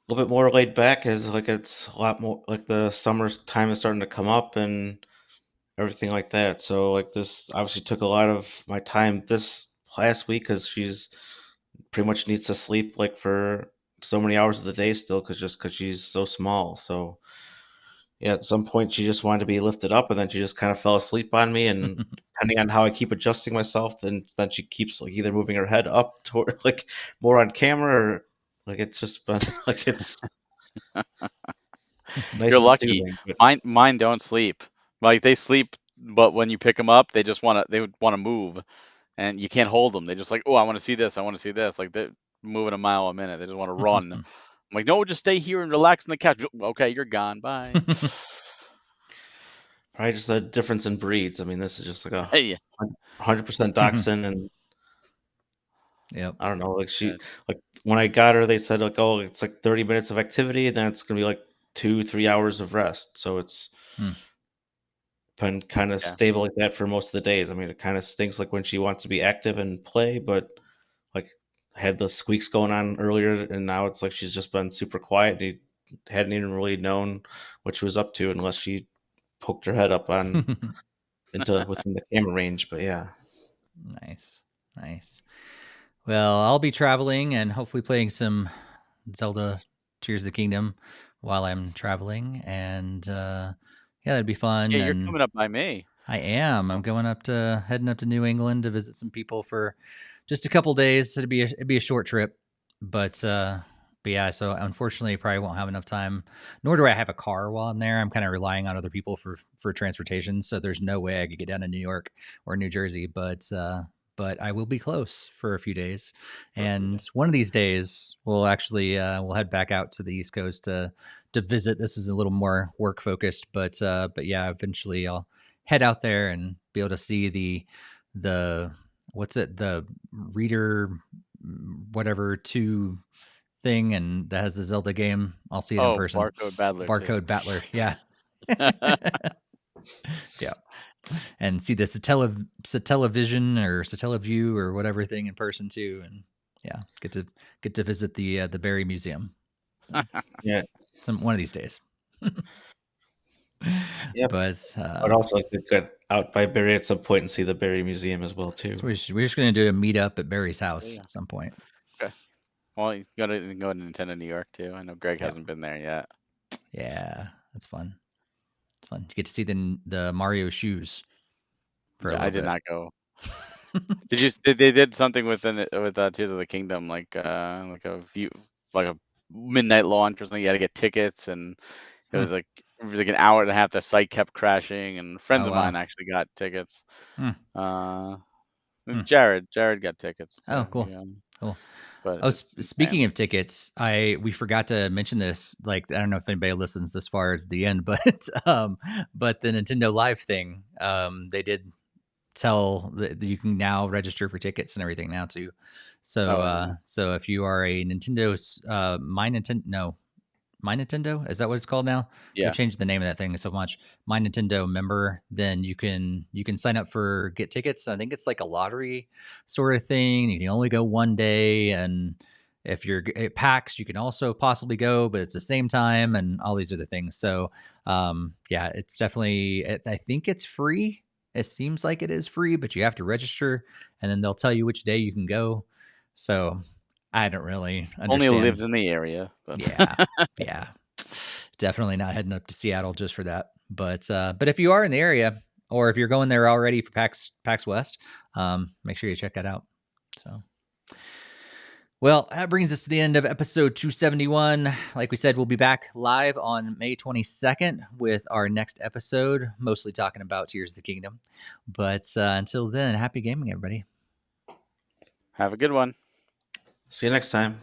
little bit more laid back, as like it's a lot more like the summer's time is starting to come up and everything like that. So like this obviously took a lot of my time this last week because she's pretty much needs to sleep like for so many hours of the day still because she's so small. So yeah, at some point she just wanted to be lifted up, and then she just kind of fell asleep on me. And depending on how I keep adjusting myself, then she keeps like either moving her head up toward like more on camera, or like it's just been like it's. Nice. You're lucky. Mine don't sleep. Like they sleep, but when you pick them up, they would want to move, and you can't hold them. They just like, oh, I want to see this. I want to see this. Like they're moving a mile a minute. They just want to run. I'm like, no, just stay here and relax on the couch. Okay, you're gone. Bye. Probably just a difference in breeds. I mean, this is just like a Hey. 100% dachshund, and Yep. I don't know. Like Yeah. like when I got her, they said like, oh, it's like 30 minutes of activity, and then it's gonna be like 2-3 hours of rest. So it's Hmm. been kind of Yeah. stable like that for most of the days. I mean, it kind of stinks like when she wants to be active and play, but like I had the squeaks going on earlier, and now it's like she's just been super quiet. You hadn't even really known what she was up to unless she poked her head up on into within the camera range. But yeah, Nice. Nice. Well, I'll be traveling and hopefully playing some Zelda Tears of the Kingdom while I'm traveling. And yeah, that'd be fun. Yeah, you're And coming up by me. I am. I'm going heading up to New England to visit some people for just a couple days. It'd be a short trip, but yeah. So unfortunately, I probably won't have enough time. Nor do I have a car while I'm there. I'm kind of relying on other people for transportation. So there's no way I could get down to New York or New Jersey. But I will be close for a few days, For a few and days. one of these days we'll actually we'll head back out to the East Coast to visit. This is a little more work focused, but yeah, eventually I'll head out there and be able to see the what's it, the reader whatever 2 thing, and that has the Zelda game. I'll see it in Oh, person. Barcode Battler 2. Barcode Battler, yeah. Yeah, and see the Satellaview or whatever thing in person too, and yeah, get to visit the Berry Museum. So, yeah, one of these days. yeah. But I'd also like to get out by Barry at some point and see the Barry Museum as well too. so we're just going to do a meetup at Barry's house Yeah. at some point. Okay. Well, you gotta go to Nintendo New York too. I know Greg Yeah. hasn't been there yet. Yeah, that's fun. It's fun. You get to see the Mario shoes for a Yeah, little I did bit. not go. They did something with Tears of the Kingdom, like a midnight launch or something. You had to get tickets, and it Hmm. was like an hour and a half. The site kept crashing, and friends Oh of wow. mine actually got tickets. Hmm. Hmm. Jared got tickets. Oh, So cool. Cool. but Oh, it's speaking insane. of tickets, we forgot to mention this. Like, I don't know if anybody listens this far to the end, but the Nintendo Live thing, they did tell that you can now register for tickets and everything now too. So, Oh, I didn't know. so if you are a Nintendo's, My Nintendo, is that what it's called now? They've Yeah, changed the name of that thing so much. My Nintendo member, then you can sign up for get tickets. I think it's like a lottery sort of thing. You can only go one day, and if you're at PAX, you can also possibly go, but it's the same time and all these other things. So, yeah, it's definitely. I think it's free. It seems like it is free, but you have to register, and then they'll tell you which day you can go. So I don't really only understand. lived in the area, but Yeah, yeah, definitely not heading up to Seattle just for that. But if you are in the area, or if you're going there already for PAX West, make sure you check that out. So, well, that brings us to the end of episode 271. Like we said, we'll be back live on May 22nd with our next episode, mostly talking about Tears of the Kingdom. But until then, happy gaming, everybody. have a good one. See you next time.